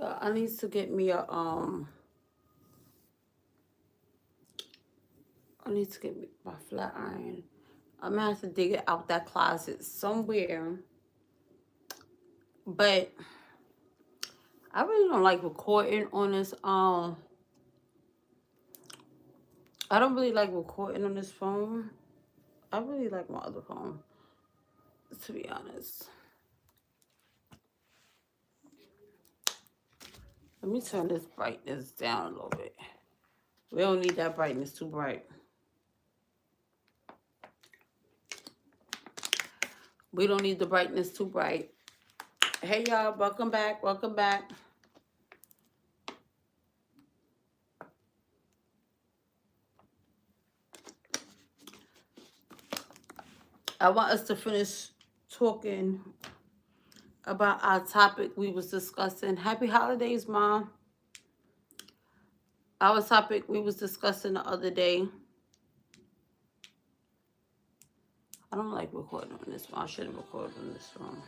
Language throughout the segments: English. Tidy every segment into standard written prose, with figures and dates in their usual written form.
I need to get me a I need to get me my flat iron. I'm gonna have to dig it out that closet somewhere. But I really don't like recording on this. I don't really like recording on this phone. I really like my other phone, to be honest. Let me turn this brightness down a little bit. We don't need that brightness too bright. We don't need the brightness too bright. Hey y'all, welcome back. Welcome back. I want us to finish talking about our topic we was discussing. Happy holidays, Mom. Our topic we was discussing the other day. I don't like recording on this one. I shouldn't record on this one.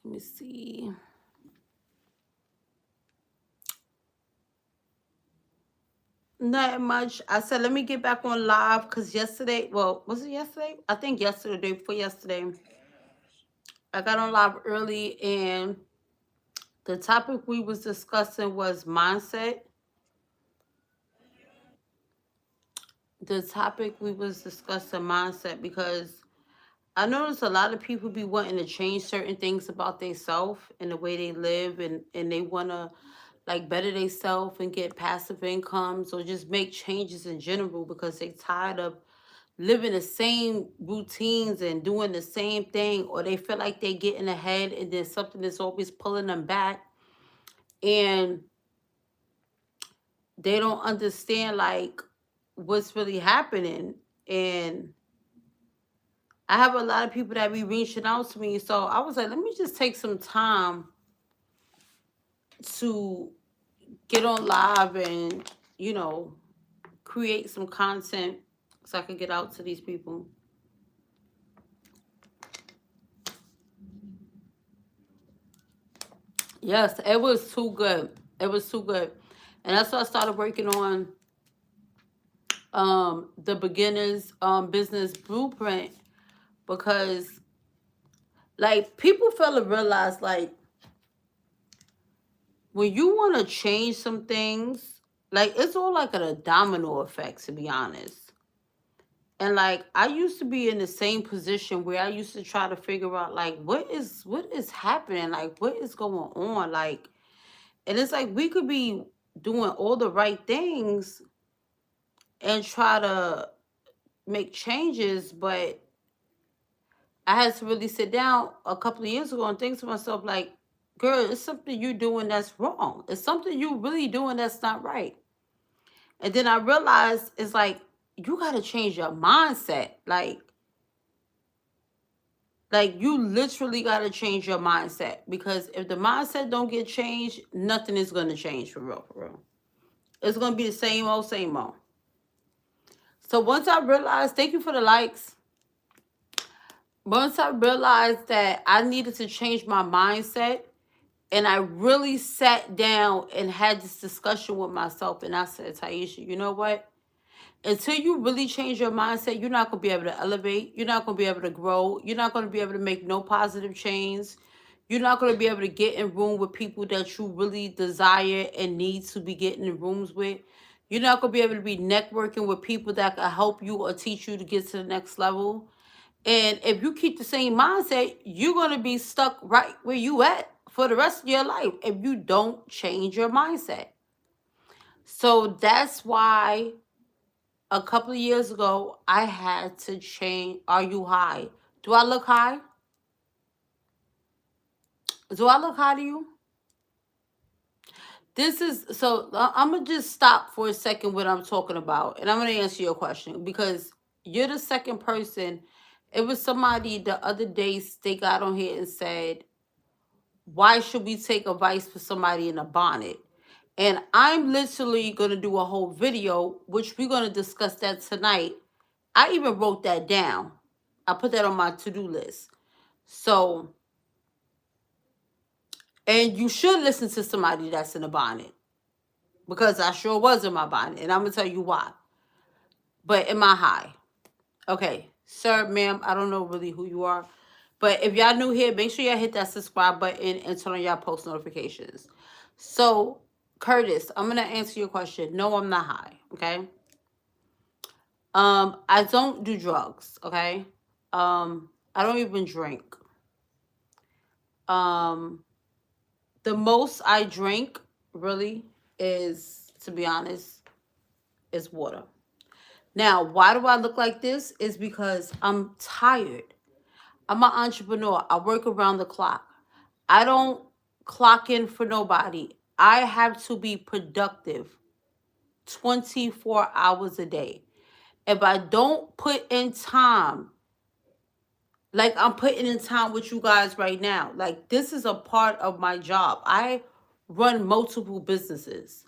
Let me see. Not much. I said, let me get back on live because yesterday, well, was it yesterday? I think yesterday, day before yesterday, I got on live early and the topic we was discussing was mindset. The topic we was discussing mindset because I notice a lot of people be wanting to change certain things about themselves and the way they live and they want to like better themselves and get passive incomes or just make changes in general because they tired of living the same routines and doing the same thing, or they feel like they getting ahead and then something is always pulling them back and they don't understand like what's really happening. And I have a lot of people that be reaching out to me, so I was like, let me just take some time to get on live and create some content so I can get out to these people. Yes, it was too good. It was too good. And that's why I started working on the beginners business blueprint because like people fail to realize like when you want to change some things, like it's all like a domino effect, to be honest. And like I used to be in the same position where I used to try to figure out like what is happening, like what is going on, like, and it's like we could be doing all the right things and try to make changes, but I had to really sit down a couple of years ago and think to myself, like, girl, it's something you doing that's wrong. It's something you really doing that's not right. And then I realized it's like you gotta change your mindset. Like you literally gotta change your mindset because if the mindset don't get changed, nothing is gonna change for real, for real. It's gonna be the same old, same old. So once I realized, thank you for the likes. Once I realized that I needed to change my mindset, and I really sat down and had this discussion with myself, and I said, Taisha, you know what? Until you really change your mindset, you're not going to be able to elevate. You're not going to be able to grow. You're not going to be able to make no positive change. You're not going to be able to get in room with people that you really desire and need to be getting in rooms with. You're not going to be able to be networking with people that can help you or teach you to get to the next level. And if you keep the same mindset, you're going to be stuck right where you at for the rest of your life if you don't change your mindset. So that's why a couple of years ago, I had to change. Are you high? Do I look high? Do I look high to you? This is so I'm gonna just stop for a second what I'm talking about, and I'm gonna answer your question because you're the second person. It was somebody the other day they got on here and said, why should we take advice for somebody in a bonnet? And I'm literally going to do a whole video, which we're going to discuss that tonight. I even wrote that down. I put that on my to-do list. So And you should listen to somebody that's in a bonnet, because I sure was in my bonnet, and I'm gonna tell you why. But am I high? Okay, sir, ma'am, I don't know really who you are, but if y'all new here, make sure y'all hit that subscribe button and turn on y'all post notifications. So, Curtis, I'm gonna answer your question. No, I'm not high. Okay. I don't do drugs. Okay. I don't even drink. Um, the most I drink really is, to be honest, is water. Now, why do I look like this? Is because I'm tired. I'm an entrepreneur. I work around the clock. I don't clock in for nobody. I have to be productive 24 hours a day. If I don't put in time, like I'm putting in time with you guys right now, like this is a part of my job. I run multiple businesses.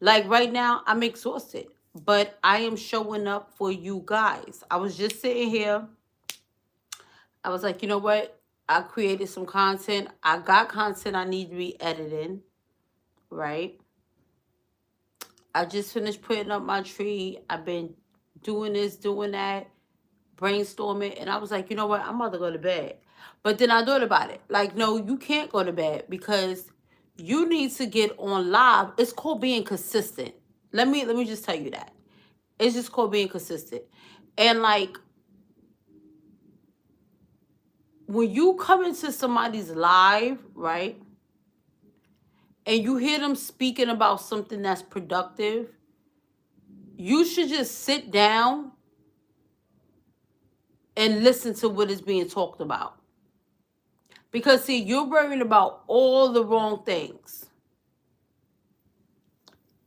Like right now, I'm exhausted, but I am showing up for you guys. I was just sitting here. I was like, you know what? I created some content. I got content I need to be editing, right? I just finished putting up my tree. I've been doing this, doing that, brainstorming, and I was like, you know what? I'm about to go to bed. But then I thought about it. Like, no, you can't go to bed because you need to get on live. It's called being consistent. Let me just tell you that. It's just called being consistent. And like when you come into somebody's live, right? And you hear them speaking about something that's productive, you should just sit down and listen to what is being talked about. Because see, you're worrying about all the wrong things.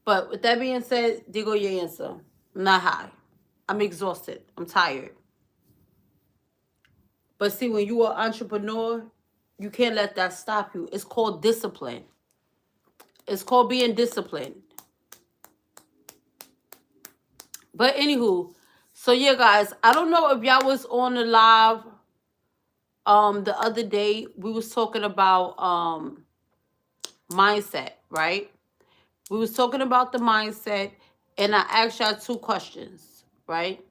But with that being said, there go your answer. I'm not high. I'm exhausted. I'm tired. But see, when you are an entrepreneur, you can't let that stop you. It's called discipline. It's called being disciplined. But anywho, so yeah, guys, I don't know if y'all was on the live the other day. We was talking about mindset, right? We was talking about the mindset, and I asked y'all two questions, right?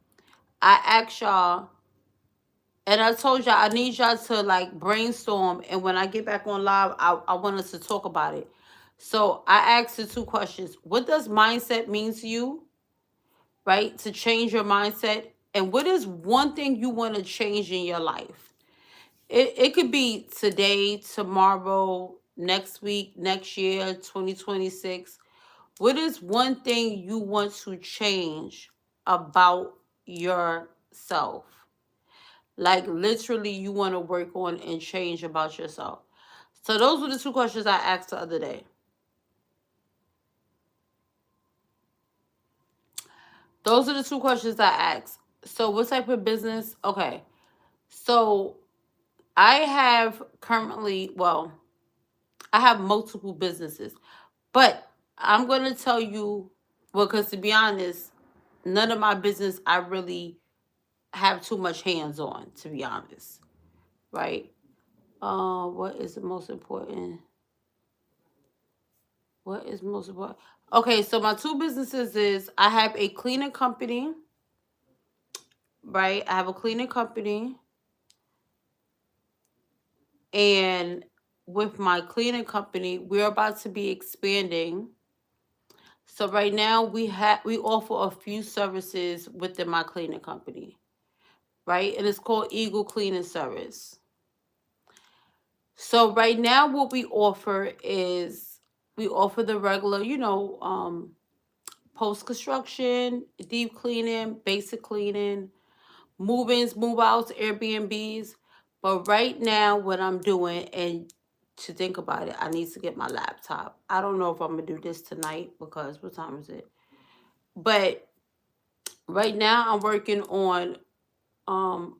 I asked y'all, and I told y'all I need y'all to like brainstorm, and when I get back on live, I want us to talk about it. So I asked the two questions. What does mindset mean to you, right? To change your mindset. And what is one thing you want to change in your life? It could be today, tomorrow, next week, next year, 2026. What is one thing you want to change about yourself? Like literally you want to work on and change about yourself. So those were the two questions I asked the other day. Those are the two questions I asked. So what type of business? Okay. So I have currently, well, I have multiple businesses, but I'm going to tell you, well, because to be honest, none of my business I really have too much hands on, to be honest, right? What is the most important? What is most important? Okay, so my two businesses is I have a cleaning company, right? I have a cleaning company, and with my cleaning company, we're about to be expanding. So right now we offer a few services within my cleaning company, right? And it's called Eagle Cleaning Service. So right now what we offer is we offer the regular, post construction, deep cleaning, basic cleaning, move-ins, move-outs, Airbnbs. But right now what I'm doing, and to think about it, I need to get my laptop. I don't know if I'm gonna do this tonight because what time is it? But right now I'm working on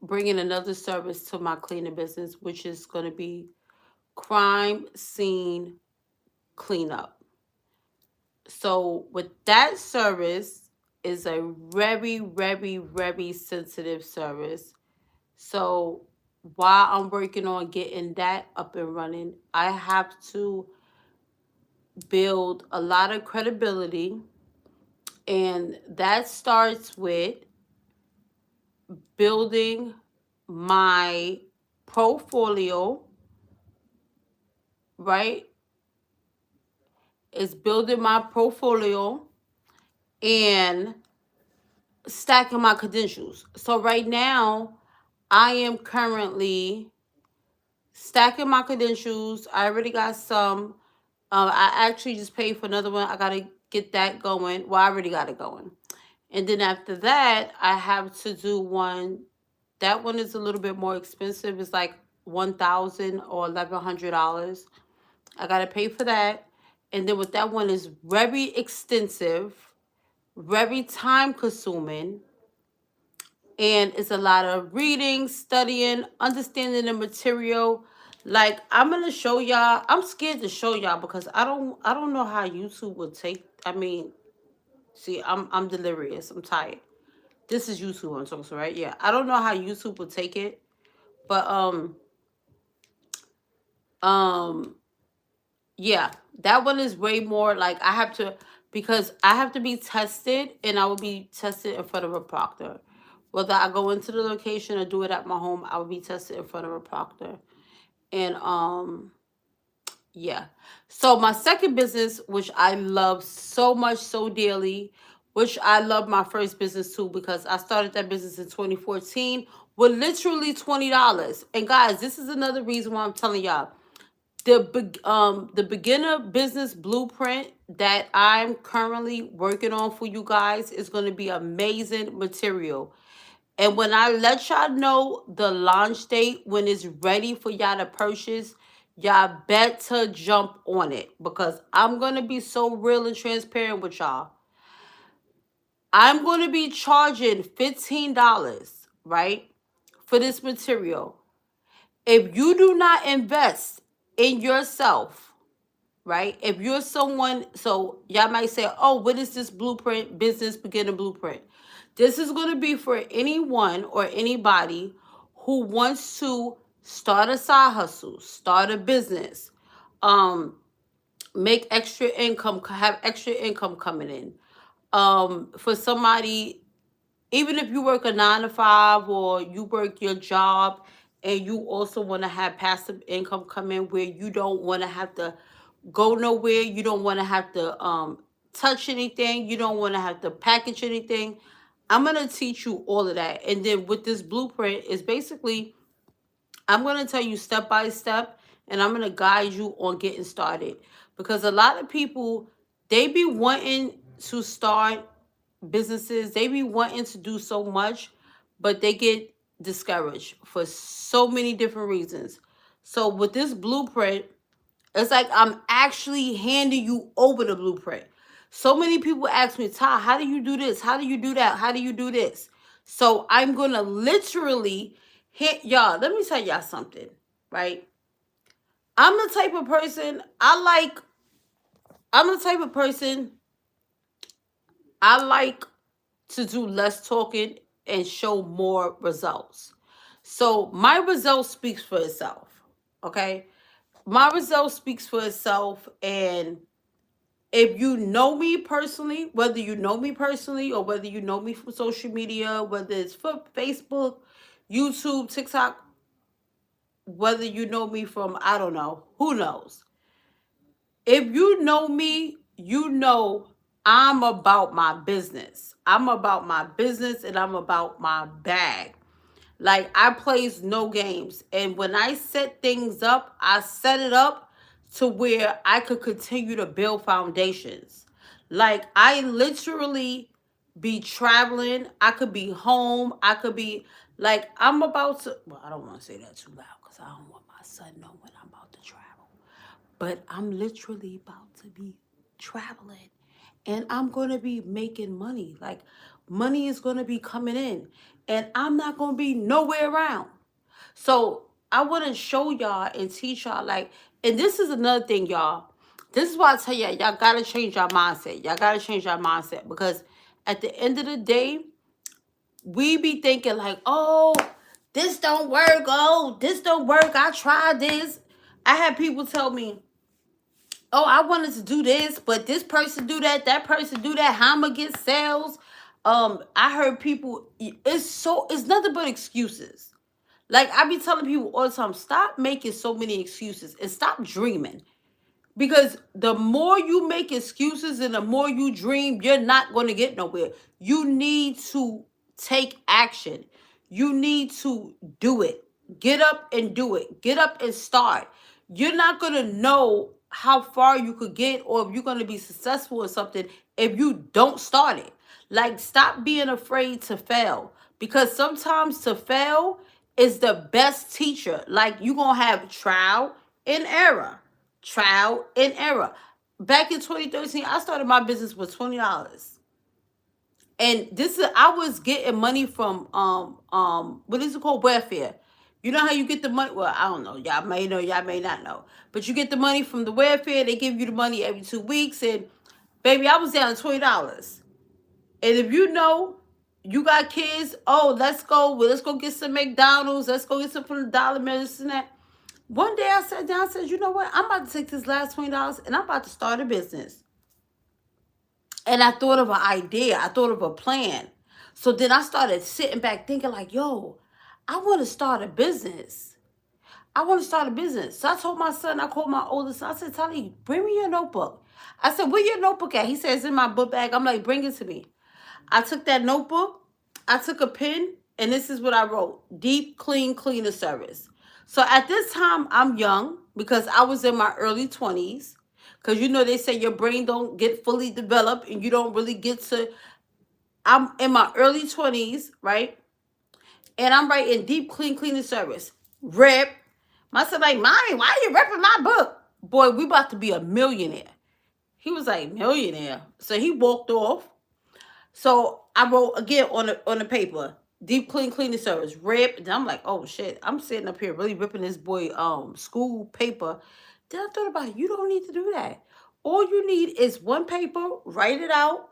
bringing another service to my cleaning business, which is going to be crime scene cleanup. So with that service is a very, very, very sensitive service. So while I'm working on getting that up and running, I have to build a lot of credibility. And that starts with building my portfolio, right? It's building my portfolio and stacking my credentials. So right now, I am currently stacking my credentials. I already got some. I actually just paid for another one. I gotta get that going. Well, I already got it going. And then after that, I have to do one. That one is a little bit more expensive. It's like $1,000 or $1,100. I gotta pay for that. And then with that one is very extensive, very time consuming, and it's a lot of reading, studying, understanding the material. Like I'm gonna show y'all. I'm scared to show y'all because I don't know how YouTube would take. I mean, see, I'm delirious. I'm tired. This is YouTube I'm talking to, right? Yeah. I don't know how YouTube would take it, but um yeah, that one is way more like I have to, because I have to be tested, and I will be tested in front of a proctor. Whether I go into the location or do it at my home, I will be tested in front of a proctor. And yeah. So my second business, which I love so much, so dearly, which I love my first business too, because I started that business in 2014 with literally $20. And guys, this is another reason why I'm telling y'all the beginner business blueprint that I'm currently working on for you guys is going to be amazing material. And when I let y'all know the launch date, when it's ready for y'all to purchase, y'all better jump on it, because I'm going to be so real and transparent with y'all. I'm going to be charging $15, right, for this material. If you do not invest in yourself, right? If you're someone, so y'all might say, oh, what is this blueprint, business beginner blueprint? This is going to be for anyone or anybody who wants to start a side hustle, start a business, make extra income, have extra income coming in. For somebody, even if you work a 9 to 5 or you work your job and you also want to have passive income come in where you don't want to have to go nowhere, you don't want to have to touch anything, you don't want to have to package anything. I'm going to teach you all of that. And then with this blueprint is basically, I'm going to tell you step by step, and I'm going to guide you on getting started, because a lot of people, they be wanting to start businesses, they be wanting to do so much, but they get discouraged for so many different reasons. So with this blueprint, it's like I'm actually handing you over the blueprint. So many people ask me, Ty, how do you do this? How do you do that? How do you do this? So I'm going to literally hit y'all. Let me tell y'all something, right? I'm the type of person, I'm the type of person, I like to do less talking and show more results. So my result speaks for itself, okay? My result speaks for itself, and if you know me personally, whether you know me personally or whether you know me from social media, whether it's for Facebook, YouTube, TikTok, whether you know me from, I don't know, who knows? If you know me, you know I'm about my business. I'm about my business and I'm about my bag. Like I plays no games. And when I set things up, I set it up to where I could continue to build foundations. Like I literally be traveling. I could be home. I could be like I'm about to, well, I don't want to say that too loud because I don't want my son know when I'm about to travel. But I'm literally about to be traveling, and I'm going to be making money. Like money is going to be coming in, and I'm not going to be nowhere around. So I want to show y'all and teach y'all, like, and this is another thing, y'all. This is why I tell y'all got to change your mindset. Y'all got to change your mindset, because at the end of the day, we be thinking like, oh, This don't work. Oh, this don't work. I tried this. I had people tell me, oh, I wanted to do this, but this person do that person do that. How I'ma get sales? I heard people, it's nothing but excuses. Like I be telling people all the time, stop making so many excuses and stop dreaming. Because the more you make excuses and the more you dream, you're not going to get nowhere. You need to take action. You need to do it. Get up and do it. Get up and start. You're not going to know how far you could get or if you're going to be successful in something if you don't start it. Like, stop being afraid to fail because sometimes to fail is the best teacher. Like, you're going to have trial and error. Trial and error. Back in 2013, I started my business with $20. And this is I was getting money from what is it called? Welfare. You know how you get the money? Well, I don't know. Y'all may know, y'all may not know. But you get the money from the welfare, they give you the money every 2 weeks. And baby, I was down to $20. And if you know you got kids, oh, let's go. Well, let's go get some McDonald's. Let's go get some from the Dollar Menu, this and that. One day I sat down and said, you know what? I'm about to take this last $20 and I'm about to start a business. And I thought of an idea. I thought of a plan. So then I started sitting back thinking like, yo, I want to start a business. I want to start a business. So I told my son, I called my oldest son. I said, Tali, bring me your notebook. I said, where your notebook at? He says, it's in my book bag. I'm like, bring it to me. I took that notebook. I took a pen. And this is what I wrote. Deep Clean Cleaner Service. So at this time, I'm young because I was in my early 20s. Because you know they say your brain don't get fully developed and you don't really get to... I'm in my early 20s, right? And I'm writing Deep Clean Cleaning Service. Rip. My son like, Mommy, why are you ripping my book? Boy, we about to be a millionaire. He was like, millionaire. So he walked off. So I wrote again on the paper, Deep Clean Cleaning Service, rip. And I'm like, oh shit. I'm sitting up here really ripping this boy school paper. Then I thought about it. You don't need to do that. All you need is one paper, write it out.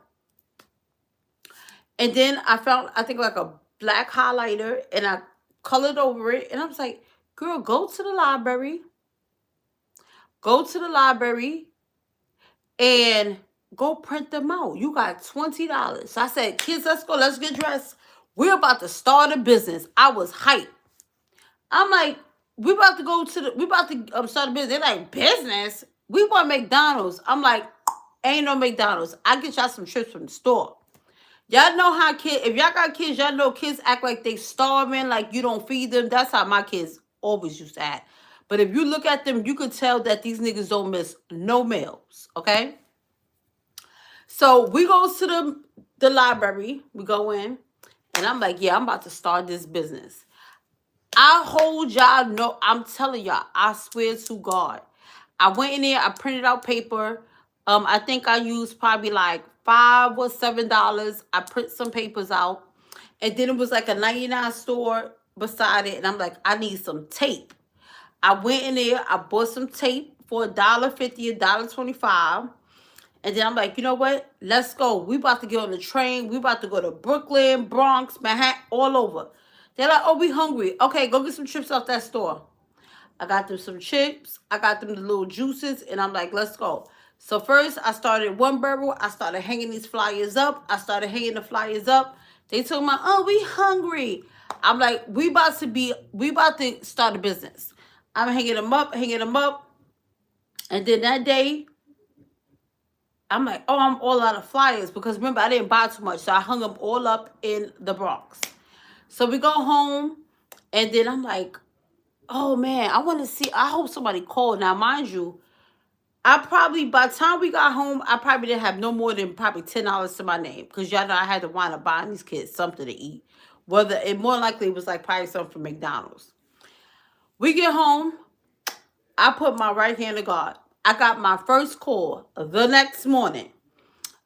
And then I found, I think, like a black highlighter and I colored over it. And I was like, girl, go to the library. Go to the library and go print them out. You got $20. So I said, kids, let's go. Let's get dressed. We're about to start a business. I was hyped. I'm like, we about to start a business. They're like, business? We want McDonald's. I'm like, ain't no McDonald's. I get y'all some chips from the store. Y'all know how kids, if y'all got kids, y'all know kids act like they starving, like you don't feed them. That's how my kids always used to act. But if you look at them, you could tell that these niggas don't miss no meals, okay? So we go to the library. We go in, and I'm like, yeah, I'm about to start this business. I hold y'all know, I'm telling y'all, I swear to God. I went in there, I printed out paper. I think I used probably like $5 or $7. I print some papers out. And then it was like a 99 store beside it. And I'm like, I need some tape. I went in there, I bought some tape for $1.50, $1.25. And then I'm like, you know what? Let's go. We about to get on the train. We about to go to Brooklyn, Bronx, Manhattan, all over. They're like, oh, we hungry. Okay, go get some chips off that store. I got them some chips. I got them the little juices. And I'm like, let's go. So first, I started one barrel. I started hanging these flyers up. I started hanging the flyers up. They told me, oh, we hungry. I'm like, we about to start a business. I'm hanging them up. And then that day, I'm like, oh, I'm all out of flyers. Because remember, I didn't buy too much. So I hung them all up in the Bronx. So we go home. And then I'm like, oh, man, I want to see. I hope somebody called. Now, mind you, by the time we got home, I probably didn't have no more than probably $10 to my name. Because y'all know I had to wind up buying these kids something to eat. More likely it was like probably something from McDonald's. We get home. I put my right hand to God. I got my first call the next morning.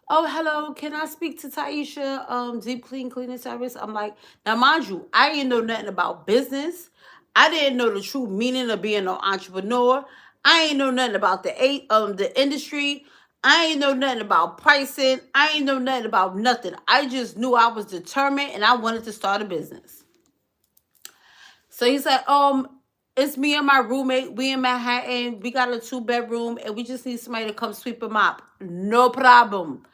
Oh, hello. Can I speak to Taisha, Deep Clean Cleaning Service? I'm like, now mind you, I didn't know nothing about business. I didn't know the true meaning of being an entrepreneur. I ain't know nothing about the industry. I ain't know nothing about pricing. I ain't know nothing about nothing. I just knew I was determined and I wanted to start a business. So he's like, it's me and my roommate. We in Manhattan. We got a 2-bedroom, and we just need somebody to come sweep them up. No problem.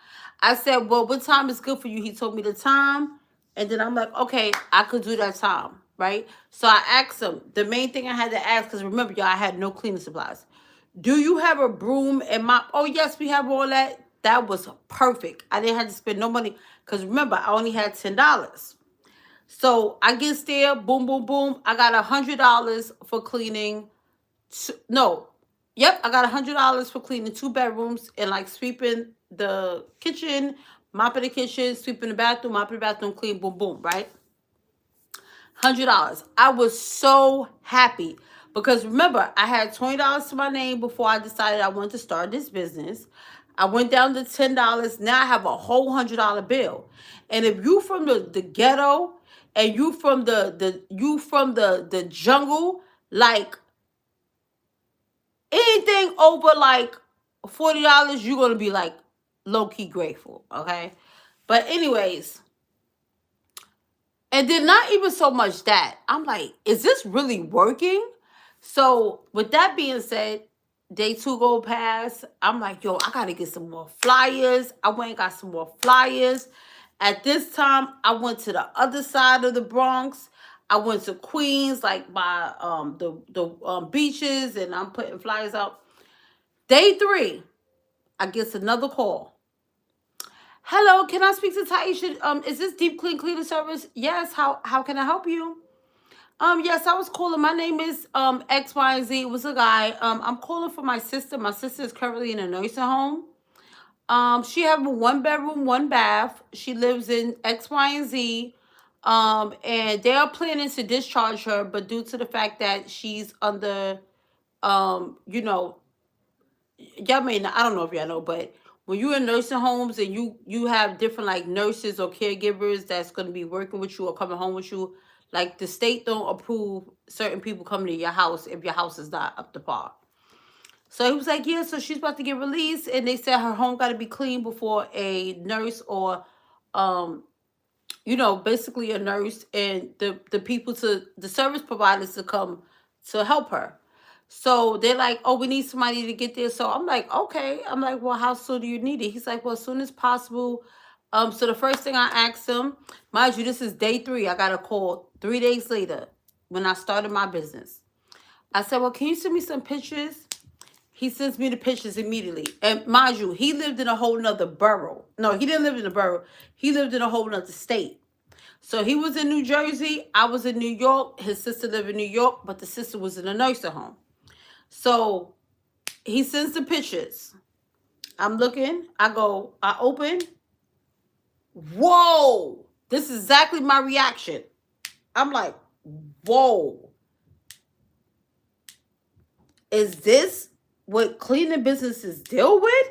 I said, well, what time is good for you? He told me the time, and then I'm like, okay, I could do that time, right? So I asked him. The main thing I had to ask, because remember, y'all, I had no cleaning supplies. Do you have a broom and mop? Oh, yes, we have all that. That was perfect. I didn't have to spend no money, because remember, I only had $10. So I get there, boom, boom, boom. I got $100 for cleaning. No, yep, I got $100 for cleaning 2 bedrooms and like sweeping the kitchen, mopping the kitchen, sweeping the bathroom, mopping the bathroom, clean, boom, boom, right? $100. I was so happy because remember, I had $20 to my name before I decided I wanted to start this business. I went down to $10. Now I have a whole $100 bill. And if you from the ghetto and you from the jungle, like anything over like $40, you're gonna be like low key grateful, okay? But anyways, and then not even so much that. I'm like, is this really working? So with that being said, day 2 go past. I'm like, yo, I gotta get some more flyers. I went and got some more flyers. At this time, I went to the other side of the Bronx. I went to Queens, like by the beaches, and I'm putting flyers out. Day 3, I get another call. Hello, can I speak to Taisha? Is this Deep Clean Cleaning Service? Yes. How can I help you? Yes, I was calling. My name is X, Y, and Z. It was a guy. I'm calling for my sister. My sister is currently in a nursing home. She have a 1 bedroom, 1 bath. She lives in X, Y, and Z. And they are planning to discharge her, but due to the fact that she's under, you know, y'all may not, I don't know if y'all know, but when you're in nursing homes and you have different like nurses or caregivers that's going to be working with you or coming home with you, like the state don't approve certain people coming to your house if your house is not up to par. So he was like, yeah, so she's about to get released, and they said her home got to be clean before a nurse or um basically a nurse and the people to the service providers to come to help her. So they're like, oh, we need somebody to get there. So I'm like, okay. I'm like, well, how soon do you need it? He's like, well, as soon as possible. So the first thing I asked him, mind you, this is day 3. I got a call 3 days later when I started my business. I said, well, can you send me some pictures? He sends me the pictures immediately. And mind you, he lived in a whole nother borough. No, he didn't live in a borough. He lived in a whole nother state. So he was in New Jersey. I was in New York. His sister lived in New York, but the sister was in a nursing home. So he sends the pictures. I'm looking. I open. Whoa. This is exactly my reaction. I'm like, whoa. Is this what cleaning businesses deal with?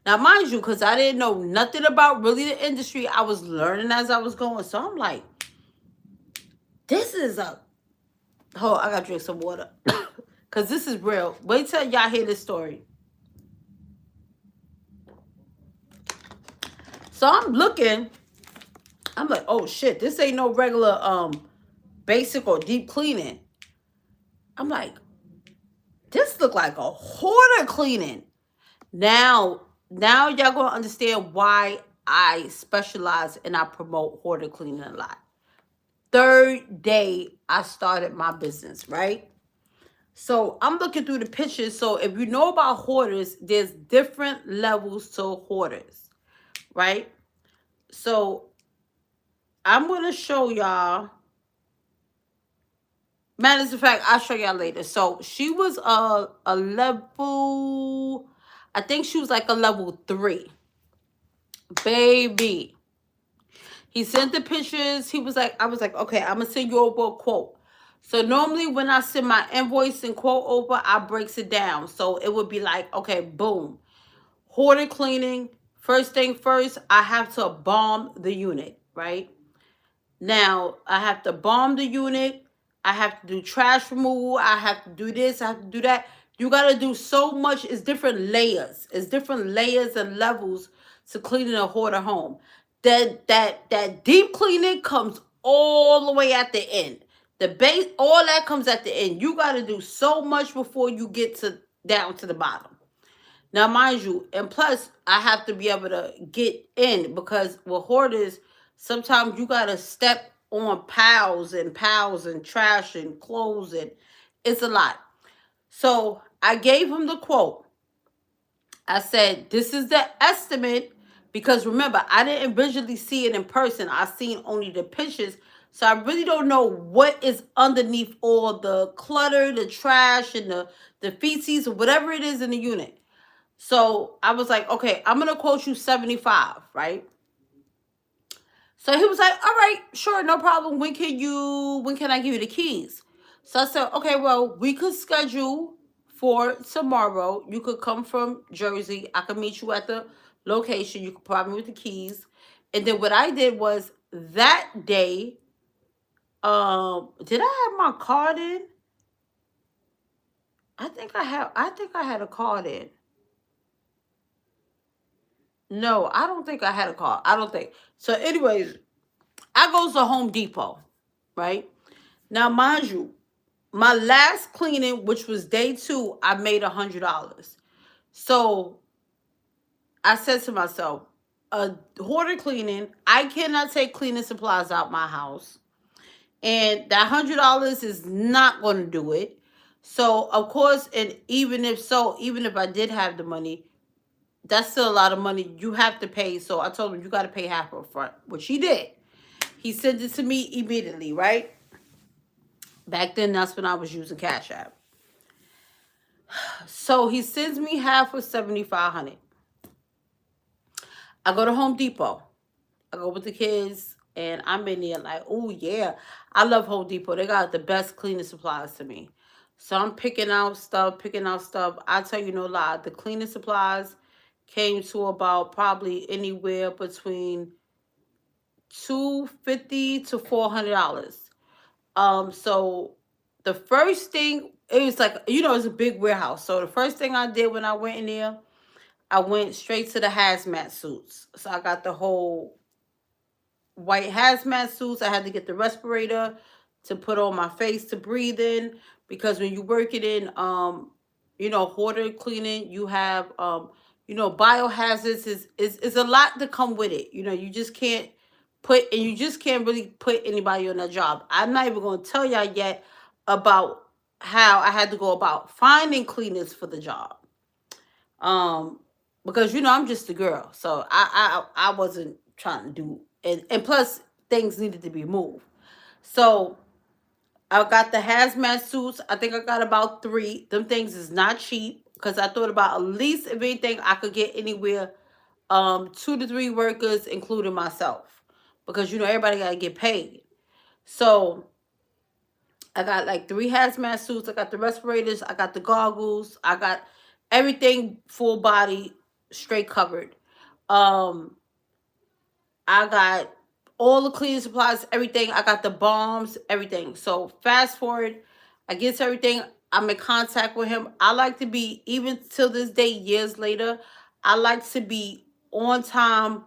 Now, mind you, because I didn't know nothing about really the industry, I was learning as I was going. So I'm like, this is a... Hold on, I got to drink some water. Because this is real. Wait till y'all hear this story. So I'm looking. I'm like, oh, shit. This ain't no regular basic or deep cleaning. I'm like, this look like a hoarder cleaning. Now y'all going to understand why I specialize and I promote hoarder cleaning a lot. 3rd day I started my business, right? So I'm looking through the pictures. So if you know about hoarders, there's different levels to hoarders, right? So I'm going to show y'all. Matter of fact, I'll show y'all later. So she was a level, I think she was like a level 3. Baby. He sent the pictures. I was like, okay, I'm going to send you over a quote. So normally when I send my invoice and quote over, I breaks it down. So it would be like, okay, boom. Hoarder cleaning. First thing first, I have to bomb the unit, right? Now, I have to bomb the unit. I have to do trash removal. I have to do this. I have to do that. You got to do so much. It's different layers. It's different layers and levels to cleaning a hoarder home. That deep cleaning comes all the way at the end. The base, all that comes at the end. You got to do so much before you get to down to the bottom. Now, mind you, and plus, I have to be able to get in because with hoarders, sometimes you got to step on piles and trash and clothes, and it's a lot. So I gave him the quote. I said, this is the estimate because remember, I didn't visually see it in person. I seen only the pictures. So I really don't know what is underneath all the clutter, the trash, and the feces or whatever it is in the unit. So I was like, okay, I'm going to quote you 75, right? So he was like, all right, sure, no problem. When can I give you the keys? So I said, okay, well, we could schedule for tomorrow. You could come from Jersey. I could meet you at the location. You could provide me with the keys. And then what I did was that day, did I have my card in? I think I had a card in. No, I don't think I had a card. I don't think. So anyways, I goes to Home Depot, right? Now, mind you, my last cleaning, which was day 2, I made $100. So I said to myself, a hoarder cleaning, I cannot take cleaning supplies out my house. And that $100 is not going to do it. So, of course, and even if I did have the money, that's still a lot of money you have to pay. So I told him, you got to pay half up front, which he did. He sent it to me immediately, right? Back then, that's when I was using Cash App. So he sends me half for $7,500. I go to Home Depot. I go with the kids, and I'm in there like, oh yeah, I love Home Depot. They got the best cleaning supplies to me. So I'm picking out stuff. I tell you no lie, the cleaning supplies came to about probably anywhere between $250 to $400. So the first thing, it was like, it's a big warehouse. So the first thing I did when I went in there, I went straight to the hazmat suits. So I got the whole white hazmat suits. I had to get the respirator to put on my face to breathe in, because when you work it in, hoarder cleaning, you have, biohazards is a lot to come with it. You just can't really put anybody on that job. I'm not even going to tell y'all yet about how I had to go about finding cleaners for the job. Because I'm just a girl, so I wasn't trying to do, and plus things needed to be moved. So I got the hazmat suits. I think I got about 3. Them things is not cheap, because I thought about at least, if anything, I could get anywhere 2 to 3 workers, including myself, because everybody gotta get paid. So I got like 3 hazmat suits. I got the respirators. I got the goggles. I got everything full body, straight covered. I got all the cleaning supplies, everything. I got the bombs, everything. So fast forward, I get to everything. I'm in contact with him. I like to be, even till this day, years later, I like to be on time.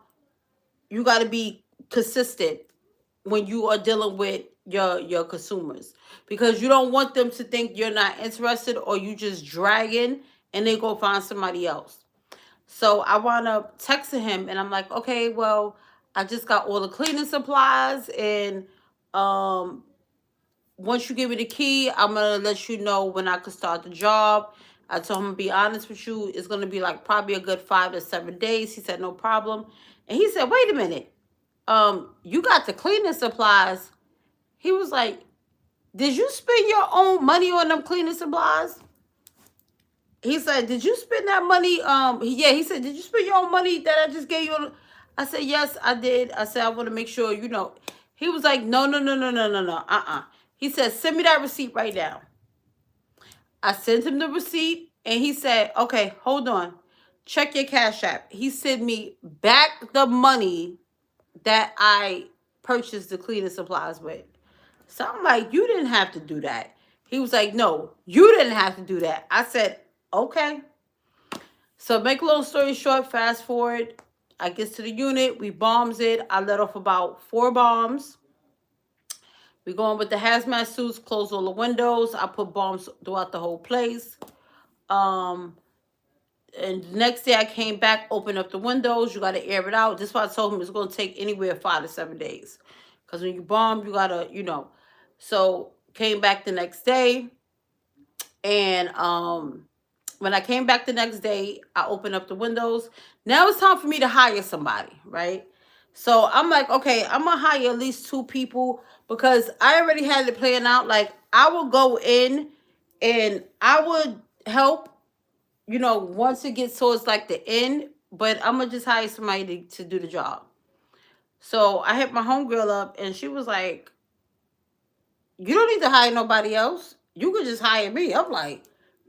You got to be consistent when you are dealing with your consumers, because you don't want them to think you're not interested, or you just dragging and they go find somebody else. So I wound up texting him, and I'm like, okay, well, I just got all the cleaning supplies, and once you give me the key, I'm gonna let you know when I could start the job. I told him, to be honest with you, it's gonna be like probably a good 5 to 7 days. He said, no problem. And he said, wait a minute, you got the cleaning supplies. He was like, did you spend your own money on them cleaning supplies? He said, did you spend that money? He said, did you spend your own money that I just gave you? I said, yes, I did. I said, I want to make sure, He was like, no. He said, send me that receipt right now. I sent him the receipt, and he said, okay, hold on. Check your Cash App. He sent me back the money that I purchased the cleaning supplies with. So I'm like, you didn't have to do that. He was like, no, you didn't have to do that. I said, okay. So make a long story short, fast forward, I get to the unit, we bombs it. I let off about 4 bombs. We going with the hazmat suits, close all the windows. I put bombs throughout the whole place. Um, and the next day I came back, opened up the windows. You got to air it out. This is why I told him it's going to take anywhere 5 to 7 days. Because when you bomb, you got to, So came back the next day. And when I came back the next day, I opened up the windows. Now it's time for me to hire somebody, right? So I'm like, okay, I'm going to hire at least 2 people because I already had it planned out. Like, I will go in and I would help, once it gets towards like the end, but I'm going to just hire somebody to do the job. So I hit my homegirl up and she was like, you don't need to hire nobody else. You could just hire me. I'm like,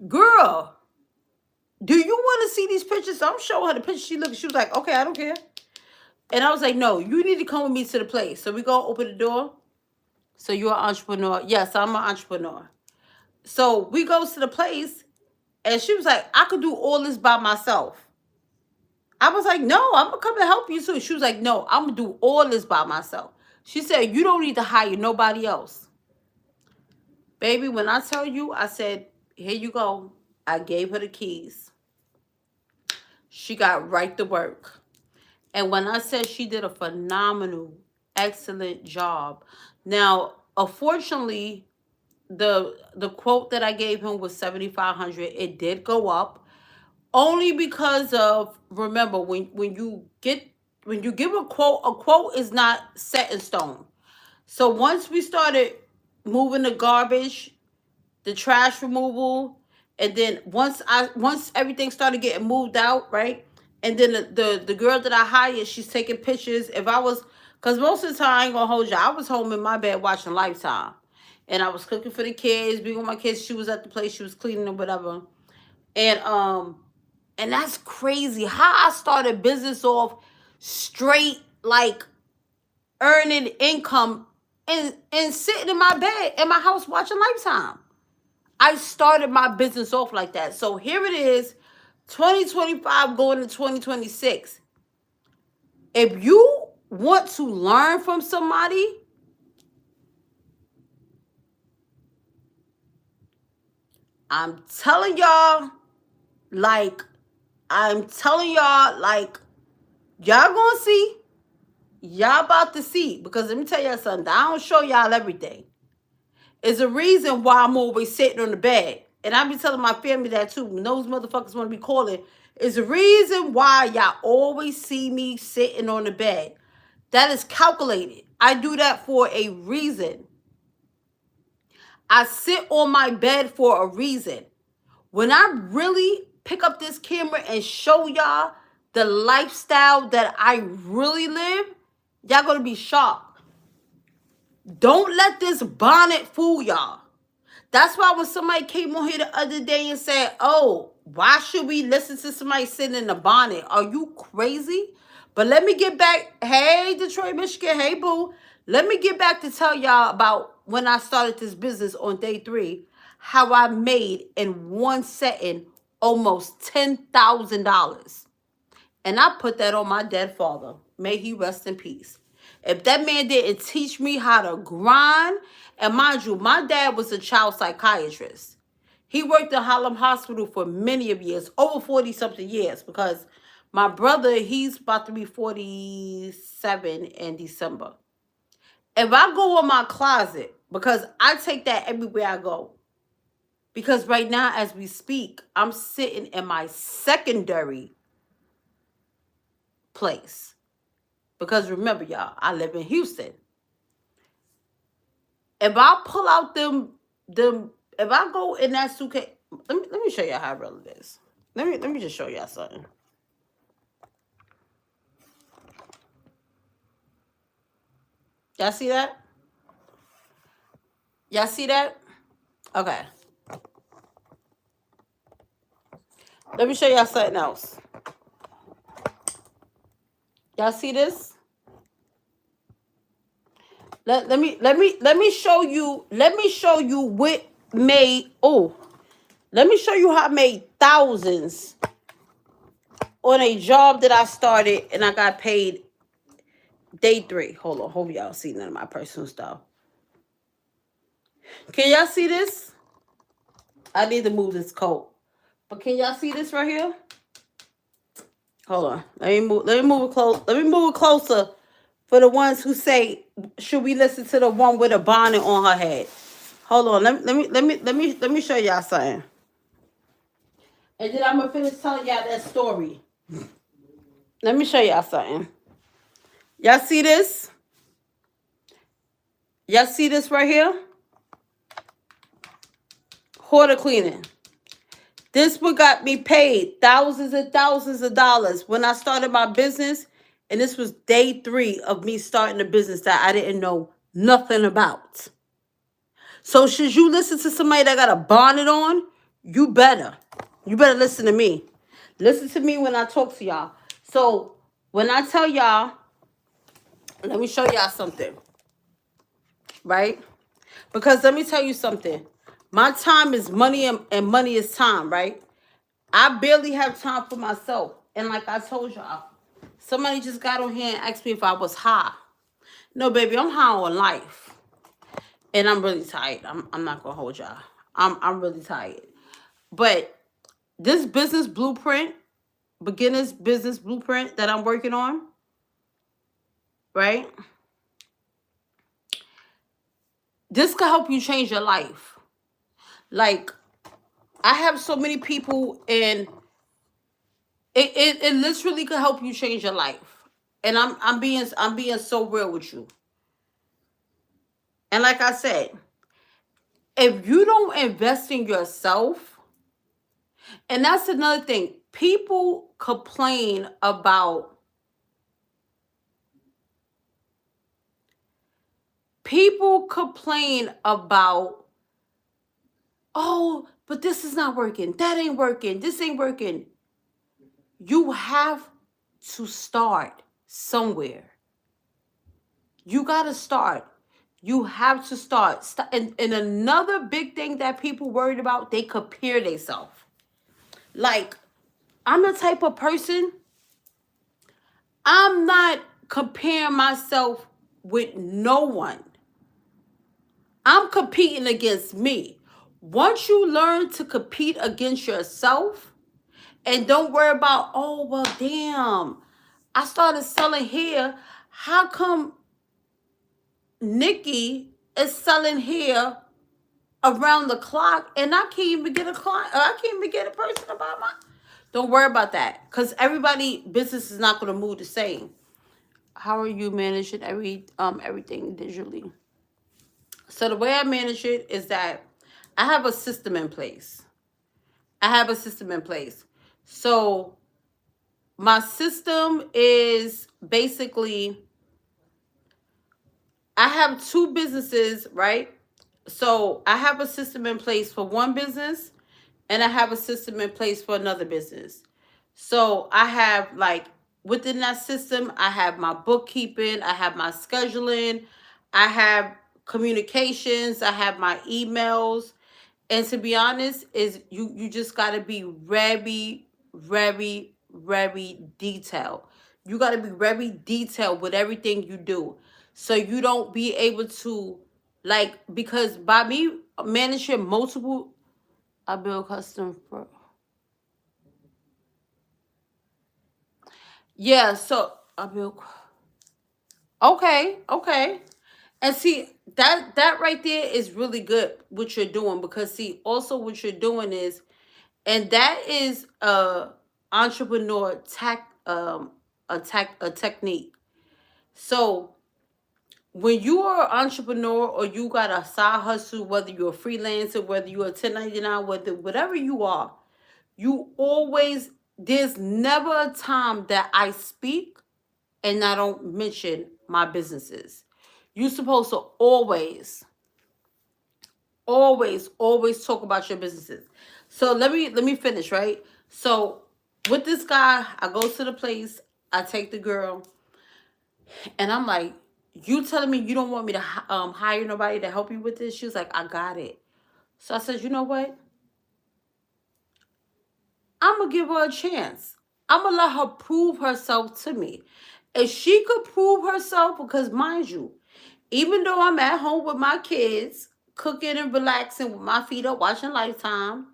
girl, do you want to see these pictures? So I'm showing her the pictures. She looked. She was like, okay, I don't care. And I was like, no, you need to come with me to the place. So we go open the door. So you're an entrepreneur. Yes, I'm an entrepreneur. So we go to the place. And she was like, I could do all this by myself. I was like, no, I'm going to come and help you too. She was like, no, I'm going to do all this by myself. She said, you don't need to hire nobody else. Baby, when I tell you, I said, here you go. I gave her the keys. She got right to work. And when I said she did a phenomenal, excellent job. Now, unfortunately, the quote that I gave him was $7,500. It did go up only because of, remember, when you give a quote is not set in stone. So once we started moving the garbage, the trash removal, and then once everything started getting moved out, right? And then the girl that I hired, she's taking pictures. If I was, because most of the time, I ain't gonna hold you, I was home in my bed watching Lifetime. And I was cooking for the kids, being with my kids. She was at the place, she was cleaning or whatever. And that's crazy. How I started business off straight, like earning income and sitting in my bed in my house watching Lifetime. I started my business off like that. So here it is, 2025 going to 2026. If you want to learn from somebody, I'm telling y'all, y'all gonna see. Y'all about to see. Because let me tell y'all something. I don't show y'all everything. It's a reason why I'm always sitting on the bed. And I be telling my family that too. When those motherfuckers want to be calling, it's a reason why y'all always see me sitting on the bed. That is calculated. I do that for a reason. I sit on my bed for a reason. When I really pick up this camera and show y'all the lifestyle that I really live, y'all gonna be shocked. Don't let this bonnet fool y'all. That's why when somebody came on here the other day and said, oh, why should we listen to somebody sitting in the bonnet? Are you crazy? But let me get back. Hey, Detroit, Michigan. Hey, boo. Let me get back to tell y'all about when I started this business on day 3, how I made in one setting almost $10,000. And I put that on my dead father. May he rest in peace. If that man didn't teach me how to grind, and mind you, my dad was a child psychiatrist. He worked at Harlem Hospital for many of years, over 40-something years, because my brother, he's about to be 47 in December. If I go in my closet, because I take that everywhere I go, because right now, as we speak, I'm sitting in my secondary place. Because remember, y'all, I live in Houston. If I pull out them, if I go in that suitcase, let me show y'all how real it is. Let me just show y'all something. Y'all see that? Y'all see that? Okay. Let me show y'all something else. Y'all see this? Let me show you what made, let me show you how I made thousands on a job that I started and I got paid day 3. Hold on, hope y'all see none of my personal stuff. Can y'all see this? I need to move this coat. But can y'all see this right here? Hold on. Let me move it close. Let me move it closer for the ones who say, should we listen to the one with a bonnet on her head? Hold on. Let me show y'all something. And then I'm gonna finish telling y'all that story. Let me show y'all something. Y'all see this? Y'all see this right here? Hoarder cleaning. This one got me paid thousands and thousands of dollars when I started my business. And this was day 3 of me starting a business that I didn't know nothing about. So should you listen to somebody that got a bonnet on? You better. You better listen to me. Listen to me when I talk to y'all. So when I tell y'all, let me show y'all something. Right? Because let me tell you something. My time is money and money is time, right? I barely have time for myself. And like I told y'all, somebody just got on here and asked me if I was high. No, baby, I'm high on life. And I'm really tired. I'm not gonna hold y'all. I'm really tired. But this business blueprint, beginner's business blueprint that I'm working on, right? This could help you change your life. Like, I have so many people, and it literally could help you change your life. And I'm being so real with you. And like I said, if you don't invest in yourself, and that's another thing, people complain about oh, but this is not working, that ain't working, this ain't working. You have to start somewhere. You got to start. You have to start. And another big thing that people worried about, they compare themselves. Like, I'm the type of person, I'm not comparing myself with no one. I'm competing against me. Once you learn to compete against yourself and don't worry about, oh, well, damn, I started selling hair. How come Nikki is selling hair around the clock and I can't even get a client? I can't even get a person to buy my. Don't worry about that, because everybody business is not going to move the same. How are you managing everything digitally? So the way I manage it is that I have a system in place. So my system is basically, I have 2 businesses, right? So I have a system in place for one business and I have a system in place for another business. So I have, like, within that system, I have my bookkeeping, I have my scheduling, I have communications, I have my emails. And to be honest, is you just gotta be very, very, very detailed. You gotta be very detailed with everything you do. So you don't be able to, like, because by me managing multiple, I build custom for. Yeah, so I build. Okay. And see, that right there is really good what you're doing, because see, also what you're doing is, and that is a entrepreneur a technique. So when you are an entrepreneur or you got a side hustle, whether you're a freelancer, whether you're a 1099, whatever you are, you always, there's never a time that I speak and I don't mention my businesses. You're supposed to always talk about your businesses. So let me finish, right? So with this guy, I go to the place, I take the girl, and I'm like, you telling me you don't want me to hire nobody to help you with this? She was like, I got it. So I said, you know what? I'm gonna give her a chance. I'm gonna let her prove herself to me. If she could prove herself, because mind you, even though I'm at home with my kids, cooking and relaxing with my feet up, watching Lifetime.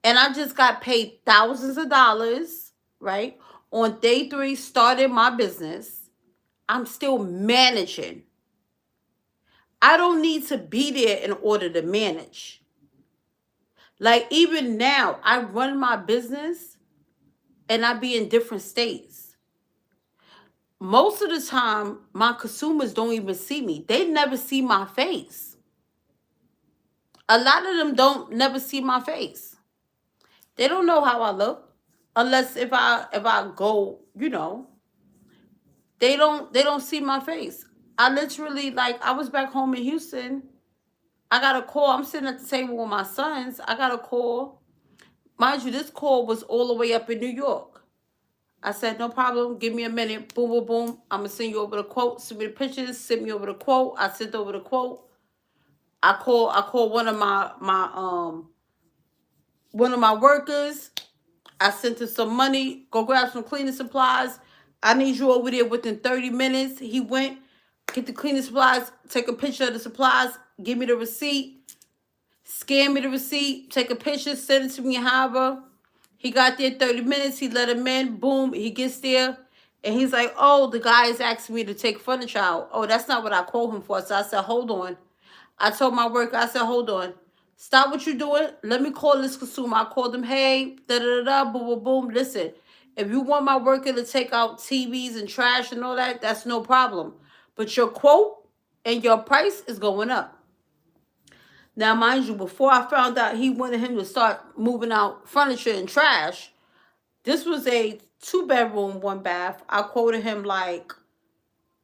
And I just got paid thousands of dollars, right? On day 3, started my business. I'm still managing. I don't need to be there in order to manage. Like, even now, I run my business and I be in different states. Most of the time, my consumers don't even see me. They never see my face. A lot of them don't never see my face. They don't know how I look. Unless if I go, they don't see my face. I literally, like, I was back home in Houston. I got a call. I'm sitting at the table with my sons. I got a call. Mind you, this call was all the way up in New York. I said, no problem. Give me a minute. Boom, boom, boom. I'm going to send you over the quote. Send me the pictures. Send me over the quote. I sent over the quote. I call one of my workers. I sent him some money. Go grab some cleaning supplies. I need you over there within 30 minutes. He went, get the cleaning supplies, take a picture of the supplies, give me the receipt, scan me the receipt, take a picture, send it to me, however. He got there 30 minutes. He let him in. Boom. He gets there. And he's like, oh, the guy is asking me to take furniture out. Oh, that's not what I called him for. So I said, hold on. I told my worker, I said, hold on. Stop what you're doing. Let me call this consumer. I called him, hey, da-da-da-da, boom, boom, boom. Listen, if you want my worker to take out TVs and trash and all that, that's no problem. But your quote and your price is going up. Now, mind you, before I found out he wanted him to start moving out furniture and trash, this was a 2-bedroom, 1-bath. I quoted him like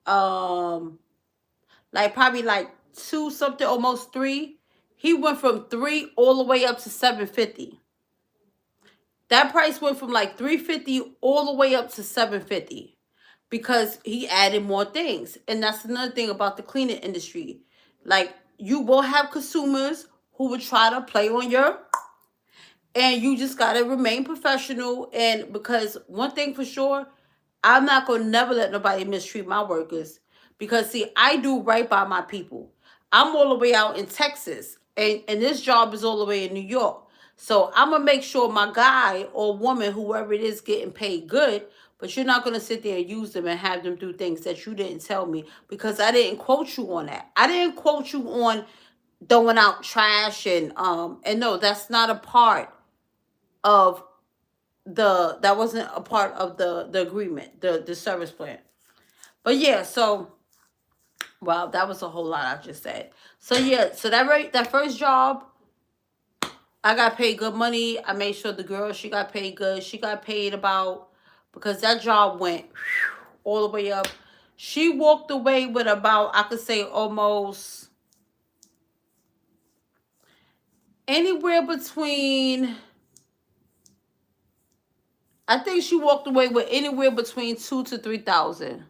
probably like 2 something, almost 3. He went from 3 all the way up to $750. That price went from like $350 all the way up to $750 because he added more things. And that's another thing about the cleaning industry. Like, you will have consumers who will try to play on your, and you just got to remain professional. And because one thing for sure, I'm not going to never let nobody mistreat my workers. Because, see, I do right by my people. I'm all the way out in Texas. And this job is all the way in New York. So I'm going to make sure my guy or woman, whoever it is, getting paid good. But you're not going to sit there and use them and have them do things that you didn't tell me. Because I didn't quote you on that. I didn't quote you on throwing out trash. And no, that's not a part of that wasn't a part of the agreement, the service plan. But yeah, so wow, that was a whole lot I just said. So yeah, so that first job, I got paid good money. I made sure the girl, she got paid good. She got paid about, because that job went all the way up. She walked away with about, I could say, almost anywhere between, I think she walked away with anywhere between 2,000 to 3,000.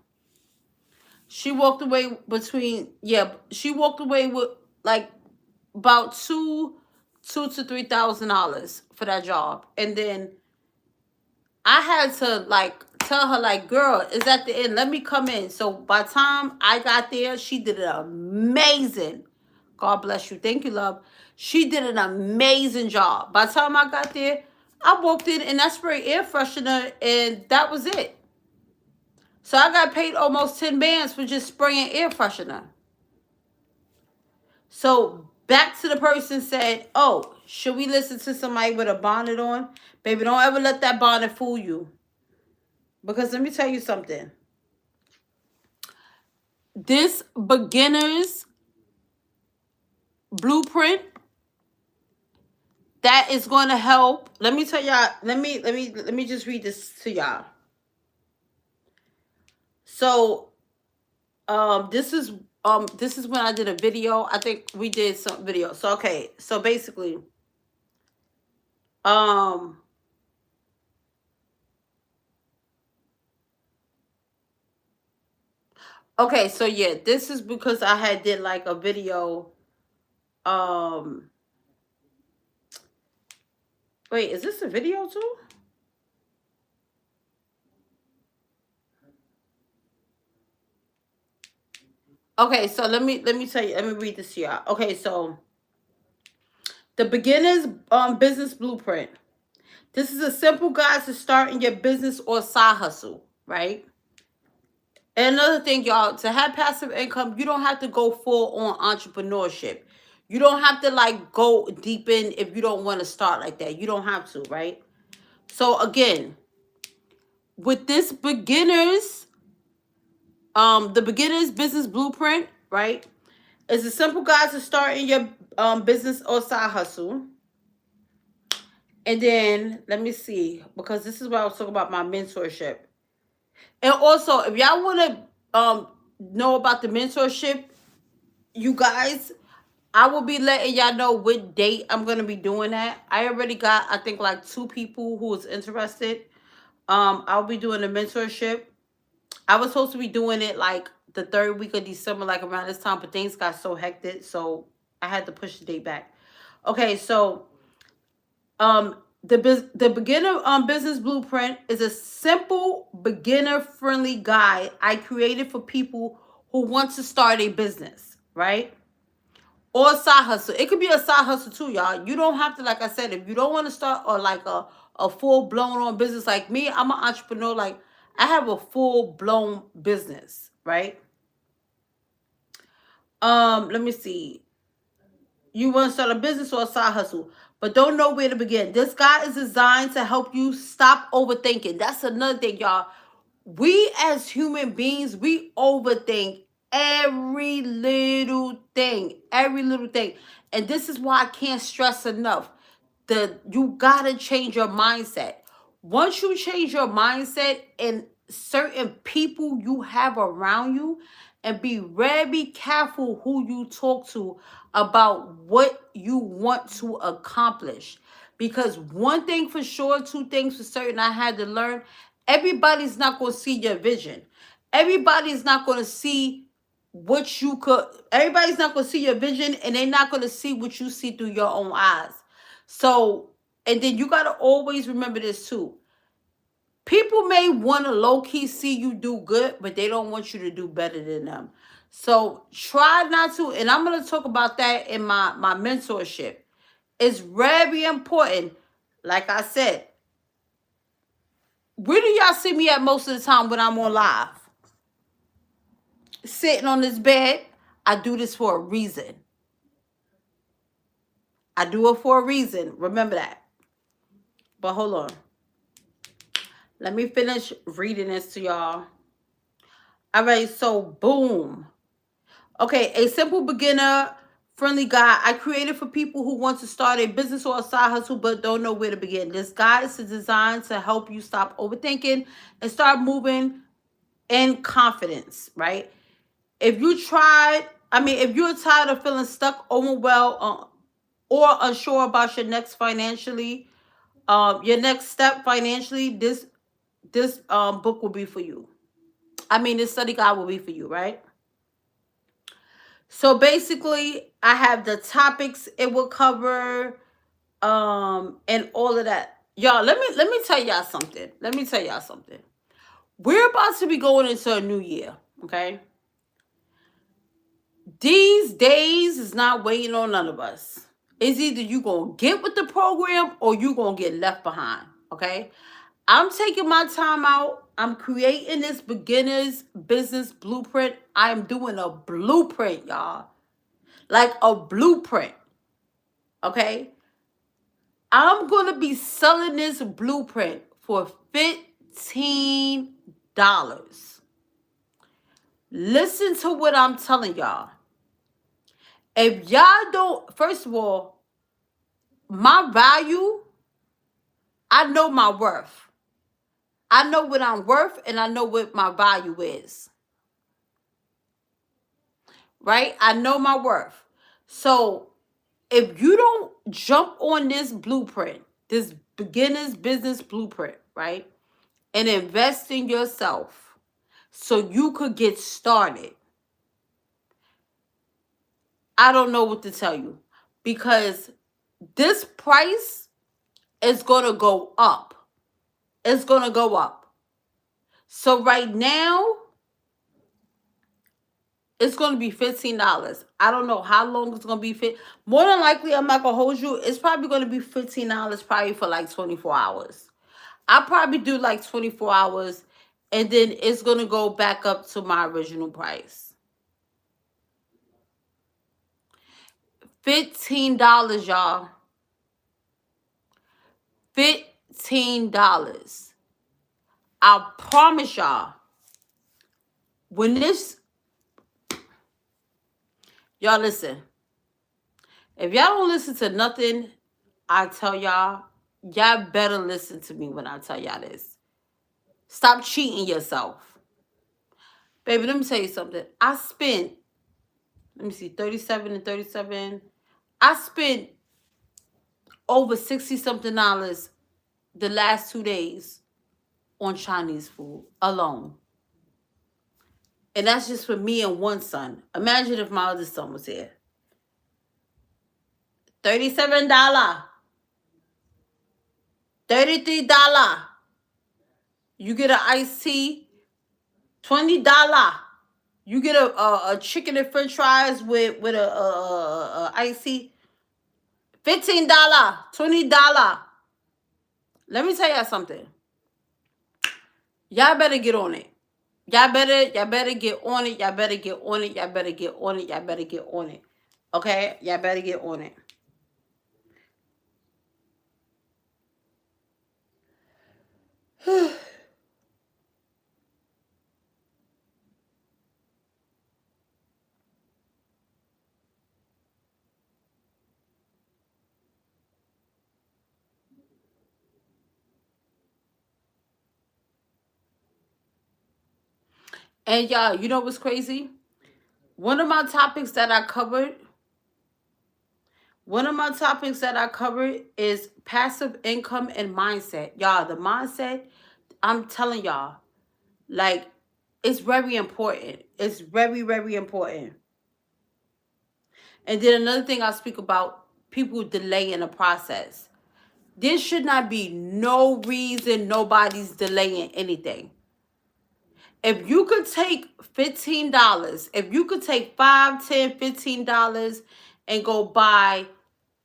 She walked away she walked away with like about $2,000 to $3,000 for that job. And then I had to like tell her, like, girl, it's at the end. Let me come in. So by the time I got there, she did an amazing. God bless you. Thank you, love. She did an amazing job. By the time I got there, I walked in and I sprayed air freshener and that was it. So I got paid almost 10 bands for just spraying air freshener. So back to the person said, oh, should we listen to somebody with a bonnet on? Baby, don't ever let that bonnet fool you. Because let me tell you something. This beginner's blueprint, that is going to help. Let me tell y'all, let me just read this to y'all. So this is when I did a video. I think we did some video. So okay, so basically okay, so yeah, this is because I had did like a video. Wait, is this a video too? Okay, so let me tell you. Let me read this to y'all. Okay, so the beginner's business blueprint. This is a simple guide to starting your business or side hustle, right? And another thing, y'all, to have passive income, you don't have to go full on entrepreneurship. You don't have to like go deep in if you don't want to start like that. You don't have to, right? So again, with this the beginner's business blueprint, right? It's a simple guide to start in your business or side hustle. And then let me see, because this is what I was talking about my mentorship. And also, if y'all want to know about the mentorship, you guys, I will be letting y'all know what date I'm gonna be doing that. I already got, I think, like 2 people who is interested. I'll be doing a mentorship. I was supposed to be doing it like the 3rd week of December, like around this time, but things got so hectic, so I had to push the date back. Okay, so the beginner business blueprint is a simple beginner friendly guide I created for people who want to start a business, right? Or a side hustle. It could be a side hustle too, y'all. You don't have to, like I said, if you don't want to start or like a full blown on business like me, I'm an entrepreneur. Like I have a full blown business, right? Let me see. You want to start a business or a side hustle, but don't know where to begin. This guide is designed to help you stop overthinking. That's another thing, y'all. We as human beings, we overthink every little thing, every little thing. And this is why I can't stress enough. You gotta change your mindset. Once you change your mindset and certain people you have around you, and be very careful who you talk to about what you want to accomplish. Because one thing for sure, 2 things for certain I had to learn, everybody's not going to see your vision. Everybody's not going to see what you could, everybody's not going to see your vision, and they're not going to see what you see through your own eyes. So, and then you got to always remember this too. People may want to low key see you do good, but they don't want you to do better than them. So try not to, and I'm going to talk about that in my mentorship. It's very important. Like I said, where do y'all see me at most of the time when I'm on live? Sitting on this bed. I do this for a reason. I do it for a reason. Remember that. But hold on. Let me finish reading this to y'all. All right, so boom. Okay, a simple beginner friendly guide I created for people who want to start a business or a side hustle but don't know where to begin. This guide is designed to help you stop overthinking and start moving in confidence, right? If you're tired of feeling stuck, overwhelmed, or unsure about your next step financially, this book will be for you. This study guide will be for you, right? So basically, I have the topics it will cover, and all of that. Y'all, let me tell y'all something. Let me tell y'all something. We're about to be going into a new year, okay? These days is not waiting on none of us. It's either you gonna get with the program or you gonna get left behind, okay? I'm taking my time out. I'm creating this beginner's business blueprint. I'm doing a blueprint, y'all. Like a blueprint, okay? I'm going to be selling this blueprint for $15. Listen to what I'm telling y'all. If y'all don't, first of all, my value, I know my worth. I know what I'm worth and I know what my value is. Right? I know my worth. So if you don't jump on this blueprint, this beginner's business blueprint, right? And invest in yourself so you could get started, I don't know what to tell you, because this price is going to go up. It's going to go up. So right now, it's going to be $15. I don't know how long it's going to be. More than likely, I'm not going to hold you. It's probably going to be $15 probably for like 24 hours. I'll probably do like 24 hours, and then it's going to go back up to my original price. $15, y'all. $15. I promise y'all, when this, y'all listen. If y'all don't listen to nothing I tell y'all, y'all better listen to me when I tell y'all this. Stop cheating yourself. Baby, let me tell you something. I spent, let me see, 37 and 37. I spent over 60-something dollars the last 2 days on Chinese food alone. And that's just for me and one son. Imagine if my other son was here. $37. $33. You get an iced tea. $20. You get a chicken and french fries with a iced tea. $15. $20. Let me tell y'all something. Y'all better get on it. Y'all better get on it. Y'all better get on it. Y'all better get on it. Y'all better get on it. Okay? Y'all better get on it. And y'all, you know what's crazy? One of my topics that I covered is passive income and mindset. Y'all, the mindset, I'm telling y'all, like, it's very important. It's very, very important. And then another thing I'll speak about, people delaying the process. There should not be no reason nobody's delaying anything. If you could take $15, if you could take $5, $10, $15 and go buy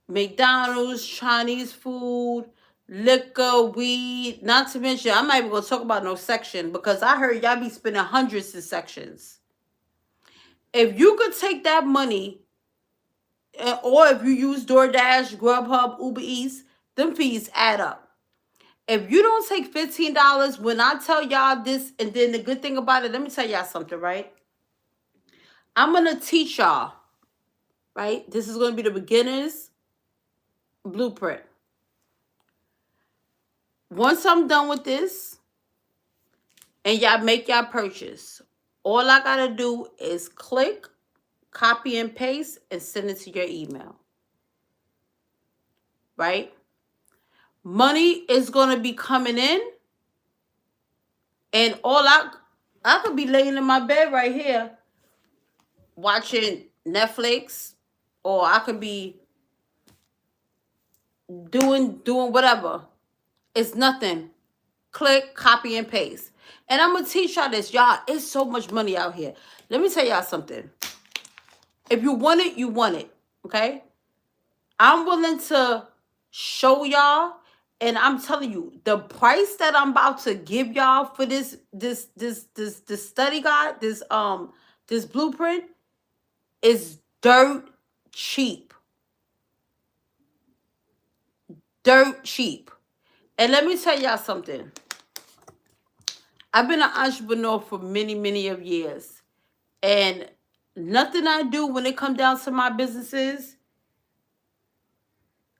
McDonald's, Chinese food, liquor, weed, not to mention, I'm not even going to talk about no section because I heard y'all be spending hundreds in sections. If you could take that money, or if you use DoorDash, Grubhub, Uber Eats, them fees add up. If you don't take $15, when I tell y'all this, and then the good thing about it, let me tell y'all something, right? I'm going to teach y'all, right? This is going to be the beginner's blueprint. Once I'm done with this, and y'all make y'all purchase, all I got to do is click, copy and paste, and send it to your email. Right? Money is going to be coming in, and all I could be laying in my bed right here watching Netflix, or I could be doing whatever. It's nothing. Click, copy, and paste. And I'm going to teach y'all this. Y'all, it's so much money out here. Let me tell y'all something. If you want it, you want it. Okay? I'm willing to show y'all, and I'm telling you, the price that I'm about to give y'all for this study guide, this blueprint is dirt cheap. Dirt cheap. And let me tell y'all something. I've been an entrepreneur for many, many of years. And nothing I do when it comes down to my businesses,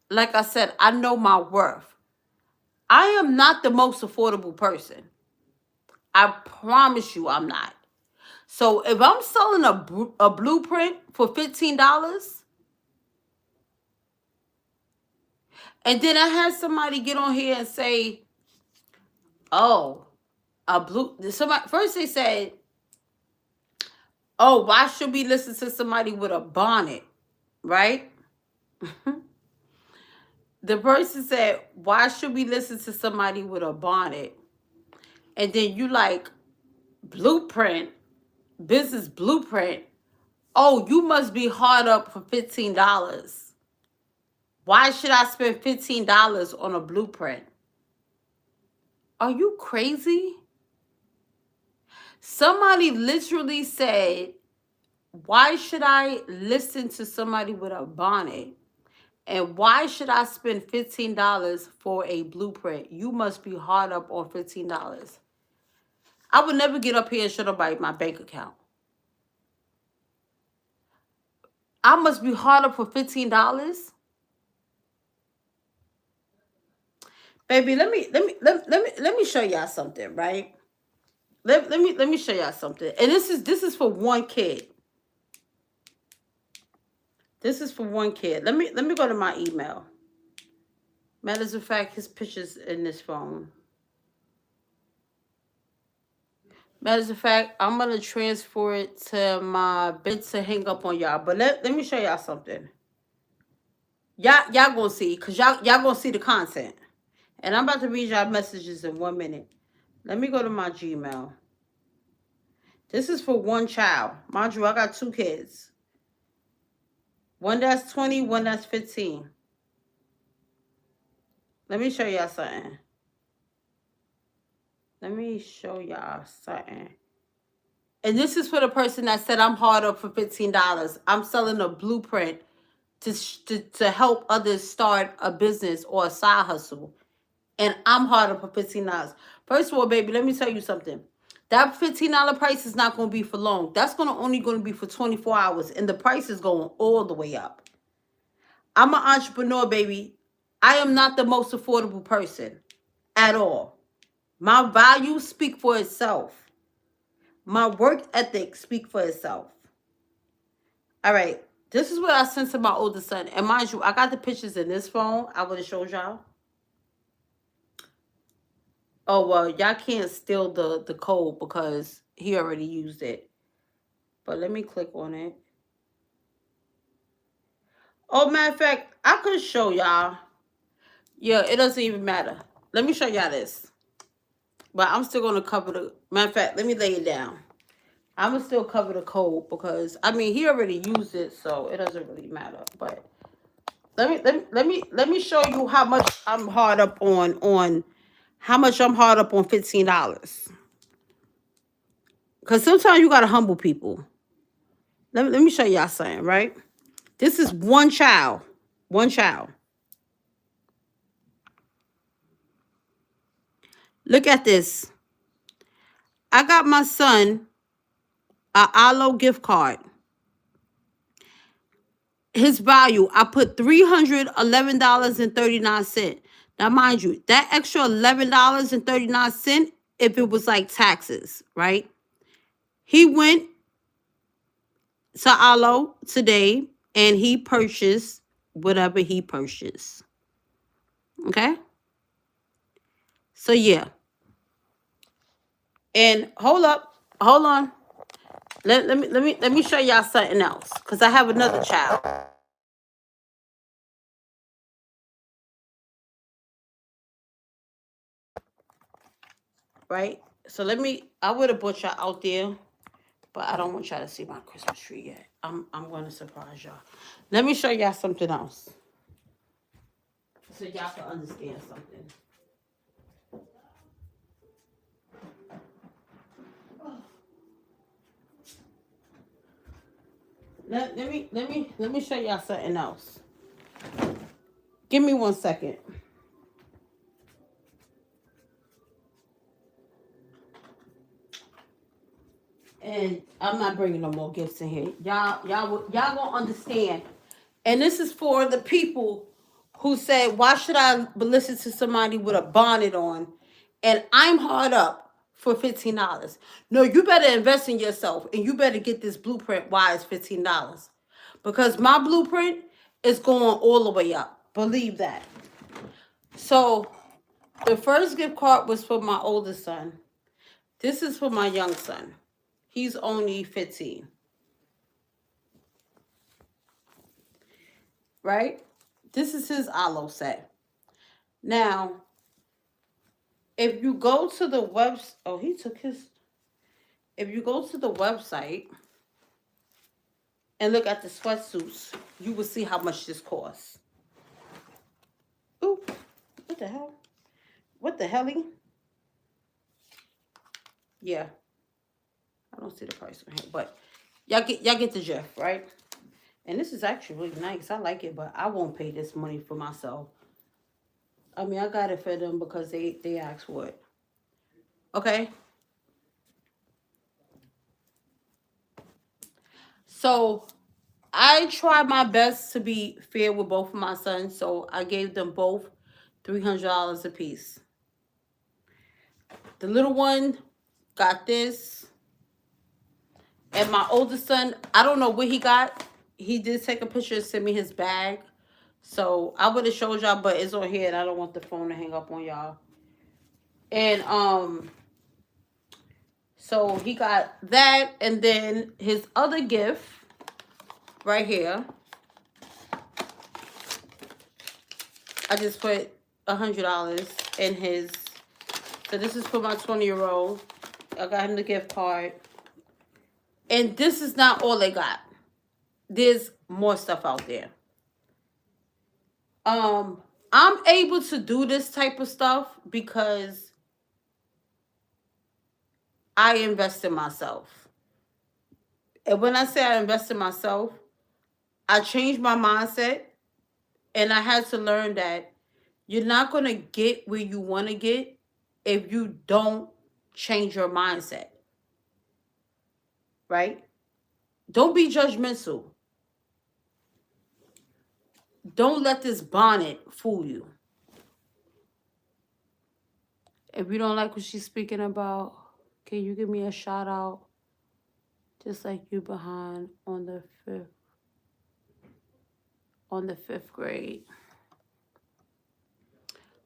like I said, I know my worth. I am not the most affordable person. I promise you I'm not. So if I'm selling a blueprint for $15, and then I had somebody get on here and say, oh, somebody, first they said, oh, why should we listen to somebody with a bonnet, right? The person said, why should we listen to somebody with a bonnet? And then you like, blueprint, business blueprint. Oh, you must be hard up for $15. Why should I spend $15 on a blueprint? Are you crazy? Somebody literally said, why should I listen to somebody with a bonnet? And why should I spend $15 for a blueprint? You must be hard up on $15. I would never get up here and show nobody my bank account. I must be hard up for $15. Baby, let me show y'all something, right? Let me show y'all something. And this is for one kid. This is for one kid. Let me go to my email. Matters of fact, his picture's in this phone. Matters of fact, I'm gonna transfer it to my bed to hang up on y'all. But let me show y'all something. Y'all gonna see, cause y'all gonna see the content. And I'm about to read y'all messages in 1 minute. Let me go to my Gmail. This is for one child. Mind you, I got 2 kids. One that's 20, one that's 15. Let me show y'all something. Let me show y'all something. And this is for the person that said I'm hard up for $15. I'm selling a blueprint to help others start a business or a side hustle. And I'm hard up for $15. First of all, baby, let me tell you something. That $15 price is not going to be for long. That's only going to be for 24 hours. And the price is going all the way up. I'm an entrepreneur, baby. I am not the most affordable person at all. My values speak for itself. My work ethic speak for itself. All right. This is what I sent to my oldest son. And mind you, I got the pictures in this phone. I would have showed y'all. Oh, well, y'all can't steal the code because he already used it. But let me click on it. Oh, matter of fact, I could show y'all. Yeah, it doesn't even matter. Let me show y'all this. But I'm still going to cover the... Matter of fact, let me lay it down. I'm going to still cover the code because, I mean, he already used it, so it doesn't really matter. But let me show you how much I'm hard up on how much I'm hard up on $15. Because sometimes you got to humble people. Let me show y'all something, right? This is one child. One child. Look at this. I got my son a Alo gift card. His value, I put $311.39. Now, mind you, that extra $11.39, if it was like taxes, right? He went to Alo today and he purchased whatever he purchased. Okay? So, yeah. And hold on. Let me show y'all something else because I have another child. Right? So I would have brought y'all out there, but I don't want y'all to see my Christmas tree yet. I'm going to surprise y'all. Let me show y'all something else so y'all can understand something. Let me show y'all something else. Give me 1 second. And I'm not bringing no more gifts in here. Y'all gonna understand. And this is for the people who say, why should I listen to somebody with a bonnet on? And I'm hard up for $15. No, you better invest in yourself and you better get this blueprint why it's $15. Because my blueprint is going all the way up. Believe that. So the first gift card was for my oldest son. This is for my young son. He's only 15. Right? This is his Alo set. Now, if you go to the if you go to the website, and look at the sweatsuits, you will see how much this costs. Ooh, what the hell? What the helly? Yeah, I don't see the price on here, but y'all get the gist, right? And this is actually really nice. I like it, but I won't pay this money for myself. I mean, I got it for them because they asked for it. Okay. So I tried my best to be fair with both of my sons, so I gave them both $300 a piece. The little one got this, and my oldest son, I don't know what he got. He did take a picture and send me his bag, so I would have showed y'all, but it's on here, and I don't want the phone to hang up on y'all. And so he got that, and then his other gift right here. I just put $100 in his. So this is for my 20-year-old. I got him the gift card. And this is not all they got. There's more stuff out there. I'm able to do this type of stuff because I invest in myself. And when I say I invest in myself, I changed my mindset, and I had to learn that you're not going to get where you want to get if you don't change your mindset. Right? Don't be judgmental. Don't let this bonnet fool you. If you don't like what she's speaking about, can you give me a shout out? Just like you behind on the fifth grade.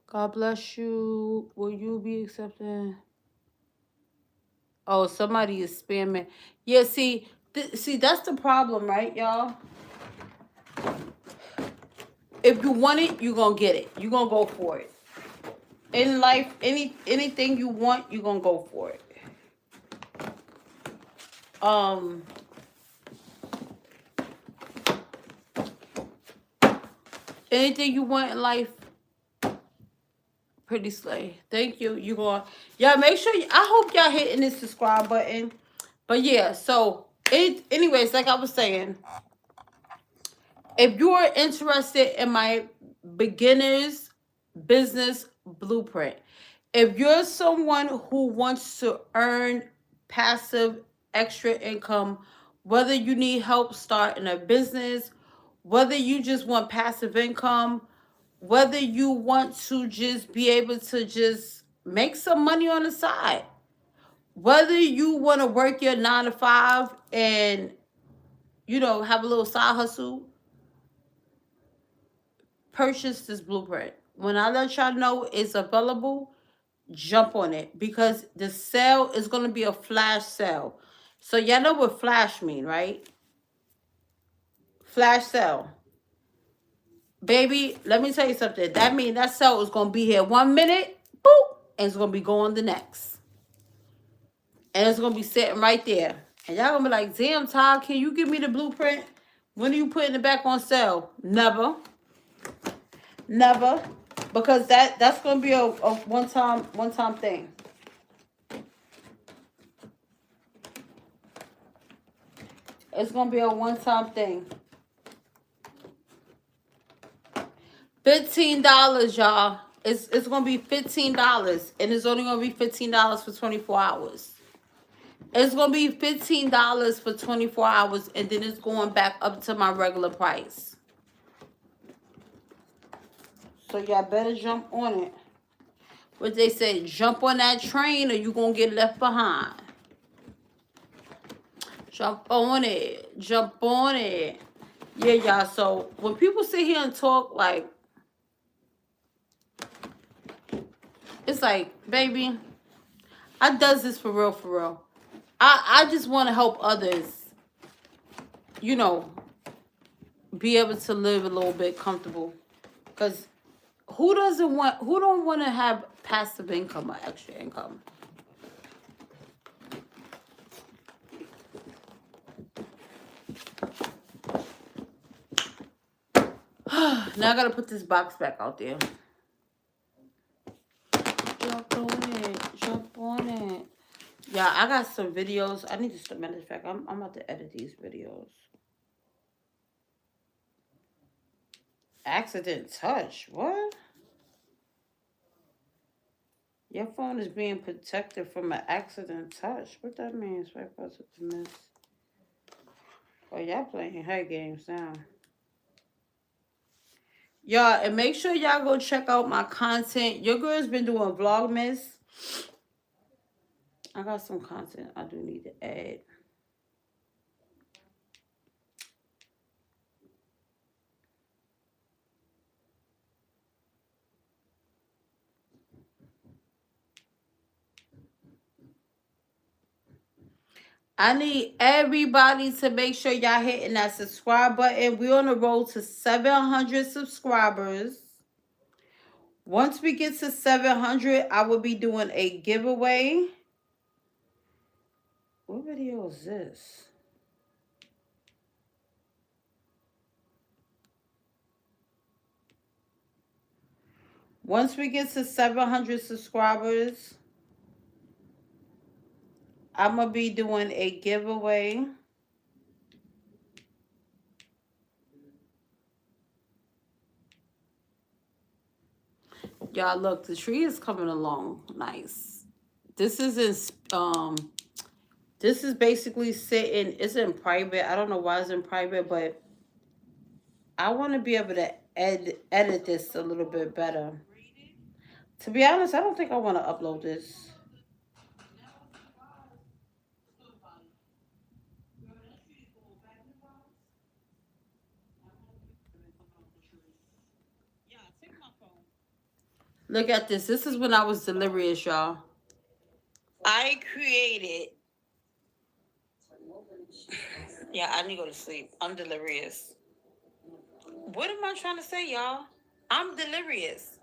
God bless you. Will you be accepting? Oh, somebody is spamming. Yeah, see, that's the problem, right, y'all? If you want it, you're going to get it. You're going to go for it. In life, anything you want, you're going to go for it. Anything you want in life, pretty slay. Thank you. You going, y'all make sure, I hope y'all hitting this subscribe button. But yeah, so anyways, like I was saying, if you are interested in my beginner's business blueprint, if you're someone who wants to earn passive extra income, whether you need help starting a business, whether you just want passive income, whether you want to just be able to just make some money on the side, whether you want to work your 9 to 5 and, have a little side hustle, purchase this blueprint. When I let y'all know it's available, jump on it, because the sale is going to be a flash sale. So y'all know what flash mean, right? Flash sale. Baby, let me tell you something. That means that sale is going to be here 1 minute, boop, and it's going to be going the next. And it's going to be sitting right there. And y'all going to be like, damn, Todd, can you give me the blueprint? When are you putting it back on sale? Never. Never. Because that's going to be a one-time thing. It's going to be a one-time thing. $15, y'all. It's going to be $15. And it's only going to be $15 for 24 hours. It's going to be $15 for 24 hours. And then it's going back up to my regular price. So y'all better jump on it. What they say, jump on that train or you're going to get left behind. Jump on it. Jump on it. Yeah, y'all. So when people sit here and talk, like, it's like, baby, I does this for real, for real. I just want to help others, be able to live a little bit comfortable. Because who don't want to have passive income or extra income? Now I gotta put this box back out there. Jump on it. Jump on it. Yeah, I got some videos. I need to start. Matter of fact, I'm about to edit these videos. Accident touch. What? Your phone is being protected from an accident touch. What that means? Right buzzer to miss. Oh, y'all playing her games now. Y'all, and make sure y'all go check out my content. Your girl's been doing Vlogmas. I got some content I do need to add. I need everybody to make sure y'all hitting that subscribe button. We're on the road to 700 subscribers. Once we get to 700, I will be doing a giveaway. What video is this? Once we get to 700 subscribers, I'm going to be doing a giveaway. Y'all, look, the tree is coming along nice. This is this is basically sitting, it's in private. I don't know why it's in private, but I want to be able to edit this a little bit better. To be honest, I don't think I want to upload this. Look at this. This is when I was delirious, y'all. I created. Yeah, I need to go to sleep. I'm delirious. What am I trying to say, y'all? I'm delirious.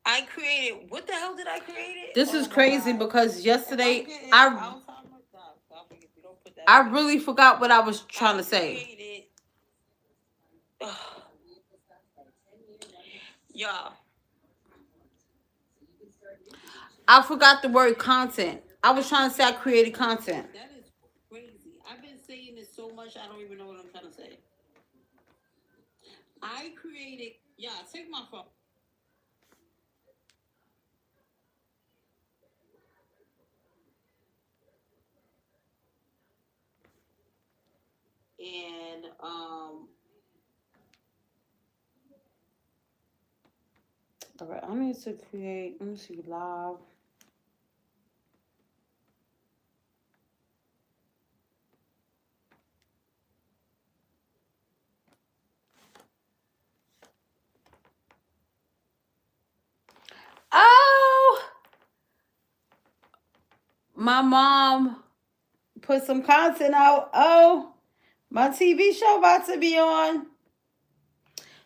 I created. What the hell did I create? This is crazy because yesterday I really forgot what I was trying to say. Y'all. I forgot the word content. I was trying to say I created content. That is crazy. I've been saying this so much, I don't even know what I'm trying to say. I created. Yeah, take my phone. And all right, I need to create. Let me see live. Oh, my mom put some content out. Oh, my TV show about to be on.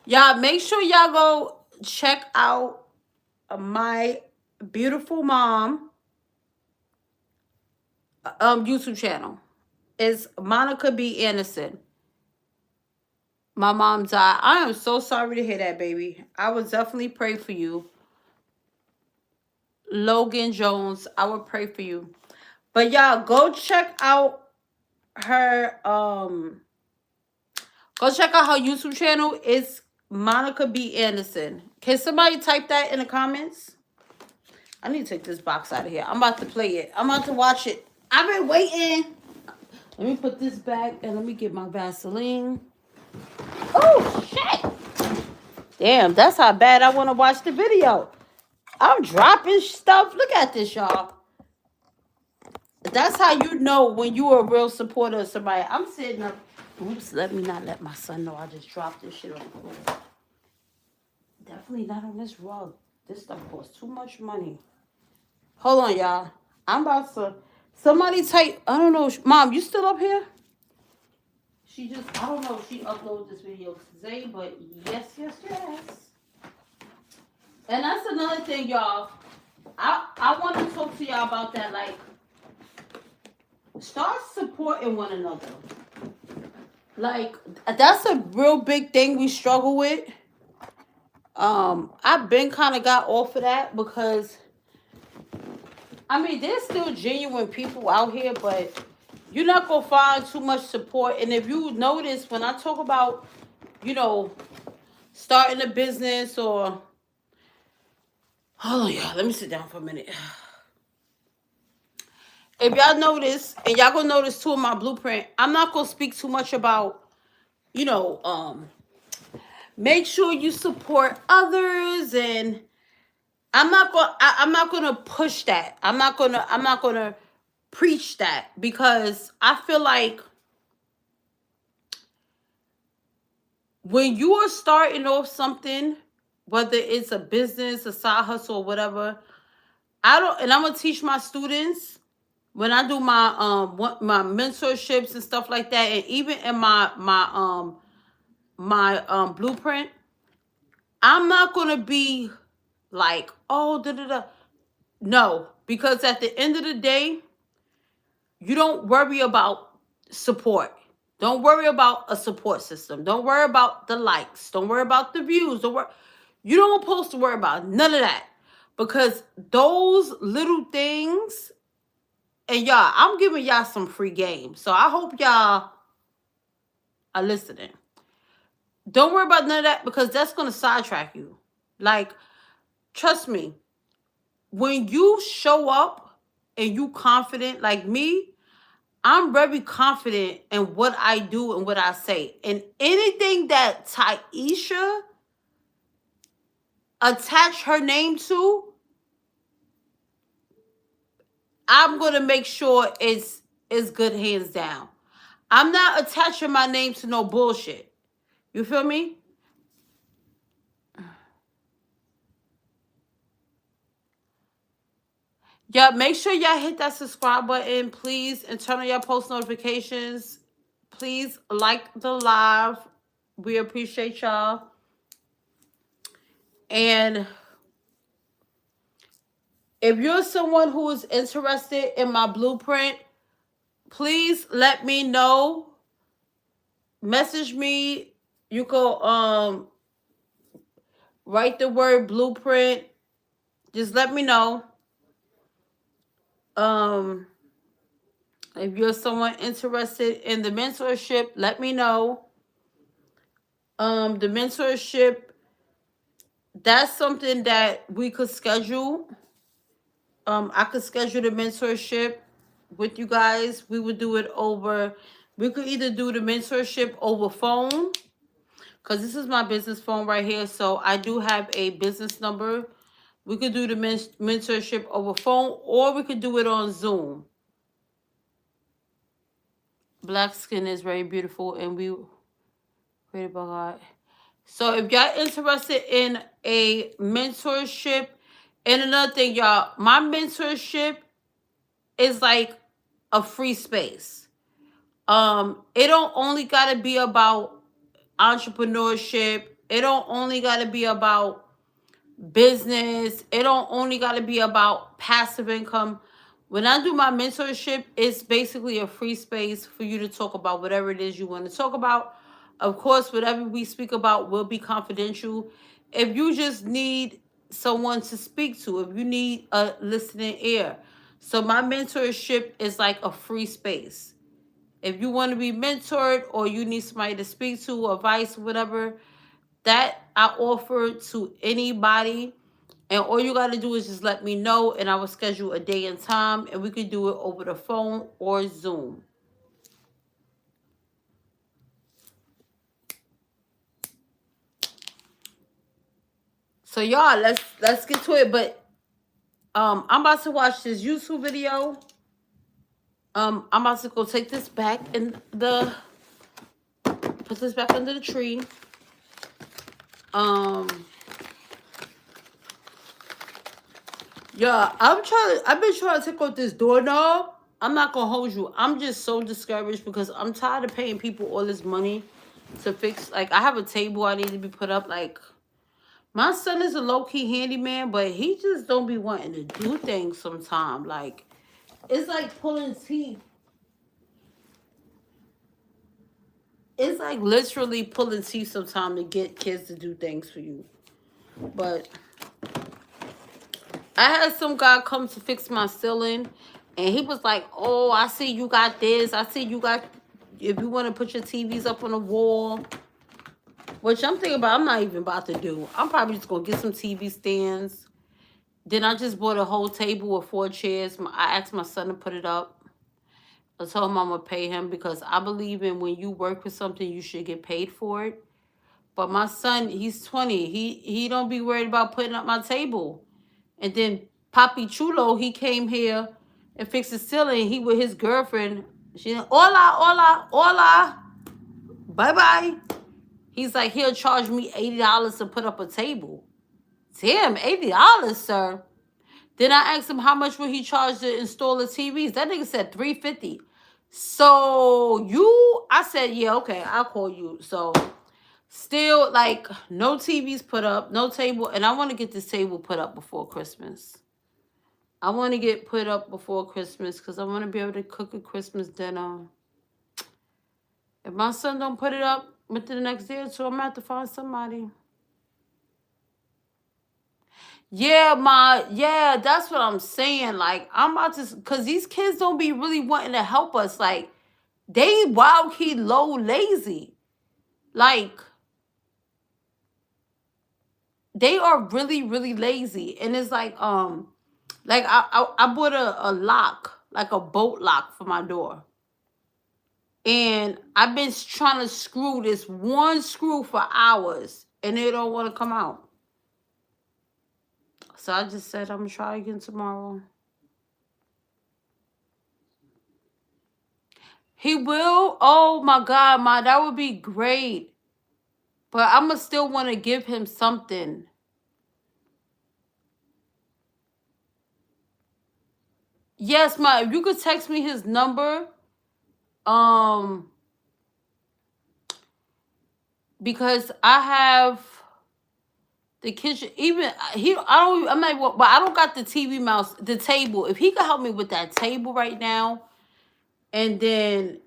Y'all, make sure y'all go check out my beautiful mom YouTube channel. It's Monica B. Anderson. My mom died. I am so sorry to hear that, baby. I would definitely pray for you. Logan Jones, I would pray for you. But y'all, go check out her YouTube channel. It's Monica B. Anderson. Can somebody type that in the comments? I need to take this box out of here. I'm about to play it. I'm about to watch it. I've been waiting. Let me put this back and let me get my Vaseline. Oh, shit. Damn, that's how bad I want to watch the video. I'm dropping stuff. Look at this, y'all. That's how you know when you are a real supporter of somebody. I'm sitting up. Oops, let me not let my son know I just dropped this shit on the floor. Definitely not on this rug. This stuff costs too much money. Hold on, y'all. I'm about to... Somebody type... I don't know. Mom, you still up here? She just... I don't know if she uploaded this video today, but yes. And that's another thing, y'all. I want to talk to y'all about that. Like, start supporting one another. Like, that's a real big thing we struggle with. I've been kind of got off of that because I mean there's still genuine people out here, but you're not gonna find too much support. And if you notice when I talk about, you know, starting a business or hold on, y'all, let me sit down for a minute. If y'all notice, and y'all gonna notice too in my blueprint, I'm not gonna speak too much about, you know, make sure you support others, and I'm not gonna push that. I'm not gonna preach that because I feel like when you are starting off something, whether it's a business, a side hustle, or whatever, and I'm gonna teach my students when I do my mentorships and stuff like that, and even in my blueprint, I'm not gonna be like, oh, da da da. No, because at the end of the day, you don't worry about support. Don't worry about a support system. Don't worry about the likes. Don't worry about the views. You don't supposed to worry about none of that. Because those little things, and y'all, I'm giving y'all some free game. So I hope y'all are listening. Don't worry about none of that because that's going to sidetrack you. Like, trust me, when you show up and you confident like me, I'm very confident in what I do and what I say. And anything that Taisha attach her name to, I'm going to make sure it's good hands down. I'm not attaching my name to no bullshit. You feel me? Yeah, make sure y'all hit that subscribe button, please, and turn on your post notifications. Please like the live. We appreciate y'all. And if you're someone who is interested in my blueprint, please let me know. Message me. You can write the word blueprint. Just let me know. If you're someone interested in the mentorship, let me know. The mentorship, that's something that we could schedule. I could schedule the mentorship with you guys. We would do it over. We could either do the mentorship over phone, because this is my business phone right here. So I do have a business number. We could do the mentorship over phone, or we could do it on Zoom. Black skin is very beautiful, and we created by God. So if y'all interested in a mentorship, and another thing, y'all, my mentorship is like a free space. It don't only gotta be about entrepreneurship. It don't only gotta be about business. It don't only gotta be about passive income. When I do my mentorship, it's basically a free space for you to talk about whatever it is you want to talk about. Of course, whatever we speak about will be confidential. If you just need someone to speak to, if you need a listening ear. So my mentorship is like a free space. If you want to be mentored or you need somebody to speak to, advice, whatever, that I offer to anybody. And all you got to do is just let me know, and I will schedule a day and time, and we could do it over the phone or Zoom. So y'all, let's get to it. But I'm about to watch this YouTube video. I'm about to go take this back in the put this back under the tree. Yeah, I've been trying to take out this doorknob. I'm not gonna hold you. I'm just so discouraged because I'm tired of paying people all this money to fix. Like, I have a table I need to be put up. Like, my son is a low-key handyman, but he just don't be wanting to do things sometimes. Like, it's like pulling teeth. it's like literally pulling teeth sometimes to get kids to do things for you. But I had some guy come to fix my ceiling, and he was like, "Oh, I see you got this. I see you got. If you want to put your TVs up on the wall." Which I'm thinking about, I'm not even about to do. I'm probably just going to get some TV stands. Then I just bought a whole table with 4 chairs. I asked my son to put it up. I told him I'm going to pay him because I believe in when you work for something, you should get paid for it. But my son, he's 20. He don't be worried about putting up my table. And then Papi Chulo, he came here and fixed the ceiling. He with his girlfriend. She, hola, hola, hola. Bye-bye. He's like, he'll charge me $80 to put up a table. Damn, $80, sir. Then I asked him how much would he charge to install the TVs. That nigga said $350. So I said, yeah, okay, I'll call you. So still, like, no TVs put up, no table. And I want to get this table put up before Christmas. I want to get put up before Christmas because I want to be able to cook a Christmas dinner. If my son don't put it up within the next day or two, I'm going to have to find somebody. Yeah, that's what I'm saying. Like, I'm about to, because these kids don't be really wanting to help us. Like, they wild key low lazy. Like, they are really, really lazy. And it's like I bought a lock, like a bolt lock for my door. And I've been trying to screw this one screw for hours, and it don't want to come out. So I just said I'm going to try again tomorrow. He will? Oh, my God, that would be great. But I'm going to still want to give him something. Yes, if you could text me his number, because I have the kitchen. I'm not, but I don't got the TV mouse, the table. If he could help me with that table right now, and then,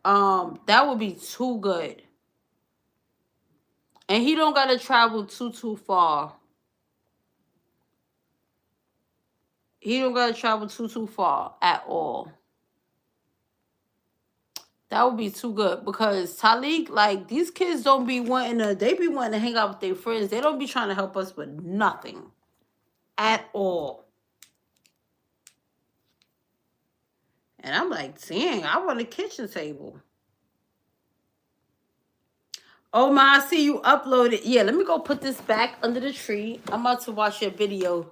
that would be too good. And he don't gotta travel too far. He don't gotta travel too far at all. That would be too good because Talik, like, these kids don't be wanting to, they be wanting to hang out with their friends. They don't be trying to help us with nothing at all. And I'm like, dang, I want a kitchen table. Oh my, I see you uploaded. Yeah, let me go put this back under the tree. I'm about to watch your video.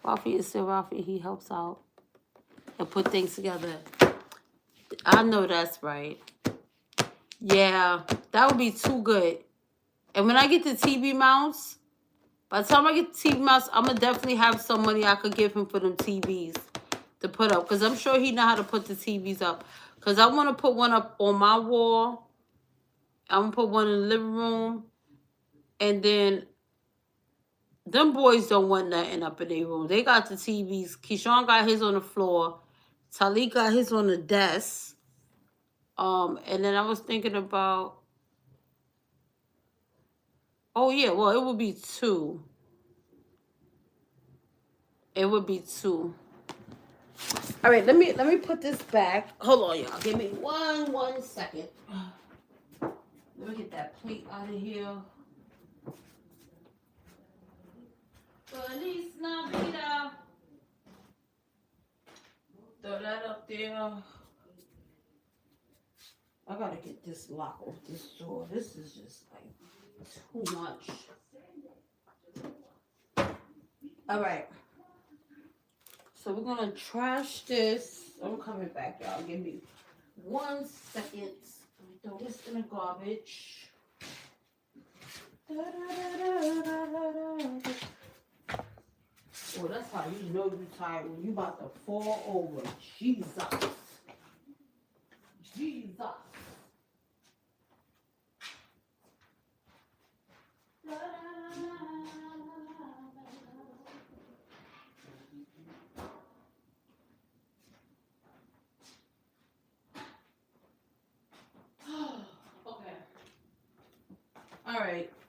Rafi is still Rafi. He helps out and put things together. I know that's right. Yeah, that would be too good. And when I get the TV mounts, by the time I get the TV mounts, I'm going to definitely have some money I could give him for them TVs to put up. Because I'm sure he know how to put the TVs up. Because I want to put one up on my wall. I'm going to put one in the living room. And then, them boys don't want nothing up in their room. They got the TVs. Keyshawn got his on the floor. Talik got his on the desk. And then I was thinking about, oh yeah, well, it would be 2. It would be 2. All right, let me put this back. Hold on, y'all. Give me one second. Let me get that plate out of here. Feliz Navidad. Throw that up there. I gotta get this lock off this door. This is just like too much. All right. So we're gonna trash this. I'm coming back, y'all. Give me 1 second. Let me throw this in the garbage. Oh, that's how you know you're tired when you about to fall over. Jesus.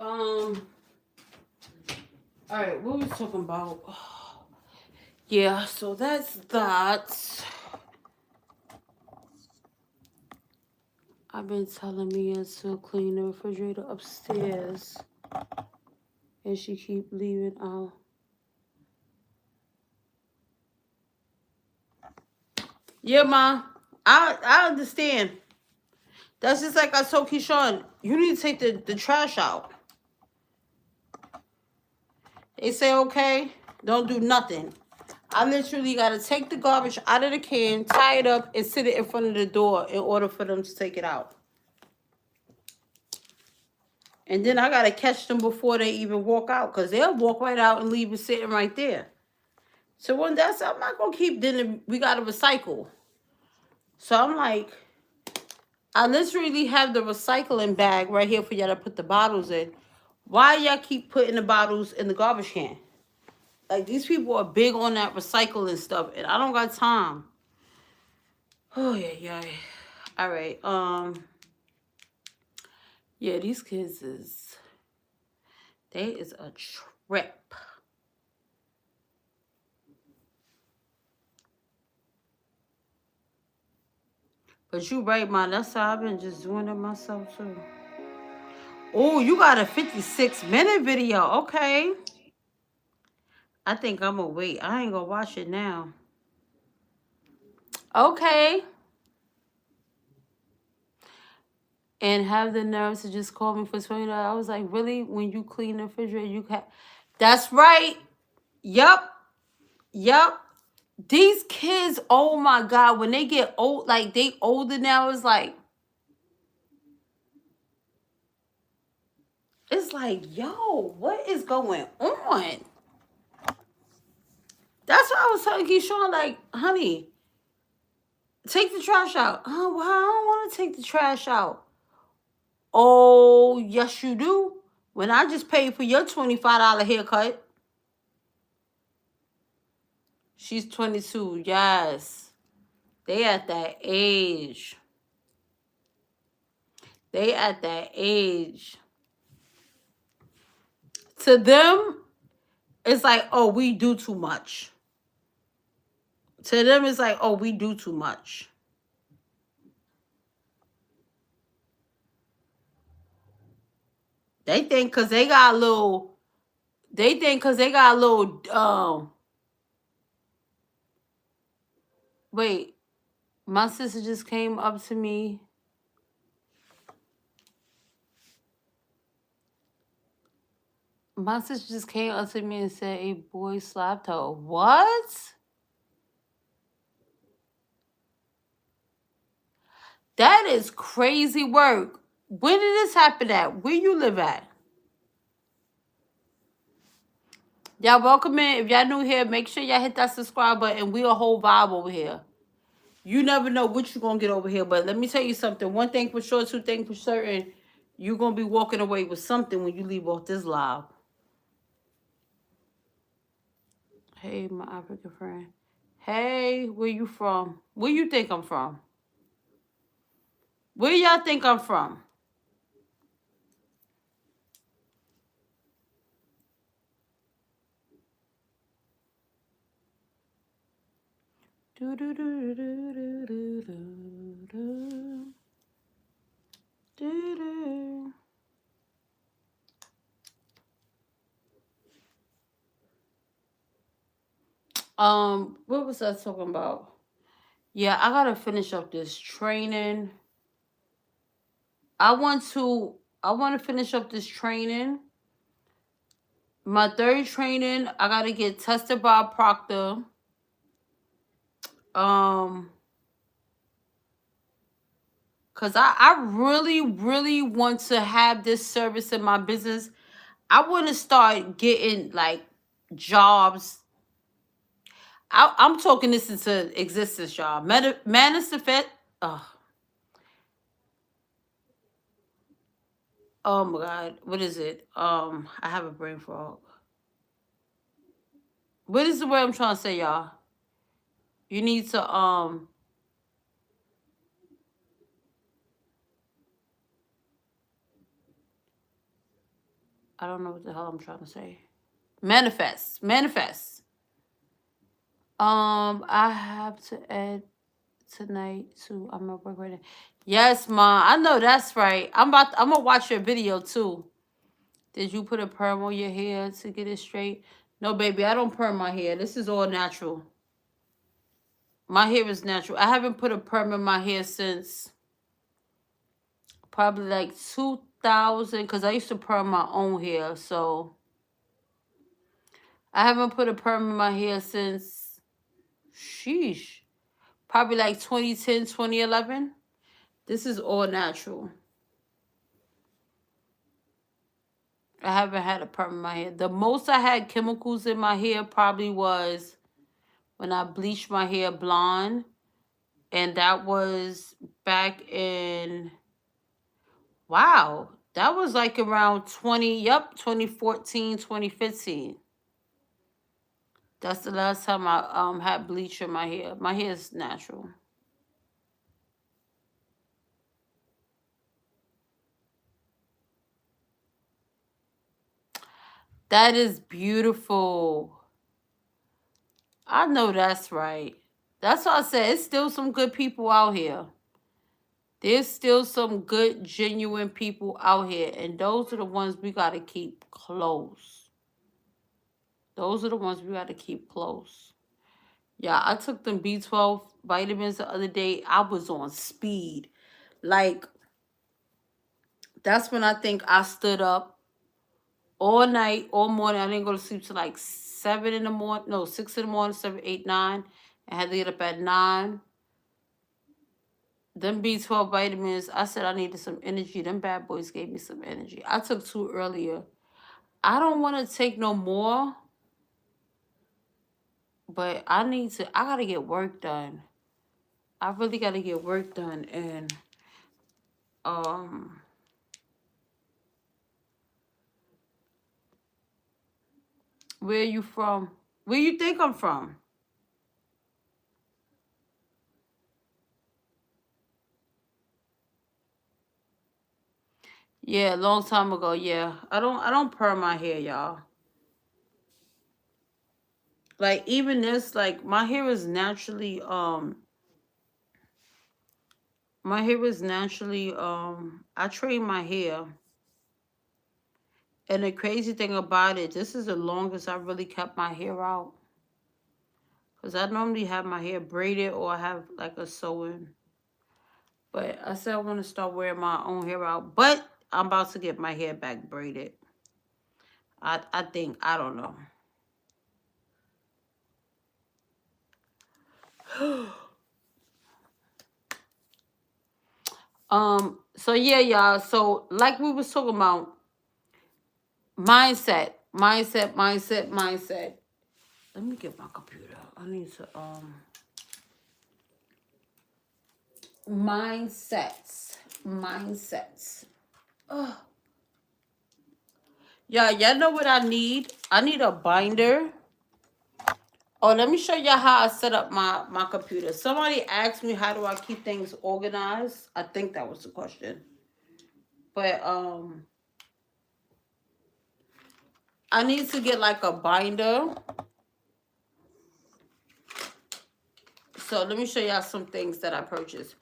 All right, what was we talking about? Yeah, so that's that. I've been telling Mia to clean the refrigerator upstairs, and she keep leaving out. Yeah, Ma, I understand. That's just like I told Keyshawn. You need to take the trash out. They say, okay, don't do nothing. I literally got to take the garbage out of the can, tie it up, and sit it in front of the door in order for them to take it out. And then I got to catch them before they even walk out, because they'll walk right out and leave it sitting right there. So when that's, I'm not going to keep then we got to recycle. So I'm like, I literally have the recycling bag right here for y'all to put the bottles in. Why y'all keep putting the bottles in the garbage can? Like, these people are big on that recycling stuff, and I don't got time. Oh, yeah. All right. Yeah, these kids is a trip. But you right, man. That's how I've been just doing it myself, too. Oh, you got a 56-minute video. Okay. I think I'm going to wait. I ain't going to watch it now. Okay. And have the nerves to just call me for $20. I was like, really? When you clean the refrigerator, you can... That's right. Yup. These kids, oh my God, when they get old, like they older now, it's like, yo, what is going on? That's what I was telling Keyshawn, like, honey, take the trash out. Oh, well, I don't want to take the trash out. Oh, yes, you do. When I just paid for your $25 haircut. She's 22, yes. They at that age. To them, it's like, oh, we do too much. To them, it's like, oh, we do too much. They think because they got a little, wait, my sister just came up to me. My sister just came up to me and said a boy slapped her. What? That is crazy work. When did this happen at? Where you live at? Y'all welcome in. If y'all new here, make sure y'all hit that subscribe button. We a whole vibe over here. You never know what you're going to get over here. But let me tell you something. One thing for sure, two things for certain. You're going to be walking away with something when you leave off this live. Hey, my African friend. Hey, where you from? Where you think I'm from? Where y'all think I'm from? Do do do do do do do do do. What was I talking about? Yeah, I gotta finish up this training. I want to finish up this training. My third training, I gotta get tested by a proctor. Cause I really, really want to have this service in my business. I want to start getting like jobs. I'm talking this into existence, y'all. Manifest. Oh my God, what is it? I have a brain fog. What is the word I'm trying to say, y'all? You need to I don't know what the hell I'm trying to say. Manifest. Manifest. I have to add tonight too. I'm at work right now. Yes, Ma. I know that's right. I'm gonna watch your video too. Did you put a perm on your hair to get it straight? No, baby, I don't perm my hair. This is all natural. My hair is natural. I haven't put a perm in my hair since probably like 2000, because I used to perm my own hair. So I haven't put a perm in my hair since, sheesh, probably like 2010, 2011. This is all natural. I haven't had a perm in my hair. The most I had chemicals in my hair probably was when I bleached my hair blonde. And that was back in, wow, that was like around 2014, 2015. That's the last time I had bleach in my hair. My hair is natural. That is beautiful. I know that's right. That's why I said it's still some good people out here. There's still some good, genuine people out here. And those are the ones we got to keep close. Those are the ones we got to keep close. Yeah, I took them B12 vitamins the other day. I was on speed. Like, that's when I think I stood up all night, all morning. I didn't go to sleep till like 7 in the morning. No, 6 in the morning, 7, 8, 9. I had to get up at 9. Them B12 vitamins, I said I needed some energy. Them bad boys gave me some energy. I took 2 earlier. I don't want to take no more, but I got to get work done. I really got to get work done. And, where are you from? Where you think I'm from? Yeah, a long time ago. Yeah, I don't perm my hair, y'all. Like, even this, like, my hair is naturally I train my hair. And the crazy thing about it, this is the longest I really kept my hair out. Because I normally have my hair braided or I have like a sew-in. But I said I want to start wearing my own hair out. But I'm about to get my hair back braided. I think, I don't know. So yeah, y'all. So like we was talking about, mindset. Let me get my computer. I need to mindsets. Oh. Yeah, y'all know what I need? I need a binder. Oh, let me show y'all how I set up my computer. Somebody asked me how do I keep things organized. I think that was the question. But I need to get like a binder. So let me show y'all some things that I purchased.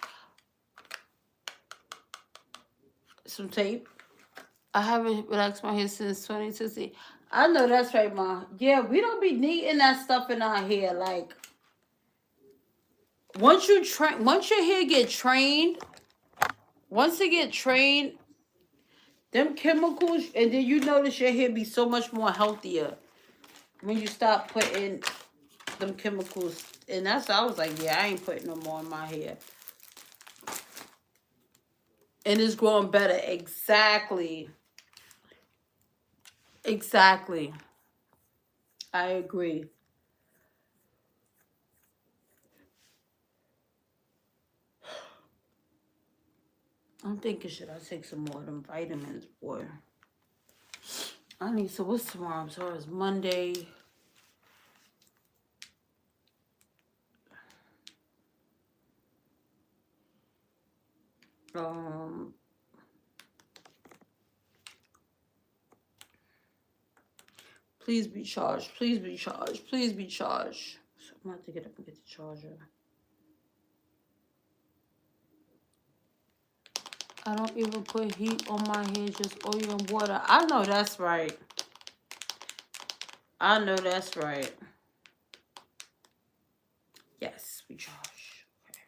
Some tape. I haven't relaxed my hair since 2020. I know that's right, Ma. Yeah, we don't be needing that stuff in our hair. Like, once your hair get trained, once it get trained, them chemicals, and then you notice your hair be so much more healthier when you stop putting them chemicals. And that's I was like, yeah, I ain't putting no more in my hair. And it's growing better. Exactly. Exactly. I agree. I'm thinking, should I take some more of them vitamins, boy? I need, so what's tomorrow? So it's Monday. Um, Please be charged. Please be charged. Please be charged. So I'm going to have to get up and get the charger. I don't even put heat on my hair, just oil and water. I know that's right. I know that's right. Yes, we charge. Okay.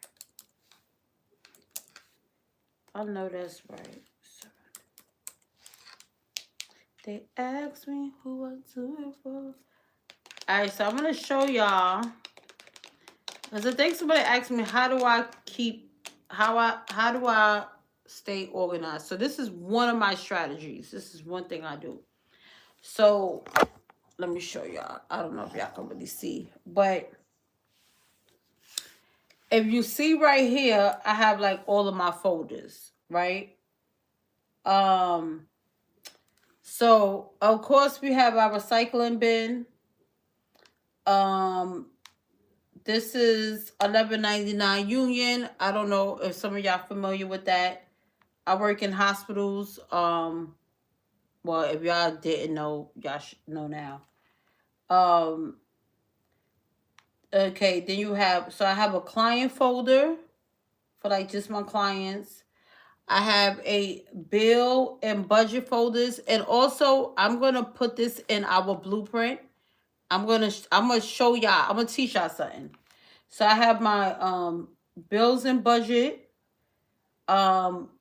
I know that's right. So, they asked me who I do it for. Alright, so I'm going to show y'all. Because I think somebody asked me, how do I stay organized? So this is one of my strategies. This is one thing I do. So let me show y'all. I don't know if y'all can really see, but if you see right here, I have like all of my folders, right? So of course we have our recycling bin. This is $11.99 Union. I don't know if some of y'all familiar with that. I work in hospitals. Well, if y'all didn't know, y'all should know now. Okay, then you have, so I have a client folder for like just my clients. I have a bill and budget folders, and also I'm gonna put this in our blueprint. I'm gonna show y'all. I'm gonna teach y'all something. So I have my bills and budget,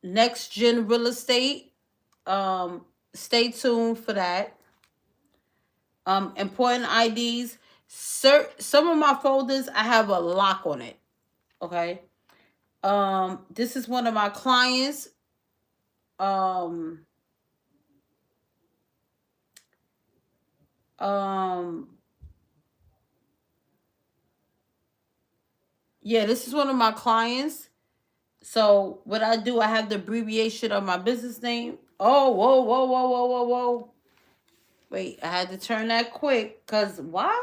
next gen real estate. Stay tuned for that. Important IDs. Some of my folders I have a lock on it. Okay. This is one of my clients. Yeah, this is one of my clients. So what I do, I have the abbreviation of my business name. Oh, whoa, whoa, whoa, whoa, whoa, whoa. Wait, I had to turn that quick. Because why?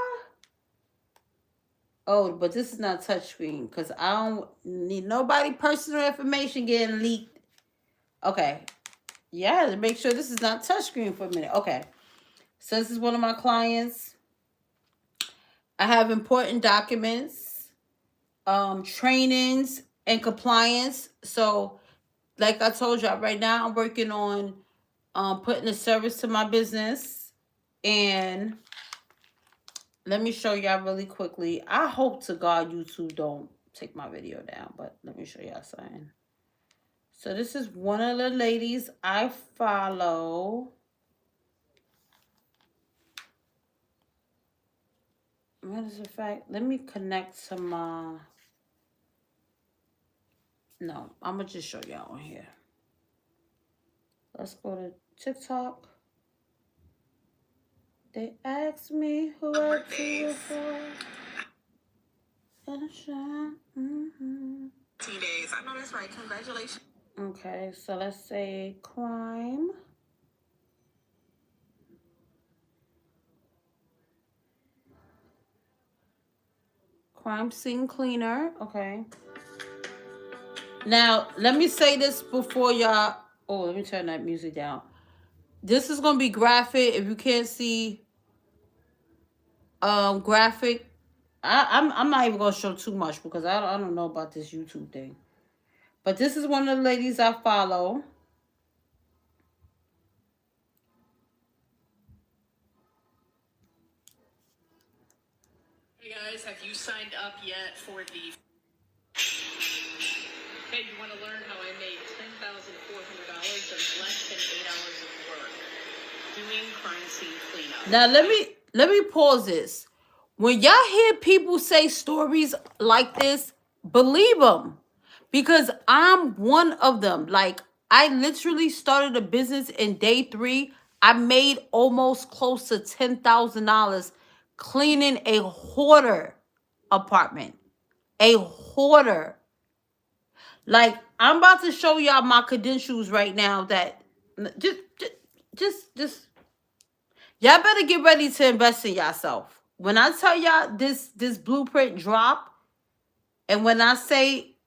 Oh, but this is not touchscreen. Because I don't need nobody personal information getting leaked. Okay. Yeah, to make sure this is not touchscreen for a minute. Okay. So this is one of my clients. I have important documents, trainings, and compliance. So like I told y'all, right now I'm working on putting a service to my business. And let me show y'all really quickly. I hope to God YouTube don't take my video down, but let me show y'all something. So this is one of the ladies I follow. Matter of fact, let me connect to my... No, I'm going to just show y'all on here. Let's go to TikTok. They asked me who I do it for. Mm-hmm. 2 days. I know that's right. Congratulations. Okay, so let's say crime. Crime scene cleaner. Okay. Now, let me say this before y'all... Oh, let me turn that music down. This is going to be graphic. If you can't see graphic, I'm not even going to show too much because I don't know about this YouTube thing. But this is one of the ladies I follow. Hey guys, have you signed up yet for the... Hey, you want to learn how I made $10,400 in less than 8 hours of work doing crime scene cleanup? Now let me pause this. When y'all hear people say stories like this, believe them, because I'm one of them. Like, I literally started a business in day 3. I made almost close to $10,000 cleaning a hoarder apartment. A hoarder. Like, I'm about to show y'all my credentials right now that just y'all better get ready to invest in yourself. When I tell y'all this blueprint drop, and when I say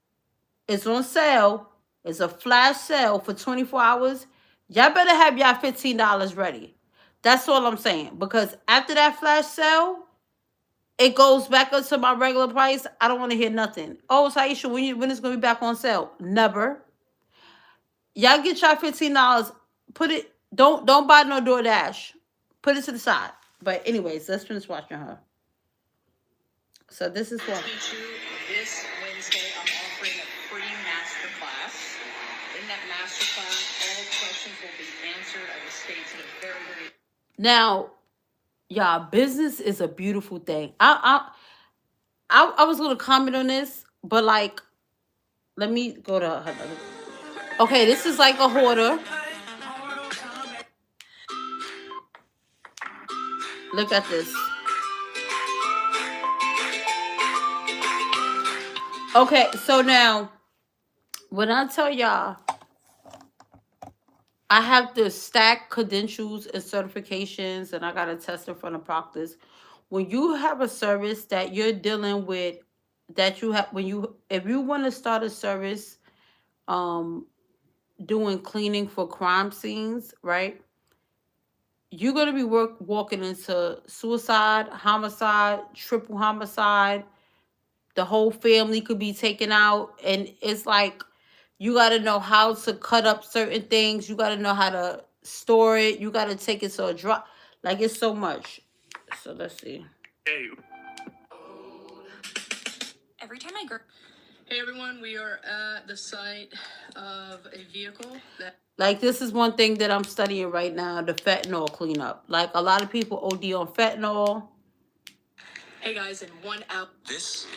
it's on sale, it's a flash sale for 24 hours, y'all better have y'all $15 ready. That's all I'm saying. Because after that flash sale, it goes back up to my regular price. I don't want to hear nothing. Oh, Taisha, when it's gonna be back on sale? Never. Y'all get y'all $15. Put it. Don't buy no DoorDash. Put it to the side. But anyways, let's finish watching her. So this is what. Teach you this Wednesday. I'm offering a free masterclass. In that masterclass, all questions will be answered. I will stay to the very, very. Now, y'all, business is a beautiful thing. I was gonna comment on this, but like, let me go to her. Okay, this is like a hoarder. Look at this. Okay, so now when I tell y'all I have to stack credentials and certifications and I gotta test in front of proctors. When you have a service that you're dealing with, that you have when you if you want to start a service doing cleaning for crime scenes, right? You're gonna be walking into suicide, homicide, triple homicide. The whole family could be taken out, and it's like you got to know how to cut up certain things. You got to know how to store it. You got to take it so it dry. Like it's so much. So let's see. Hey. Every time I go. Hey everyone, we are at the site of a vehicle that. Like this is one thing that I'm studying right now: the fentanyl cleanup. Like a lot of people OD on fentanyl. Hey guys, in 1 hour. This.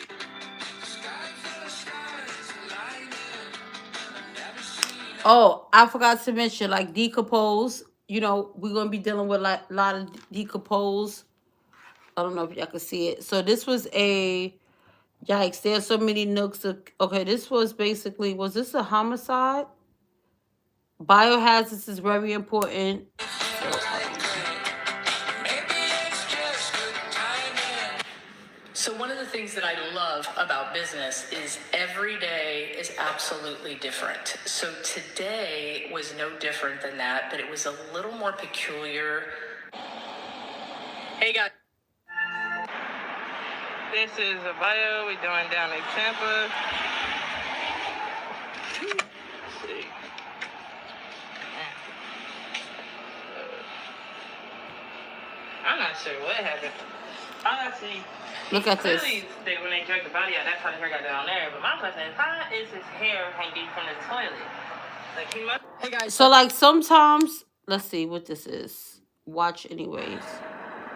Oh, I forgot to mention, like decompose. You know, we're gonna be dealing with like a lot of decompose. I don't know if y'all can see it. So this was a yikes. There's so many nooks. Okay, this was basically, was this a homicide? Biohazards is very important. So one of the things that I love about business is every day is absolutely different. So today was no different than that, but it was a little more peculiar. Hey guys. This is a bio we're doing down in Tampa. Let's see. I'm not sure what happened. Honestly, Look at this. clearly when they jerked the body out, that kind of hair got down there. But my question is, how is his hair hanging from the toilet? Like he must. Hey guys. So like sometimes, let's see what this is. Watch anyways.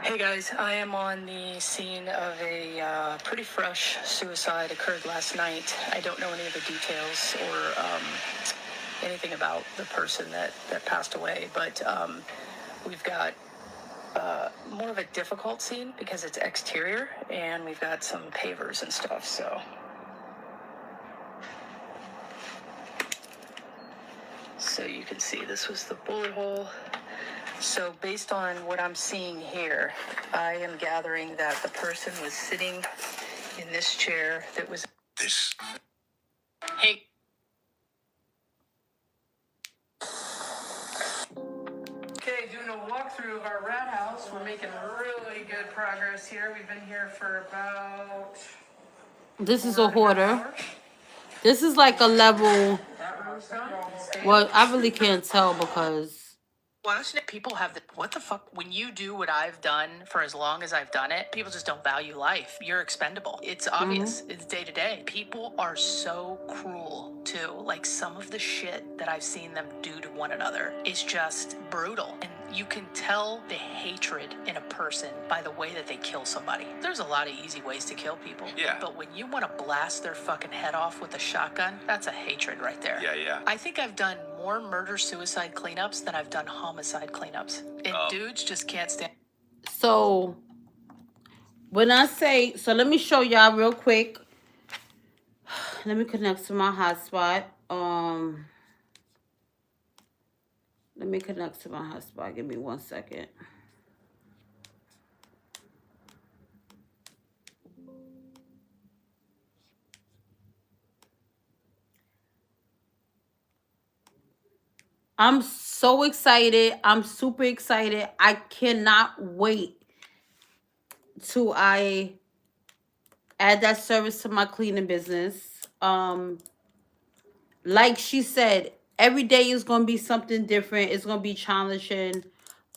Hey guys, I am on the scene of a pretty fresh suicide occurred last night. I don't know any of the details or anything about the person that passed away, but we've got more of a difficult scene because it's exterior and we've got some pavers and stuff, so you can see this was the bullet hole. So based on what I'm seeing here, I am gathering that the person was sitting in this chair that was this. Hey. Okay, doing a walkthrough of our rat house. We're making really good progress here. We've been here for about. This is a hoarder. This is like a level. Well, I really can't tell because. People have the what the fuck when you do what I've done for as long as I've done it, people just don't value life. You're expendable. It's obvious. It's day to day. People are so cruel too. Like some of the shit that I've seen them do to one another is just brutal. And you can tell the hatred in a person by the way that they kill somebody. There's a lot of easy ways to kill people. Yeah. But when you want to blast their fucking head off with a shotgun, that's a hatred right there. Yeah, yeah. I think I've done more murder-suicide cleanups than I've done homicide cleanups. And dudes just can't stand. So when I say, so let me show y'all real quick. Let me connect to my hotspot. Let me connect to my hotspot. Give me 1 second. I'm so excited. I'm super excited. I cannot wait to I add that service to my cleaning business. Like she said, every day is gonna be something different. It's gonna be challenging.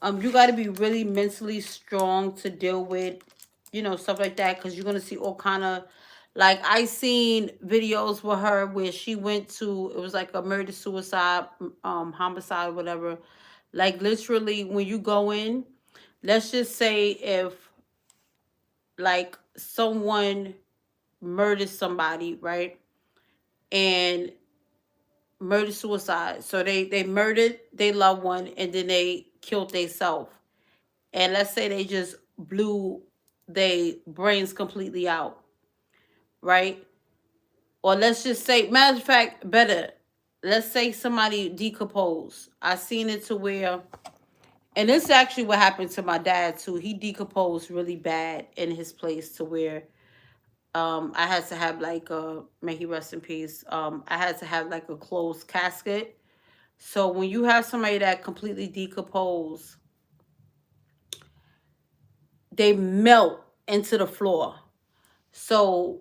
You got to be really mentally strong to deal with, stuff like that, because you're gonna see all kind of, like, I seen videos with her where she went to, it was like a murder suicide, homicide, whatever. Like literally, when you go in, let's just say if like someone murdered somebody, right, and murder suicide. So they murdered their loved one and then they killed themselves. And let's say they just blew their brains completely out, right? Or let's just say, matter of fact, better, let's say somebody decomposed. I seen it to where, and this is actually what happened to my dad too. He decomposed really bad in his place to where I had to have like may he rest in peace. I had to have like a closed casket. So when you have somebody that completely decomposed, they melt into the floor. So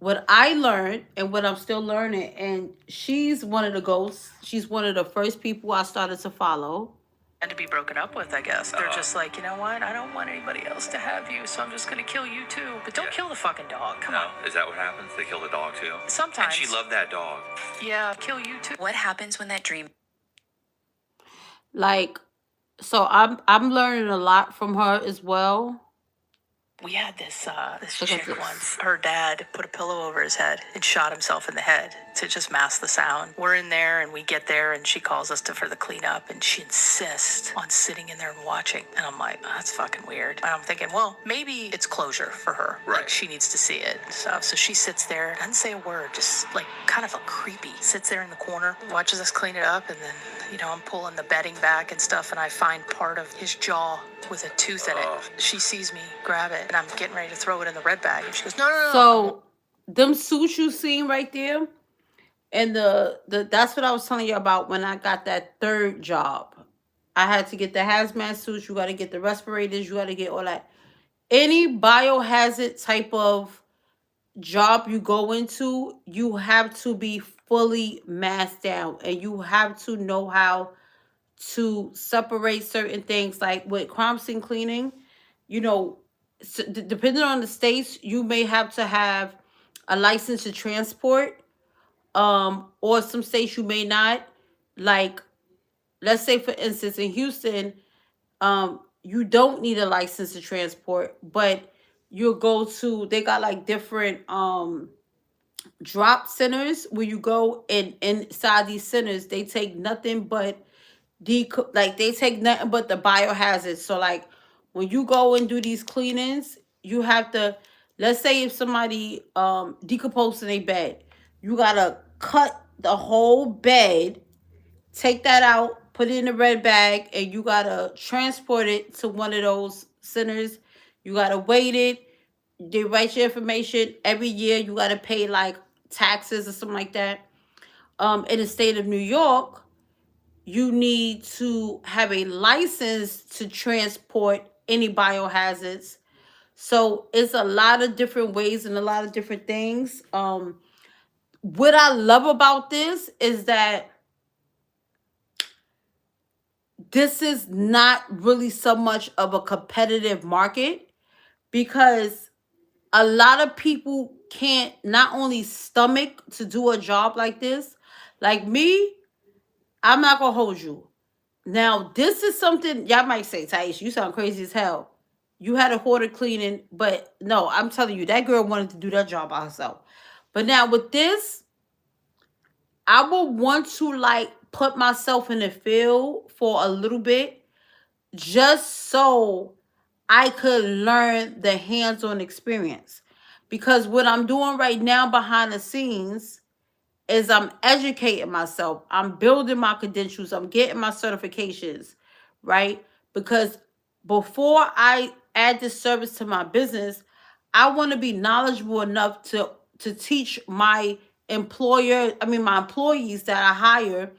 what I learned and what I'm still learning, and she's one of the ghosts. She's one of the first people I started to follow. And to be broken up with, I guess. They're just like, you know what? I don't want anybody else to have you, so I'm just gonna kill you too. But don't kill the fucking dog. Come on. Is that what happens? They kill the dog too? Sometimes. And she loved that dog. Yeah, kill you too. What happens when that dream? Like, so I'm learning a lot from her as well. We had this Look at chick this. once. Her dad put a pillow over his head and shot himself in the head to just mask the sound. We're in there and we get there and she calls us for the cleanup and she insists on sitting in there and watching. And I'm like, oh, that's fucking weird. And I'm thinking, well, maybe it's closure for her. Right. Like she needs to see it and stuff. So she sits there, doesn't say a word, just like kind of a creepy. Sits there in the corner, watches us clean it up, and then, I'm pulling the bedding back and stuff and I find part of his jaw with a tooth in it. She sees me grab it and I'm getting ready to throw it in the red bag and she goes, no. So them suits you seen right there, and the that's what I was telling you about when I got that third job. I had to get the hazmat suits. You got to get the respirators. You got to get all that. Any biohazard type of job you go into, you have to be fully masked down, and you have to know how to separate certain things. Like with crime scene cleaning, depending on the states, you may have to have a license to transport, or some states you may not. Like, let's say for instance in Houston, you don't need a license to transport, but you'll go to, they got like different drop centers where you go, and inside these centers they take nothing but they take nothing but the biohazards. So like when you go and do these cleanings, you have to, let's say if somebody decomposed in a bed, you gotta cut the whole bed, take that out, put it in a red bag, and you gotta transport it to one of those centers. You gotta wait it. They write your information. Every year you gotta pay like taxes or something like that. In the state of New York, you need to have a license to transport any biohazards. So it's a lot of different ways and a lot of different things. What I love about this is that this is not really so much of a competitive market, because a lot of people can't not only stomach to do a job like this. Like me, I'm not gonna hold you. Now, this is something y'all might say, Taisha, you sound crazy as hell. You had a hoarder cleaning, but no, I'm telling you, that girl wanted to do that job by herself. But now with this, I will want to like put myself in the field for a little bit, just so I could learn the hands-on experience. Because what I'm doing right now behind the scenes is I'm educating myself. I'm building my credentials. I'm getting my certifications, right? Because before I add this service to my business, I want to be knowledgeable enough to teach my employees that I hire.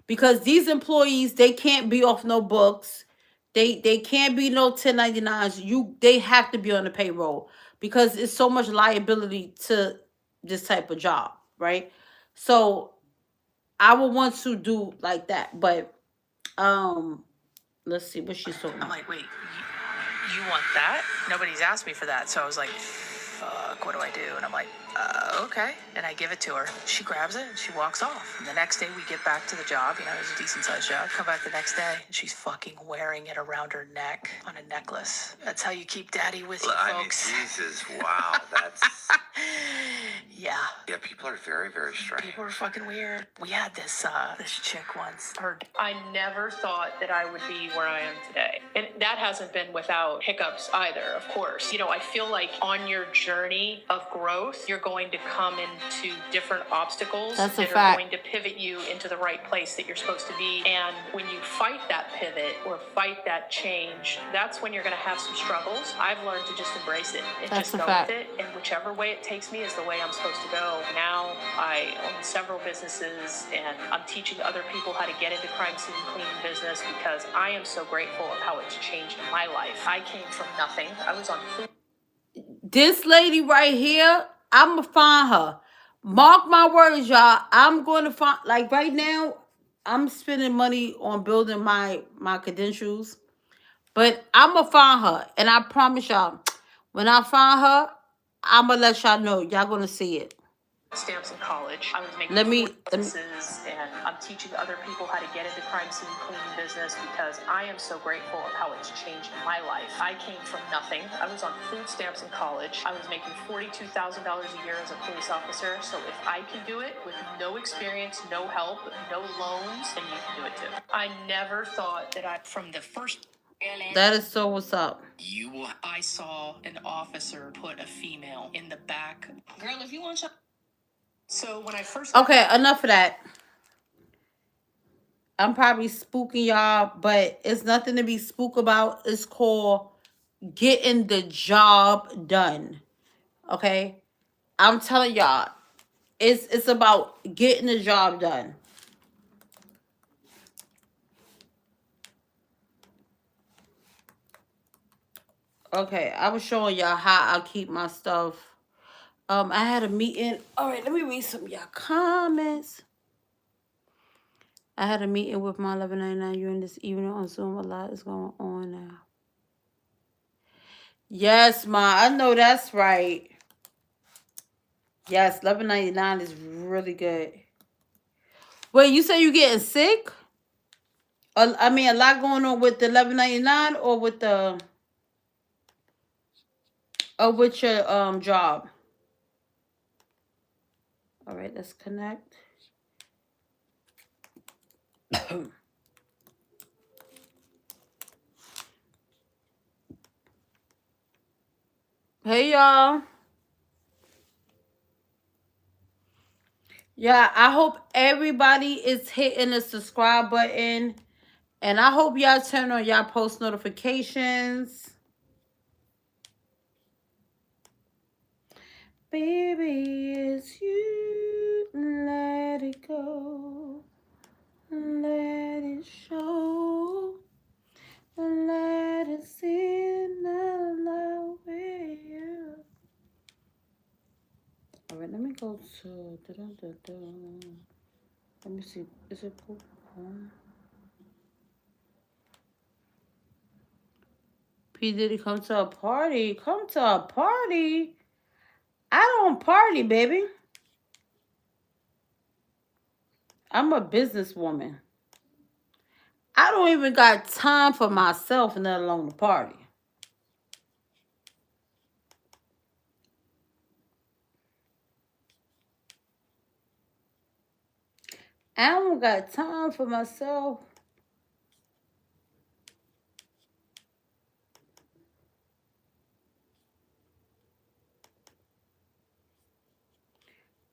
because these employees, they can't be off no books. They can't be no 1099s. They have to be on the payroll because it's so much liability to this type of job, right? So I would want to do like that, but let's see what she's talking I'm about. like, wait, you want that? Nobody's asked me for that. So I was like, fuck, what do I do? And I'm like, okay. And I give it to her. She grabs it and she walks off. And the next day we get back to the job. You know, it was a decent sized job. Come back the next day and she's fucking wearing it around her neck on a necklace. That's how you keep daddy with you, I mean, folks. Jesus, wow, that's. Yeah. Yeah, people are very, very strange. People are fucking weird. We had this chick once. I never thought that I would be where I am today. And that hasn't been without hiccups either, of course. You know, I feel like on your journey of growth, you're going to come into different obstacles That's a that fact. are going to pivot you into the right place that you're supposed to be. And when you fight that pivot or fight that change, that's when you're going to have some struggles. I've learned to just embrace it and That's just a go fact. with it. And whichever way it takes me is the way I'm supposed to go. Now I own several businesses and I'm teaching other people how to get into crime scene cleaning business because I am so grateful of how it's changed my life. I came from nothing. I was on food. This lady right here, I'm gonna find her. Mark my words, y'all. I'm going to find, like, right now, I'm spending money on building my credentials, but I'm gonna find her, and I promise y'all, when I find her, I'm gonna let y'all know. Y'all gonna see it. Stamps in college. I was making Let me- businesses and I'm teaching other people how to get into crime scene cleaning business because I am so grateful of how it's changed my life. I came from nothing. I was on food stamps in college. I was making $42,000 a year as a police officer. So if I can do it with no experience, no help, no loans, then you can do it too. I never thought that from the first. That is so what's up. I saw an officer put a female in the back. Girl, if you want to. So when I first. Okay, enough of that. I'm probably spooking y'all, but it's nothing to be spook about. It's called getting the job done. Okay? I'm telling y'all, it's about getting the job done. Okay, I was showing y'all how I keep my stuff. I had a meeting. All right, let me read some of y'all comments. I had a meeting with my 1199 union this evening on Zoom. A lot is going on now. Yes, Ma, I know that's right. Yes, 1199 is really good. Wait, you say you getting sick? I mean, a lot going on with the 1199 or with the with your job. All right, let's connect. Hey y'all. Yeah, I hope everybody is hitting the subscribe button. And I hope y'all turn on y'all post notifications. Baby, it's you. Let it go. Let it show. Let it sin allow you. All right, let me go to. Let me see. Is it cool? P. Diddy, come to a party. Come to a party. I don't party, baby. I'm a businesswoman. I don't even got time for myself, let alone the party. I don't got time for myself.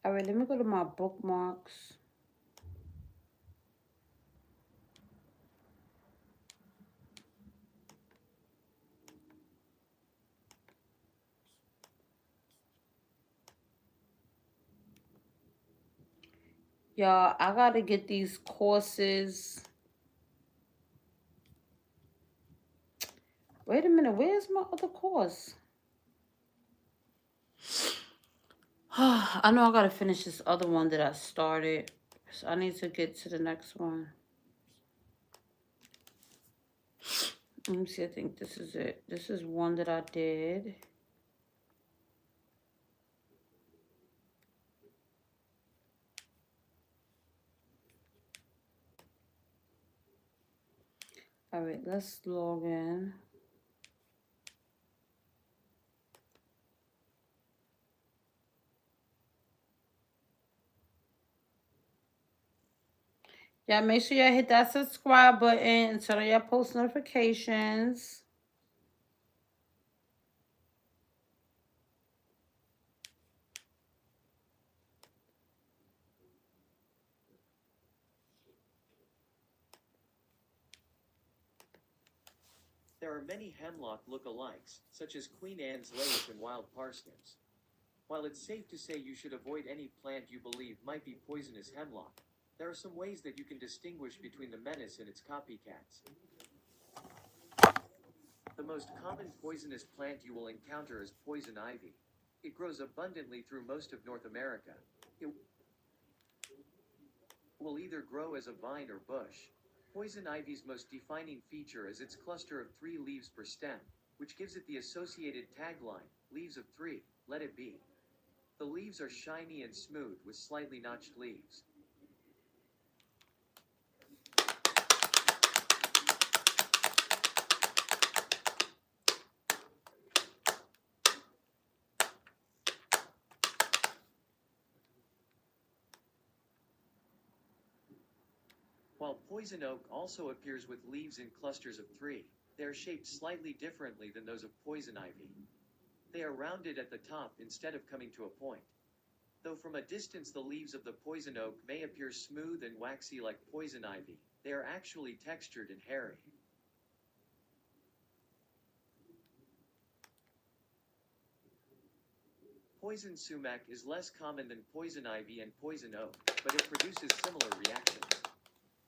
All right, let me go to my bookmarks. Y'all, I gotta get these courses. Wait a minute, where's my other course? I know I gotta finish this other one that I started. So I need to get to the next one. Let me see, I think this is it. This is one that I did. All right, let's log in. Yeah, make sure you hit that subscribe button and turn on your post notifications. There are many hemlock look-alikes, such as Queen Anne's lace and wild parsnips. While it's safe to say you should avoid any plant you believe might be poisonous hemlock, there are some ways that you can distinguish between the menace and its copycats. The most common poisonous plant you will encounter is poison ivy. It grows abundantly through most of North America. It will either grow as a vine or bush. Poison ivy's most defining feature is its cluster of 3 leaves per stem, which gives it the associated tagline, "Leaves of 3, let it be." The leaves are shiny and smooth with slightly notched leaves. While poison oak also appears with leaves in clusters of 3, they are shaped slightly differently than those of poison ivy. They are rounded at the top instead of coming to a point. Though from a distance the leaves of the poison oak may appear smooth and waxy like poison ivy, they are actually textured and hairy. Poison sumac is less common than poison ivy and poison oak, but it produces similar reactions.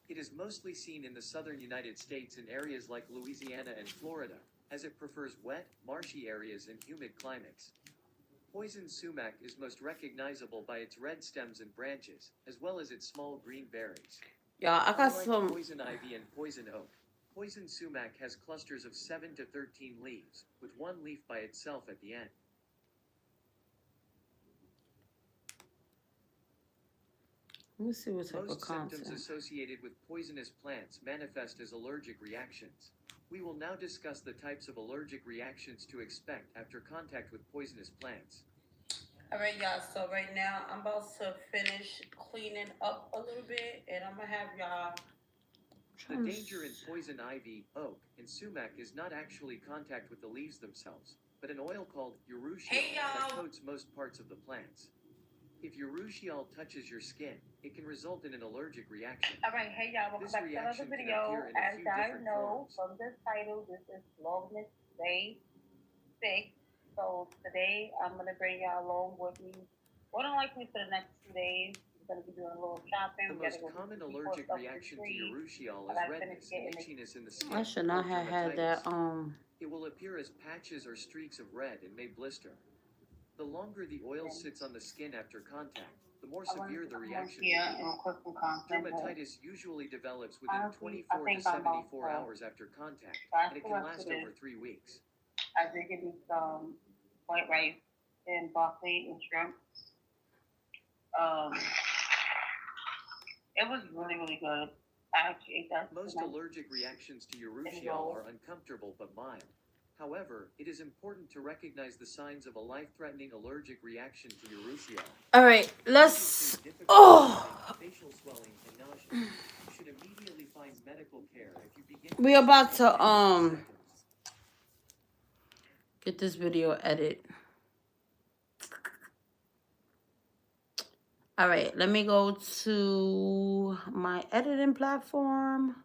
It is mostly seen in the southern United States in areas like Louisiana and Florida, as it prefers wet, marshy areas and humid climates. Poison sumac is most recognizable by its red stems and branches, as well as its small green berries. Y'all, I got Unlike some. poison ivy and poison oak, poison sumac has clusters of 7 to 13 leaves, with 1 leaf by itself at the end. Let me see what type of Most symptoms content. associated with poisonous plants manifest as allergic reactions. We will now discuss the types of allergic reactions to expect after contact with poisonous plants. All right, y'all. So right now, I'm about to finish cleaning up a little bit, and I'm gonna have y'all. The danger in poison ivy, oak, and sumac is not actually contact with the leaves themselves, but an oil called urushiol that coats most parts of the plants. If urushiol touches your skin, it can result in an allergic reaction. All right, hey y'all, welcome This back to another reaction can video. appear in a As few I different know forms. from the title, this is Vlogmas Day 6. So today I'm gonna bring y'all along with me. More than likely for the next 2 days, we're gonna be doing a little shopping. The most common allergic reaction to urushiol is redness and itchiness in the skin. I should not called have had that. dermatitis. It will appear as patches or streaks of red and may blister. The longer the oil sits on the skin after contact, the more severe the reaction will be. Dermatitis usually develops within 24 to 74 hours after contact, and it can last over 3 weeks. I did get me some white rice and broccoli and shrimp. It was really, really good. I actually ate that. Most allergic reactions to urushiol are uncomfortable but mild. However, it is important to recognize the signs of a life-threatening allergic reaction to urushiol. All right, let's. Oh, Facial swelling and nausea. You should immediately find medical care if you begin. we about to get this video edited. All right, let me go to my editing platform.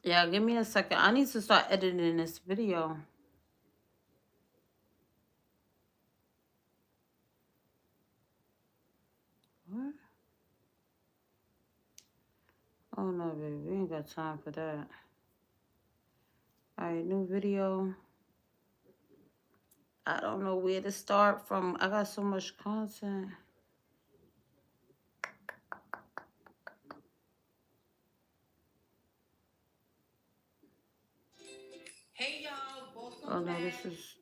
Yeah, give me a second. I need to start editing this video. What? Oh no, baby. We ain't got time for that. Alright, new video. I don't know where to start from. I got so much content. Hey y'all, welcome back. Oh no, this is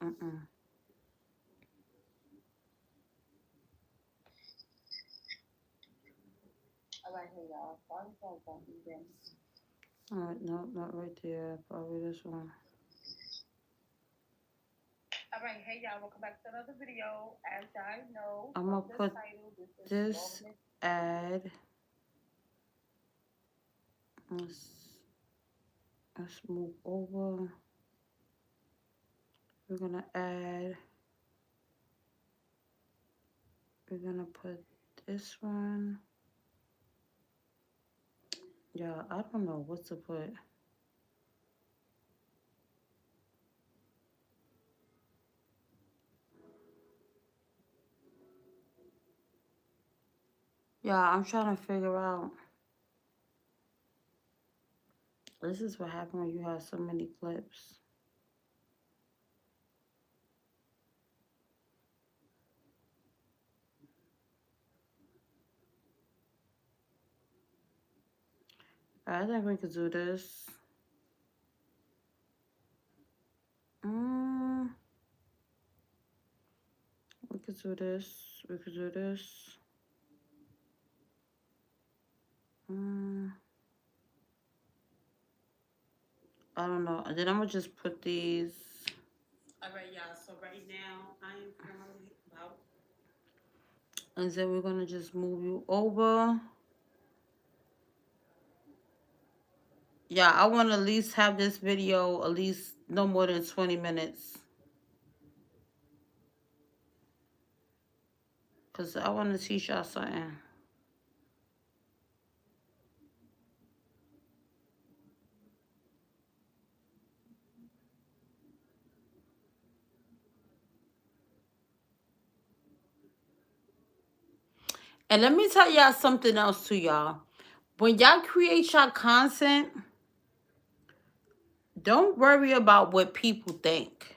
Alright, no, not right there. Probably this one. Alright, hey y'all, welcome back to another video. As I know, I'm gonna put this ad. Let's move over. We're gonna add. We're gonna put this one. Yeah, I don't know what to put. Yeah, I'm trying to figure out. This is what happens when you have so many clips. I think we could do this. We could do this. We could do this. I don't know. And then I'm gonna just put these. Alright, y'all. So right now I am currently about. And then we're gonna just move you over. Yeah, I want to at least have this video at least no more than 20 minutes. Because I want to teach y'all something. And let me tell y'all something else too, y'all. When y'all create y'all content, don't worry about what people think.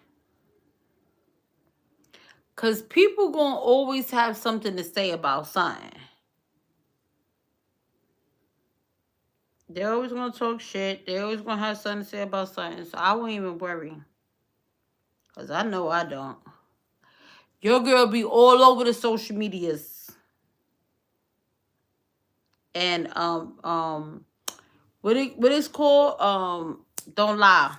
Because people going to always have something to say about something. They're always going to talk shit. They're always going to have something to say about something. So I won't even worry. Because I know I don't. Your girl be all over the social medias. And what it's called? Don't lie.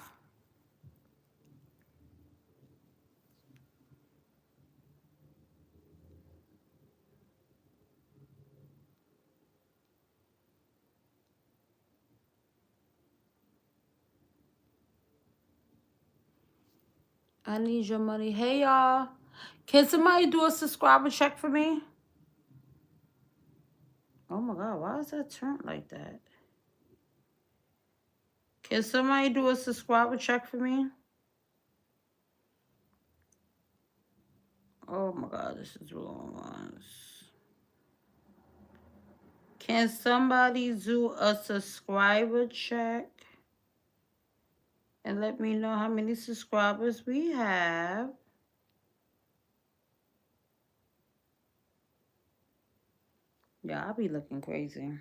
I need your money. Hey y'all. Can somebody do a subscriber check for me? Oh my god, why is that turned like that? Can somebody do a subscriber check for me? Oh my god, this is the wrong ones. Can somebody do a subscriber check? And let me know how many subscribers we have. Yeah, I'll be looking crazy.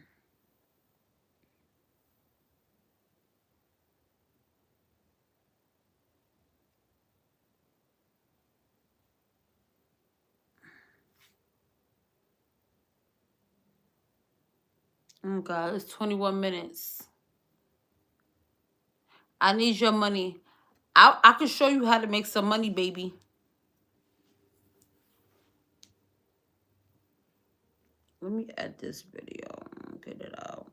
Oh god, it's 21 minutes. I need your money. I can show you how to make some money, baby. Let me add this video. Get it out.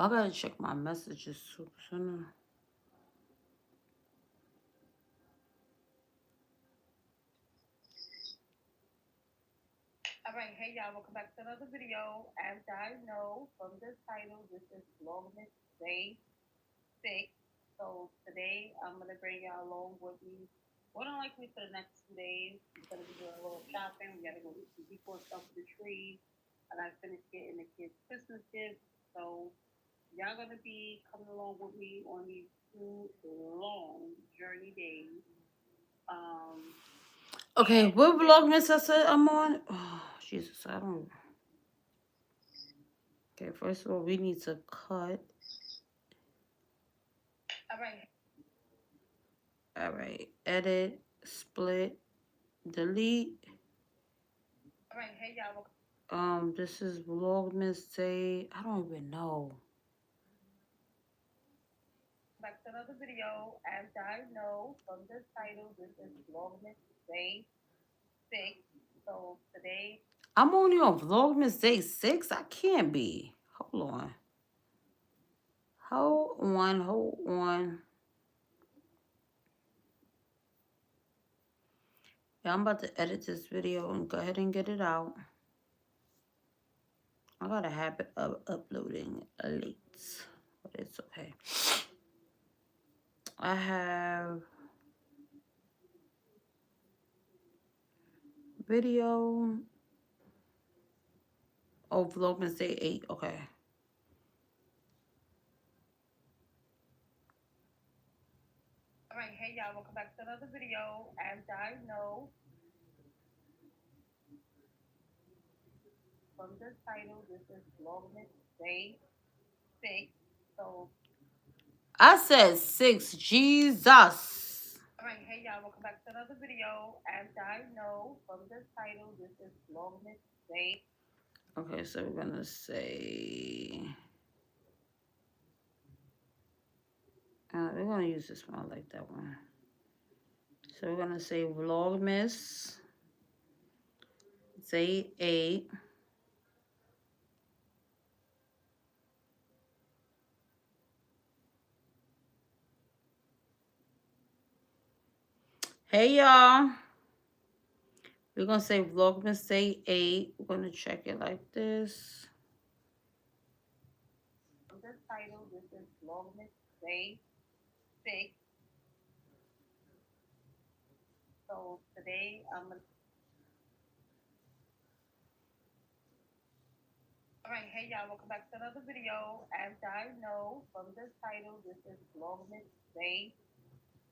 I gotta check my messages too. So no. All right, hey y'all, welcome back to another video. As I know from the title, this is Vlogmas Day 6. So today I'm gonna bring y'all along with me. More than likely for the next 2 days, I'm gonna be doing a little shopping. We gotta go get some decor stuff for the tree. I gotta finish getting the kids Christmas gifts. So y'all gonna be coming along with me on these 2 long journey days. Okay, And what yeah, vlogmas I said I'm on? Oh, Jesus, I don't. Okay, first of all, we need to cut. all right. All right, edit, split, delete. All right, hey y'all, welcome This is Vlogmas Day. I don't even know. back to another video. As I know from the title, this is Vlogmas Day 6. So today, I'm only on Vlogmas Day 6. I can't be. Hold on. Hold on. Yeah, I'm about to edit this video and go ahead and get it out. I got a habit of uploading late, but it's okay. I have video. Oh, Vlogmas Day 8. Okay. all right, hey y'all, welcome back to another video. As I know from the title, this is Vlogmas Day 6. So, I said 6. Jesus. all right, hey y'all, welcome back to another video. As I know from the title, this is Vlogmas Day. Okay, so we're gonna say we're gonna use this one. I like that one. So we're gonna say Vlogmas Day 8. Hey y'all. We're gonna say Vlogmas Day 8. We're gonna check it like this. From the title, this is Vlogmas Day 6. So today I'm gonna. All right, hey y'all, welcome back to another video. As I know from the title, this is Vlogmas Day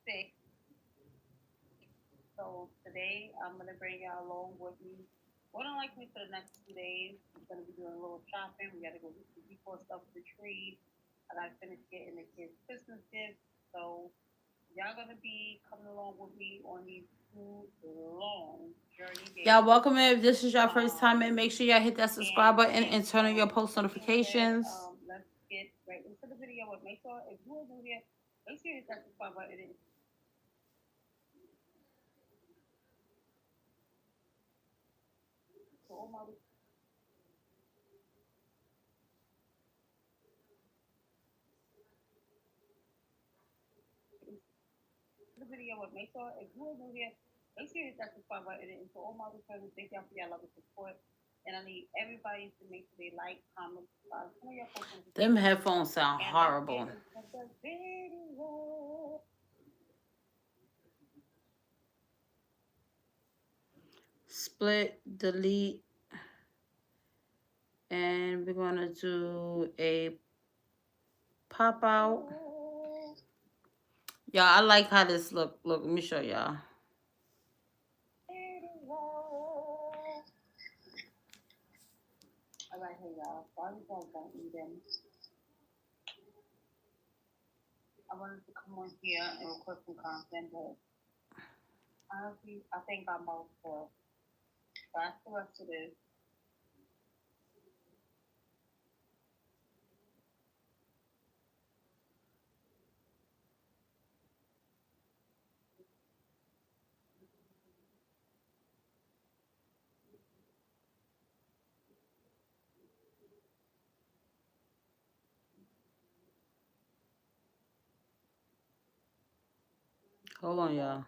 6. So today I'm gonna bring y'all along with me. More than likely for the next 2 days, I'm gonna be doing a little shopping. We gotta go get some decor stuff for the tree. I gotta finish getting the kids Christmas gifts. So y'all gonna be coming along with me on these 2 long journey days. Y'all welcome if this is your first time, and make sure y'all hit that subscribe button and turn on your post Said, notifications. let's get right into the video. But make sure if you are new here, make sure you hit that subscribe button. So all my the video, but make sure if you are new here, make sure you hit that subscribe button. And for all my returns, thank y'all for your love and support. And I need everybody to make sure they like, comment, subscribe, turn on your post notifications. Them headphones sound And horrible. let's get into the video. Split, delete, and we're gonna do a pop out. Y'all, I like how this look. Look, let me show y'all. All right, hey y'all. Sorry guys don't even. I wanted to come on here and record some content, but honestly, I think I'm about to fast the rest of this. Hold on, y'all.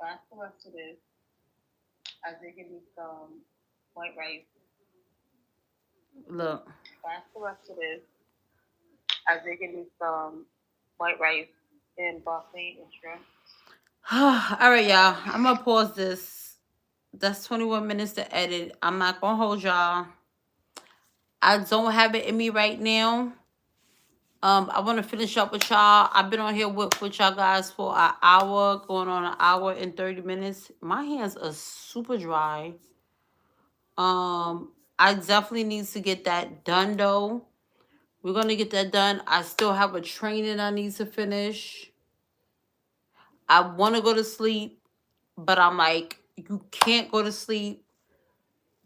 That's the rest of this. I did give me some white rice. Look. That's the rest of this. I did give me some white rice and broccoli and shrimp. All right, y'all. I'm gonna pause this. That's 21 minutes to edit. I'm not gonna hold y'all. I don't have it in me right now. I want to finish up with y'all. I've been on here with y'all guys for an hour, going on an hour and 30 minutes. My hands are super dry. I definitely need to get that done though. We're gonna get that done. I still have a training I need to finish. I want to go to sleep, but I'm like, you can't go to sleep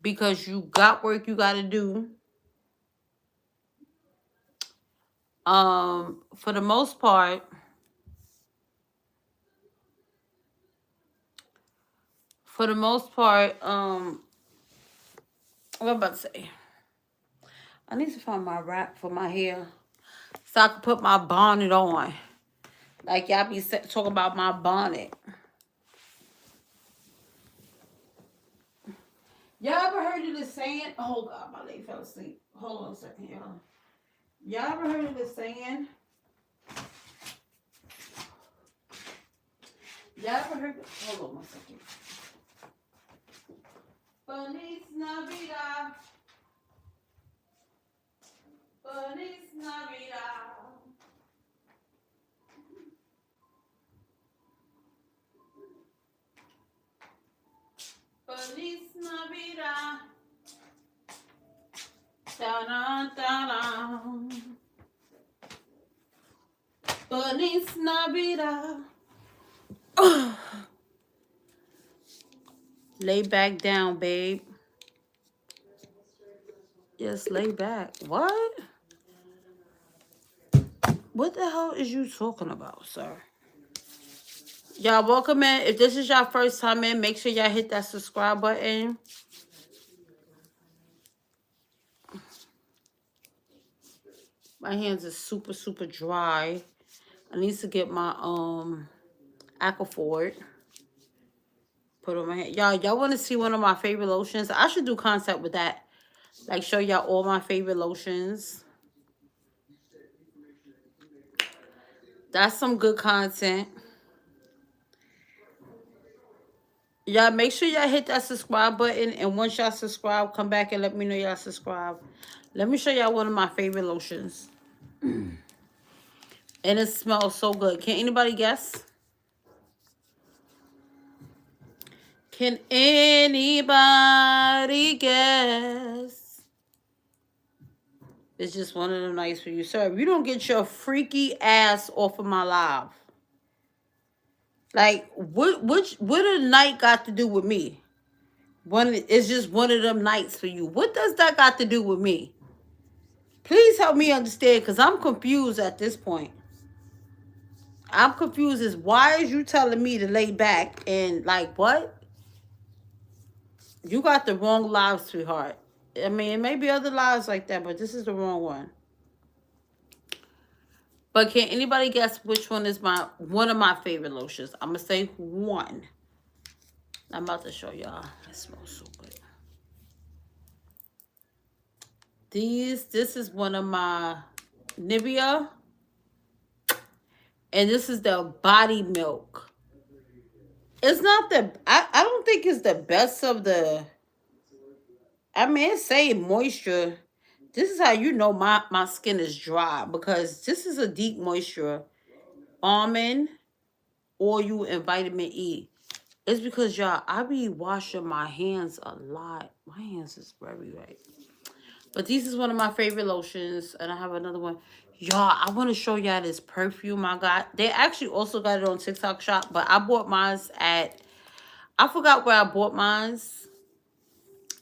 because you got work you gotta do. For the most part, what I'm about to say, I need to find my wrap for my hair so I can put my bonnet on. Like y'all be talking about my bonnet. Y'all ever heard of this saying? Oh God, my leg fell asleep. Hold on a second, y'all. Y'all ever heard of this saying? Y'all ever heard of, hold on one second. Feliz Navidad. Feliz Navidad. Feliz Navidad. Da-da-da-da. Feliz Navidad. Lay back down, babe. Yes, lay back. What? What the hell is you talking about, sir? Y'all welcome in. If this is your first time in, make sure y'all hit that subscribe button. My hands are super, super dry. I need to get my Aquaphor. Put on my hand. Y'all want to see one of my favorite lotions? I should do content with that. Like show y'all all my favorite lotions. That's some good content. Y'all make sure y'all hit that subscribe button. And once y'all subscribe, come back and let me know y'all subscribe. Let me show y'all one of my favorite lotions. And it smells so good. Can anybody guess? Can anybody guess? It's just one of them nights for you, sir. If you don't get your freaky ass off of my live. Like, what a night got to do with me? It's just one of them nights for you. What does that got to do with me? Please help me understand, because I'm confused at this point. I'm confused as why is you telling me to lay back and like what? You got the wrong live, sweetheart. I mean, it may be other lives like that, but this is the wrong one. But can anybody guess which one is one of my favorite lotions? I'm gonna say one. I'm about to show y'all. It smells so good. This is one of my Nivea. And this is the Body Milk. It's not I don't think it's the best of the, I mean, it's saying moisture. This is how you know my skin is dry, because this is a deep moisture. Almond, oil, and vitamin E. It's because, y'all, I be washing my hands a lot. My hands is very right. But this is one of my favorite lotions. And I have another one. Y'all, I want to show y'all this perfume I got. They actually also got it on TikTok Shop. But I bought mine at, I forgot where I bought mine.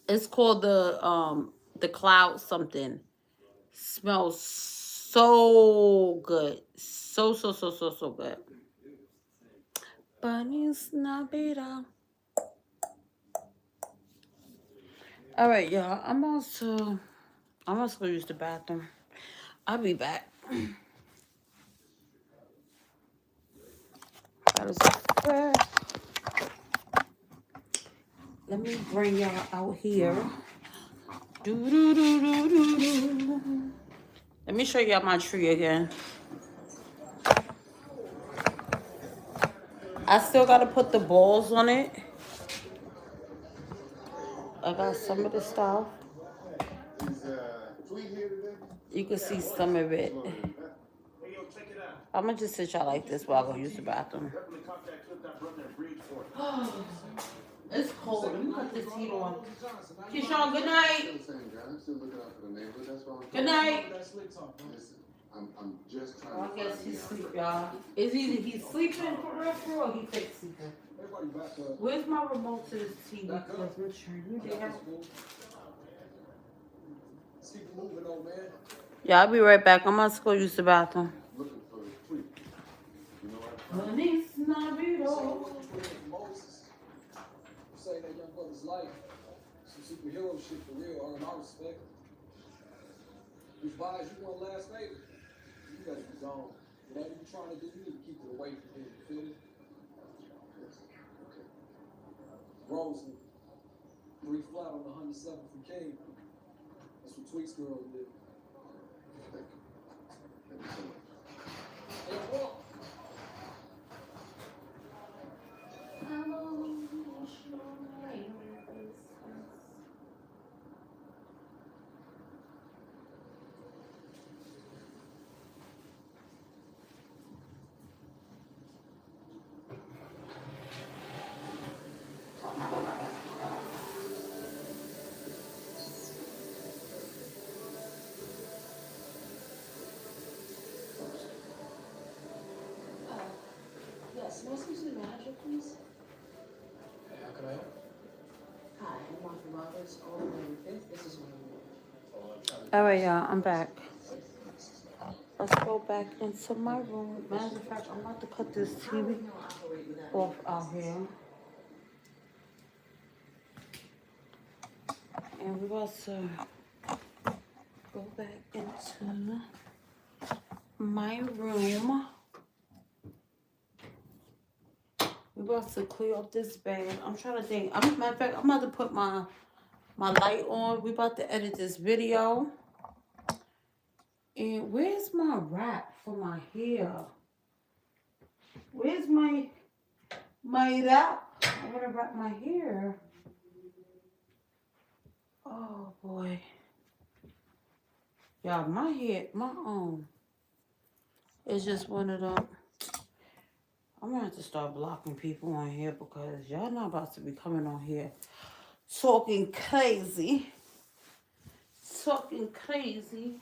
It's called the Cloud something. Smells so good. So good. Feliz Navidad. All right, y'all. I'm also gonna use the bathroom. I'll be back. That is fresh. Let me bring y'all out here. Do do do do do do. Let me show y'all my tree again. I still gotta put the balls on it. I got some of the stuff. You can see some of it. I'm gonna just sit y'all like this while I go use the bathroom. It's cold. Let me put this heat on. Keyshawn, good night. Good night. I'm just trying I guess he's asleep, y'all. Is either he's sleeping for real or he fake sleeping. Where's my remote to this TV? Because we're turning it down. Yeah, I'll be right back. I'm about to go use the bathroom. looking for a tweet. You know what? Feliz Navidad. Say that young brother's life. Some superhero shit for real, earn my respect. If buys you one last favor, you gotta be gone. Whatever you're trying to do, you need to keep it away from him, you feel me? Yes. Okay. Roseland, 3 flat on the 107 from King. That's what Tweets girl did. Thank you. Thank you so much. Hey, Paul. Yes, may I speak to the manager, please? Hey, how can I help? Hi, I'm Martha Roberts, owner of 5th. This is my All right, y'all. I'm back. Let's go back into my room. Matter of fact, I'm about to cut this TV off out here. And we're about to go back into my room. We're about to clear up this bed. I'm trying to think. Matter of fact, I'm about to put my light on. We're about to edit this video. And where's my wrap for my hair? Where's my wrap? I want to wrap my hair. Oh boy. Y'all, my hair, it's just one of them. I'm gonna have to start blocking people on here because y'all not about to be coming on here talking crazy. Talking crazy.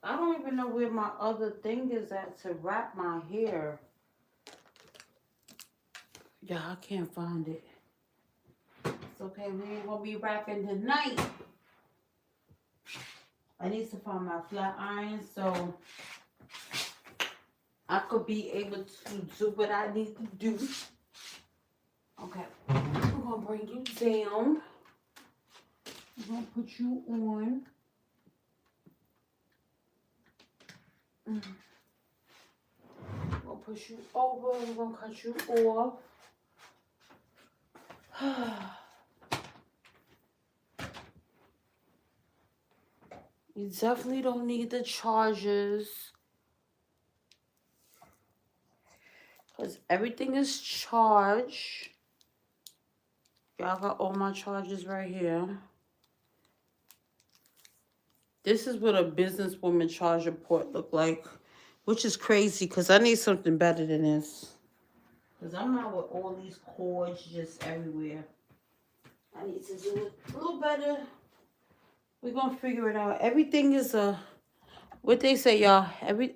I don't even know where my other thing is at to wrap my hair. Yeah, I can't find it. It's okay, we ain't gonna be wrapping tonight. I need to find my flat iron so I could be able to do what I need to do. Okay, I'm gonna bring you down. I'm gonna put you on. I'm gonna push you over. I'm gonna cut you off. You definitely don't need the chargers. Because everything is charged. Y'all got all my chargers right here. This is what a businesswoman charger port look like. Which is crazy because I need something better than this. Because I'm not with all these cords just everywhere. I need to do it a little better. We're going to figure it out. Everything is what they say, y'all.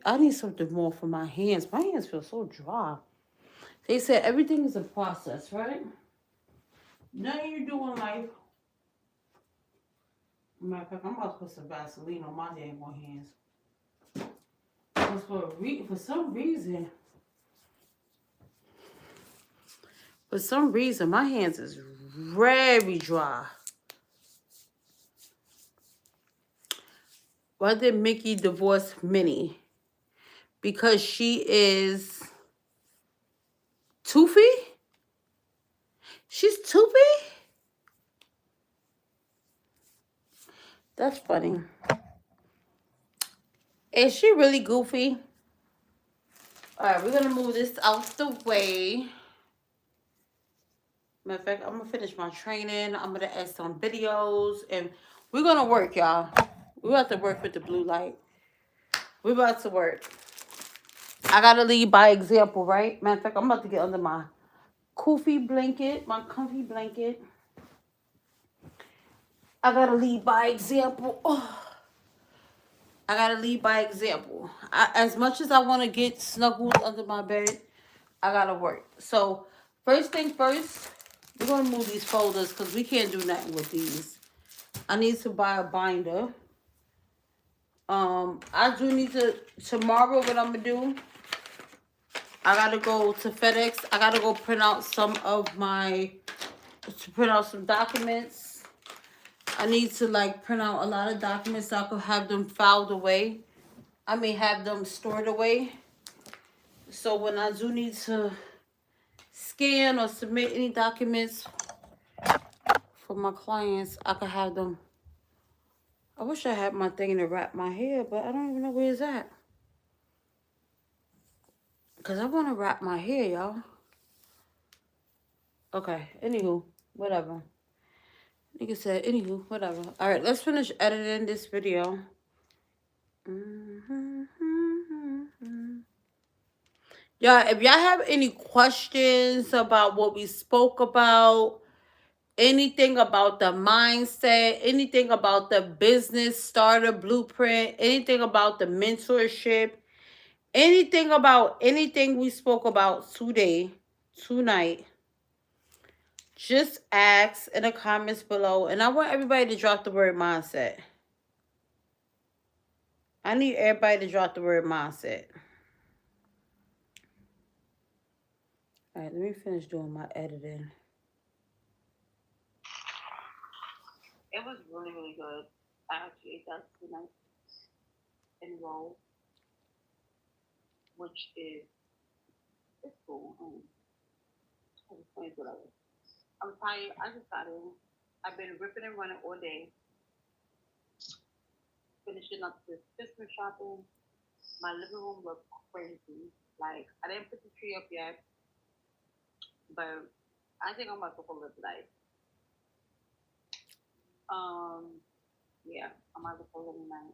I need something more for my hands. My hands feel so dry. They said everything is a process, right? Nothing you do in life. Matter of fact, I'm about to put some Vaseline on my dang hands. Because for some reason, my hands is very dry. Why did Mickey divorce Minnie? Because she is Toofy? She's Toofy? That's funny. Is she really goofy? Alright, we're gonna move this out the way. Matter of fact, I'm gonna finish my training. I'm gonna add some videos and we're gonna work, y'all. We're about to work with the blue light. We're about to work. I gotta lead by example, right? Matter of fact, I'm about to get under my comfy blanket. I gotta lead by example. Oh, I gotta lead by example. As much as I want to get snuggled under my bed, I gotta work. So, first thing first, we're gonna move these folders because we can't do nothing with these. I need to buy a binder. I do need to, tomorrow what I'm gonna do, I gotta go to FedEx. I gotta go print out some documents. I need to like print out a lot of documents so I could have them filed away. Have them stored away. So when I do need to scan or submit any documents for my clients, I could have them. I wish I had my thing to wrap my hair, but I don't even know where it's at. Because I want to wrap my hair, y'all. Okay, anywho, whatever. Nigga said, anywho, whatever. All right, let's finish editing this video. Y'all, if y'all have any questions about what we spoke about, anything about the mindset, anything about the business starter blueprint, anything about the mentorship, anything about anything we spoke about tonight, just ask in the comments below. And I want everybody to drop the word mindset. I need everybody to drop the word mindset. All right, let me finish doing my editing. It was really, really good. I actually ate that tonight in roll, which is it's cool. I just finished whatever. I'm tired. I just got in. I've been ripping and running all day, finishing up this Christmas shopping. My living room looks crazy. Like I didn't put the tree up yet, but I think I'm about to pull it tonight. Yeah, I'm about to pull it tonight.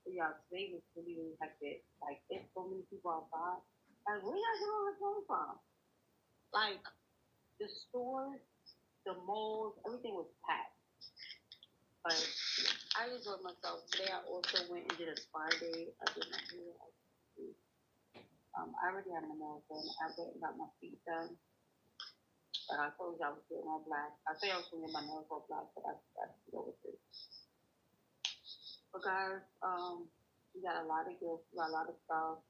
But yeah, today was really, really hectic. Like there's so many people outside. Like where y'all get all this money from? Like the stores, the malls, everything was packed. But I enjoyed myself. Today I also went and did a spa day. I did my hair. I already had my nails done. I went and got my feet done. But I told you I was getting all black. I say I was going to get my nails all black, but I forgot to go with it. But guys, we got a lot of gifts, we got a lot of stuff.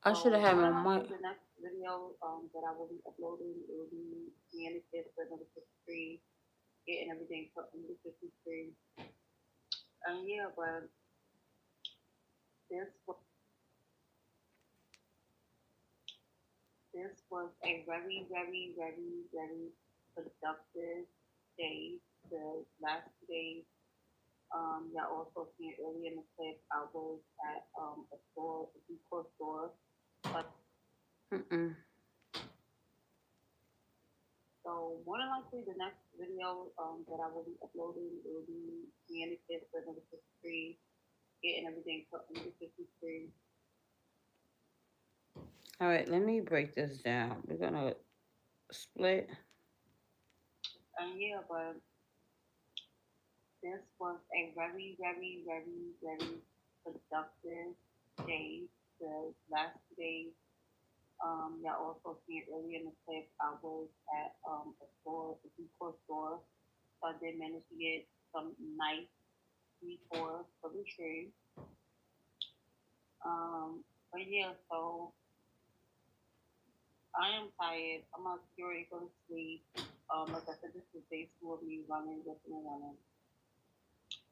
I should have had my mic. The next video that I will be uploading, it will be me and the kids for number 53, getting everything put in the 53. And yeah, but this was a very, very, very, very productive day. The last 2 days, y'all also seen earlier in the clip, I was at a store, a decor store. But so more than likely, the next video that I will be uploading, it will be me and the kids for number 53, getting everything put in the 53. All right, let me break this down. We're gonna split. And yeah, but this was a very, very, very, very productive day. The last 2 days, y'all also seen earlier in the clip, I was at a store, a decor store. So I did manage to get some nice decor for the tree. But yeah, so I am tired. I'm not ready to go to sleep. Like I said, this is day 2 of me running, lifting and running.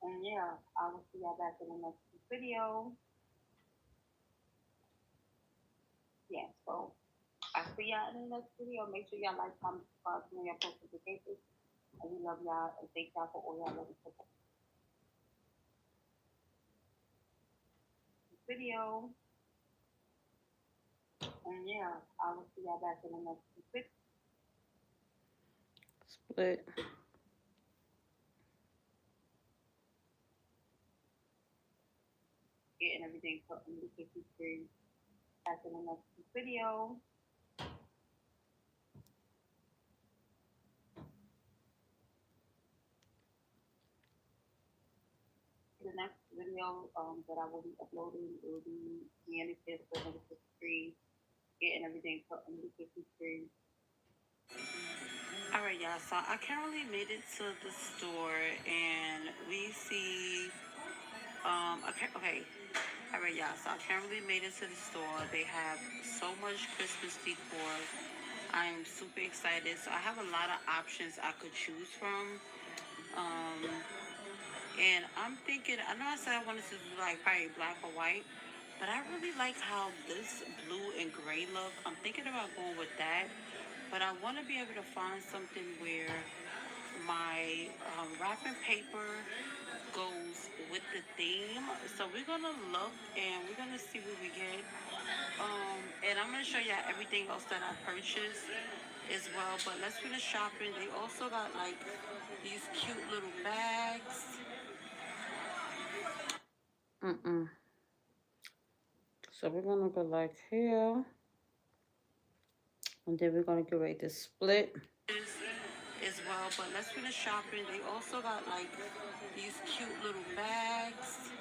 And yeah, I will see y'all back in the next video. Yeah, so I See y'all in the next video. Make sure y'all like, comment, subscribe, and y'all post notifications. And we love y'all and thank y'all for all y'all loving support. Video. And yeah, I will see y'all back in the next video. Split. Getting everything put on the 53 back in the next video. The next video that I will be uploading will be manifest for the 53, getting everything put on the 53. All right, y'all. So I currently made it to the store, and we see okay. All right, y'all. So I currently made it to the store. They have so much Christmas decor. I am super excited. So I have a lot of options I could choose from. And I'm thinking, I know I said I wanted to do like probably black or white, but I really like how this blue and gray look. I'm thinking about going with that, but I want to be able to find something where my wrapping paper goes with the theme. So we're gonna look and we're gonna see what we get. And I'm gonna show y'all everything else that I purchased as well. But let's finish shopping. They also got like these cute little bags. So we're gonna go like here, and then we're gonna get ready to split as well. But let's finish shopping. They also got like these cute little bags,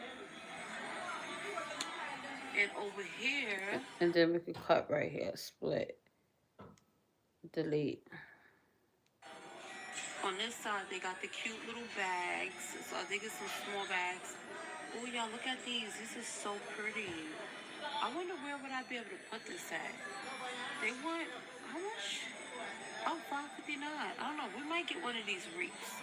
and over here, and then we can cut right here, split, delete. On this side, they got the cute little bags. So I think it's some small bags. Oh, y'all, look at these. This is so pretty. I wonder where would I be able to put this at? They want, how much? Oh, $5.59. I don't know. We might get one of these wreaths.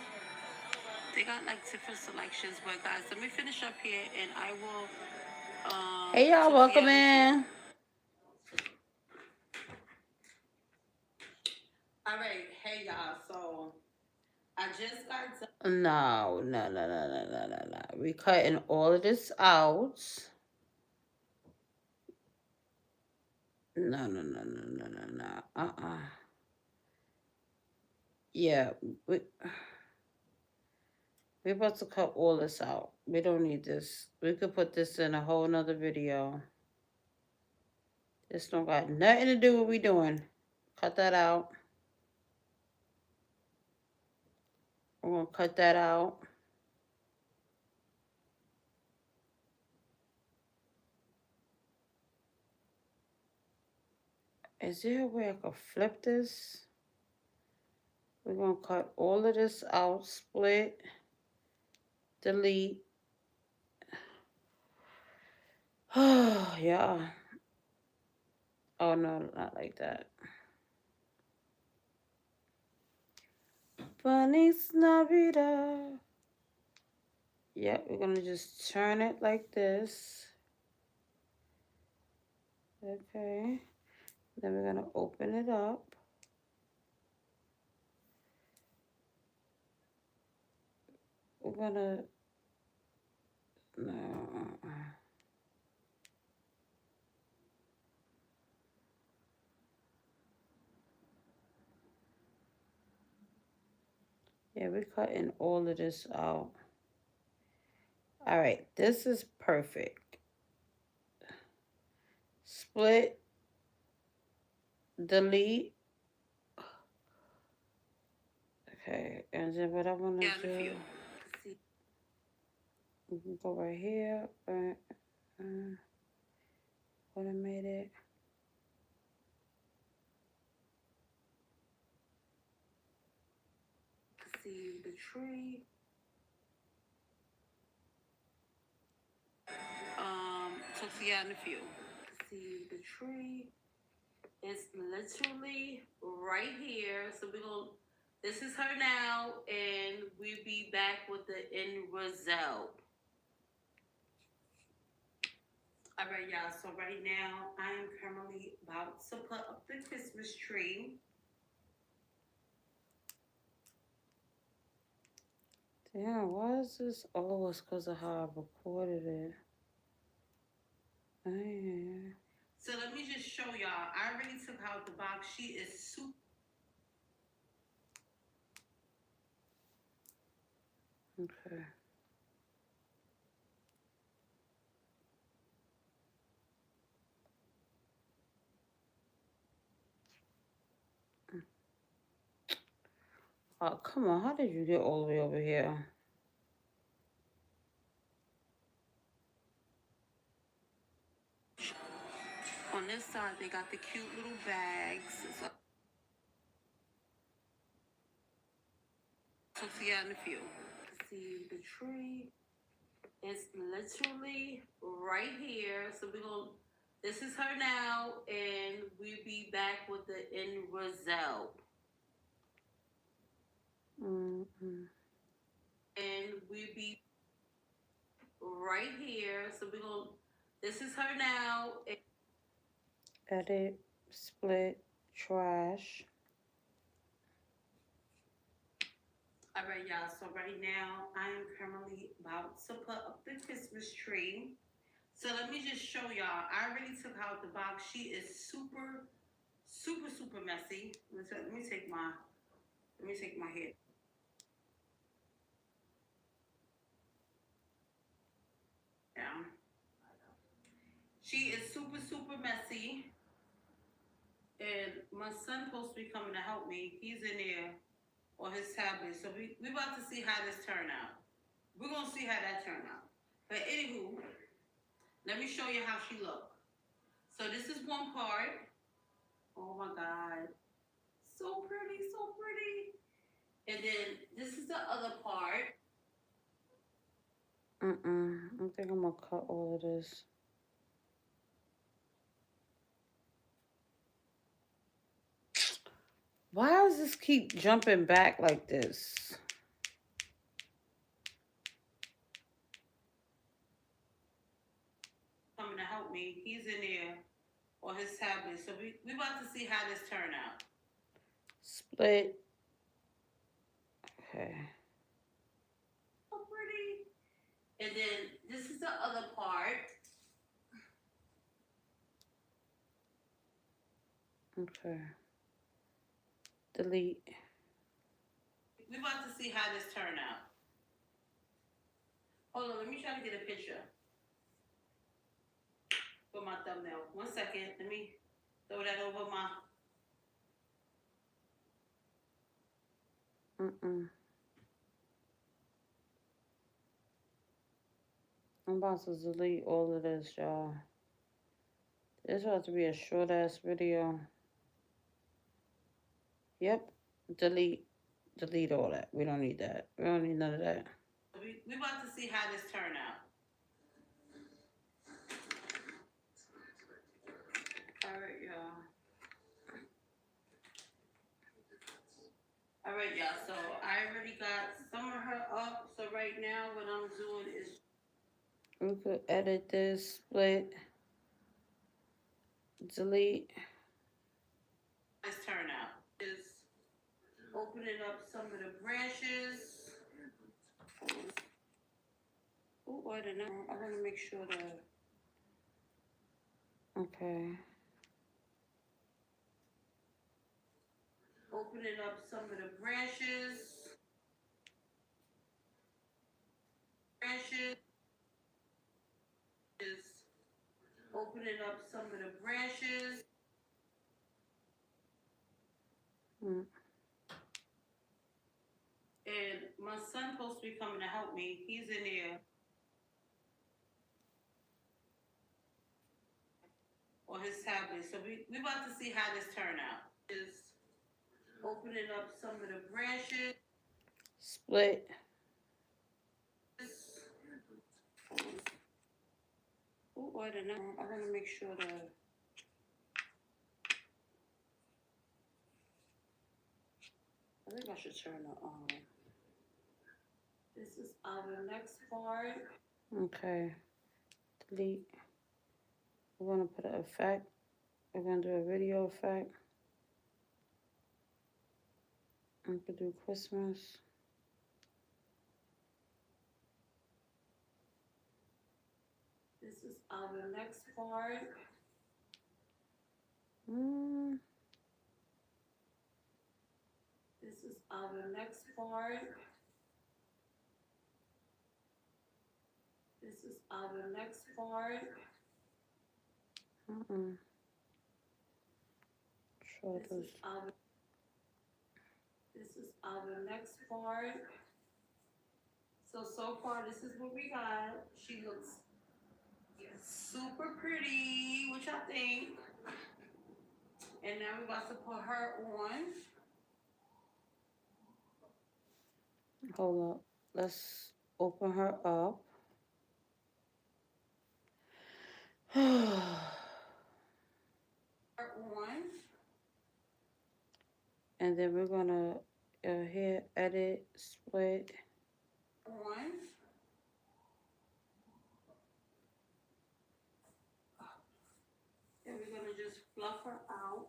They got like different selections. But guys, let me finish up here and I will... hey, y'all. Welcome in. All right. Hey, y'all. So... I just got done. No. We cutting all of this out. No. Yeah, we're about to cut all this out. We don't need this. We could put this in a whole nother video. This don't got nothing to do with what we doing. Cut that out. We're gonna cut that out. Is there a way I could flip this? We're gonna cut all of this out, split, delete. Oh, yeah. Oh, no, not like that. Feliz Navidad. Yeah, we're gonna just turn it like this. Okay. Then we're gonna open it up. We're gonna, no. Yeah, we're cutting all of this out. All right, this is perfect. Split, delete. Okay, and then what I want to do, we can go right here. Automate it. See the tree. So see in a few. See the tree. It's literally right here. So we're gonna, this is her now, and we'll be back with the end result. All right, y'all. So right now, I am currently about to put up the Christmas tree. Damn, why is this? Oh, it's because of how I recorded it. Man. So let me just show y'all. I already took out the box. She is super. Okay. Oh, come on. How did you get all the way over here? On this side, they got the cute little bags. So, see y'all in a few. See, the tree is literally right here. So we're going to, this is her now, and we'll be back with the end result. And we'll be right here. So we're going to, this is her now. Edit, split, trash. All right, y'all. So right now, I am currently about to put up the Christmas tree. So let me just show y'all. I already took out the box. She is super, super, super messy. Let me take my head down. She is super, super messy. And my son's supposed to be coming to help me. He's in there on his tablet. So we about to see how this turn out. We're going to see how that turn out. But anywho, let me show you how she look. So this is one part. Oh my God. So pretty, so pretty. And then this is the other part. I think I'm gonna cut all of this. Why does this keep jumping back like this? Coming to help me. He's in there on his tablet. So we about to see how this turn out. Split. Okay. So pretty. And then this is the other part. Okay. Delete. We about to see how this turn out. Hold on, let me try to get a picture for my thumbnail. 1 second. Let me throw that over my. I'm about to delete all of this, y'all. This has to be a short ass video. Yep. Delete all that. We don't need that. We don't need none of that. We about to see how this turn out. All right, y'all. All right, y'all. So I already got some of her up. So right now, what I'm doing is we could edit this, split, delete. This turn out is opening up some of the branches. Oh, I don't know. I want to make sure that. Okay. Opening up some of the branches. Is opening up some of the branches. And my son's supposed to be coming to help me. He's in there on his tablet. So we about to see how this turn out. Is opening up some of the branches. Split. Oh, I don't know. I want to make sure that. I think I should turn it on. This is our next part. Okay. Delete. We're gonna put an effect. We're gonna do a video effect. We could do Christmas. This is our next part. This is our next part. This is our next part. Shoulders. This is our next part. So far, this is what we got. She looks super pretty, which I think. And now we're about to put her on. Hold up. Let's open her up. Her on. And then we're gonna here edit, split. On. And we're gonna just fluff her out.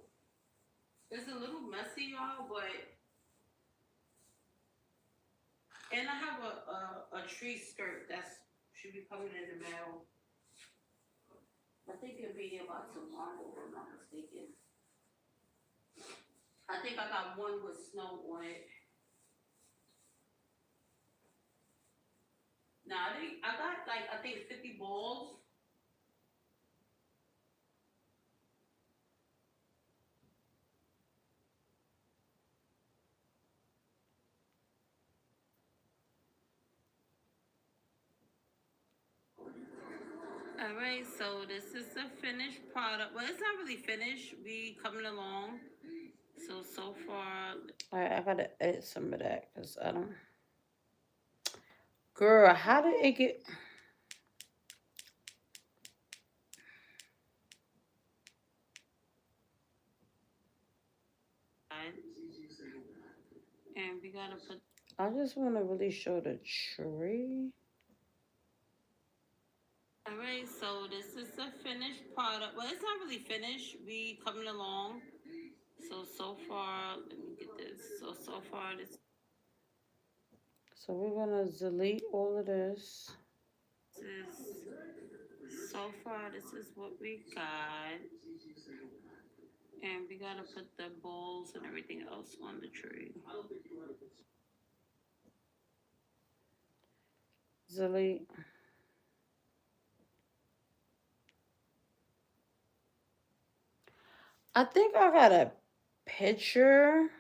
It's a little messy, y'all, but and I have a tree skirt that's should be coming in the mail. I think it'll be about tomorrow, if I'm not mistaken. I think I got one with snow on it. Now I got like I think 50 balls. Alright, so this is the finished product. Well, it's not really finished. We coming along. So far. Alright, I gotta edit some of that because I don't. Girl, how did it get. And we gotta put. I just want to really show the tree. Alright, so this is the finished product. Well, it's not really finished. We coming along. So far, let me get this. So far, this. So we're gonna delete all of this. So far, this is what we got. And we gotta put the bowls and everything else on the tree. Delete. I think I got a picture.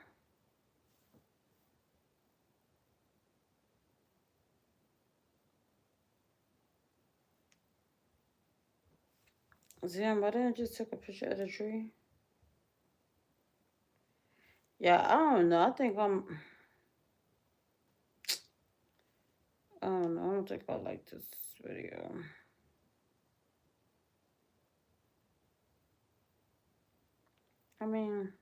Damn, I didn't just take a picture of the tree. Yeah, I don't know. I think I don't know. I don't think I like this video. I mean,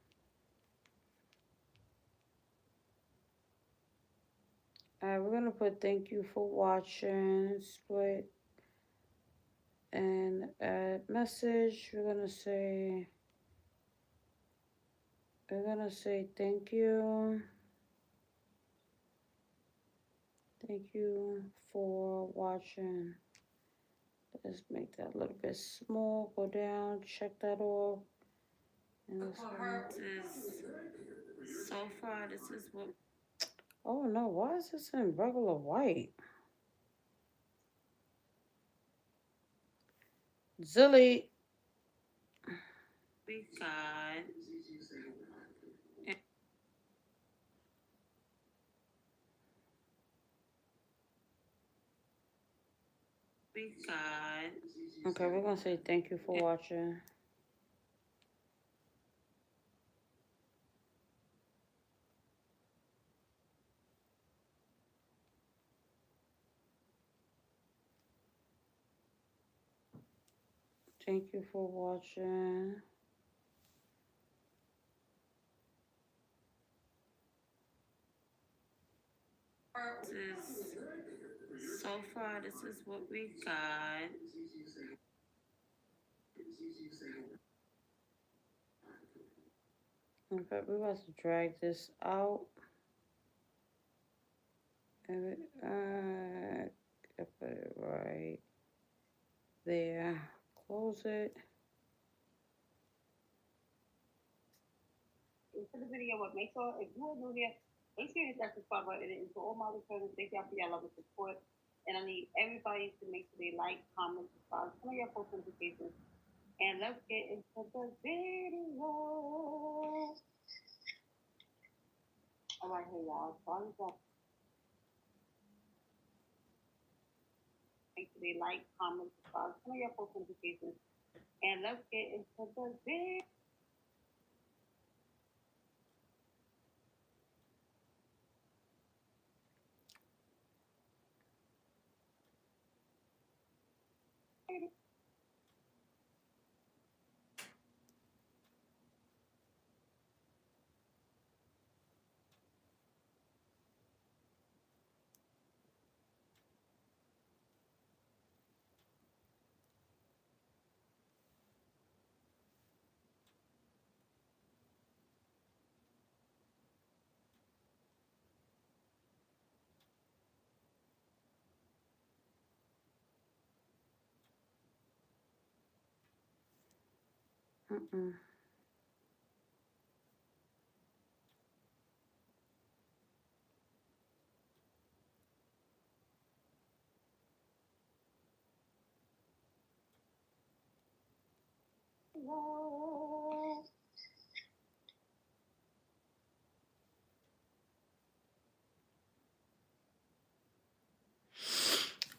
alright, we're gonna put thank you for watching, split, and add message. We're gonna say thank you. Thank you for watching. Let's make that a little bit small. Go down, check that off. And this is so far. This is what. Oh no! Why is this in regular white? Zilly. We got. We got. Okay, we're gonna say thank you for watching. Thank you for watching. So far, this is what we got. Okay, we're about to drag this out. And put it right there. Close it. Into the video, but make sure if you are new here, make sure you hit that subscribe button. And to all my returns, thank y'all for your love and support. And I need everybody to make sure they like, comment, subscribe, turn on your post notifications. And let's get into the video. All right, here y'all. Sorry about make sure they like, comment, subscribe, turn on your post notifications. And let's get into the video.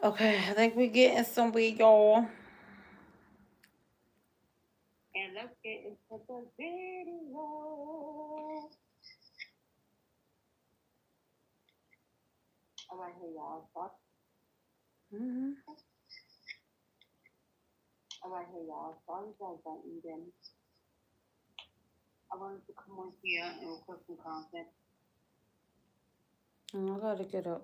Okay, I think we're getting somewhere, y'all. And let's get into the video. All right, here y'all. Mm-hmm. All right, hey y'all. Sorry about that, Eden. I wanted to come on here and record some content. I gotta get a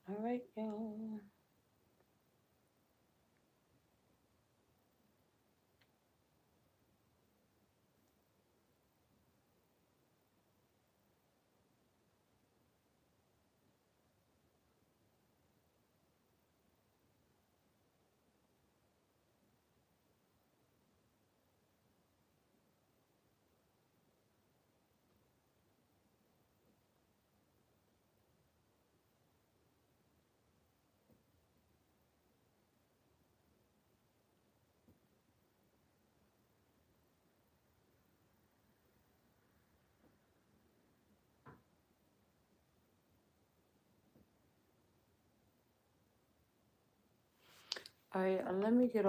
all right, y'all. All right, let me get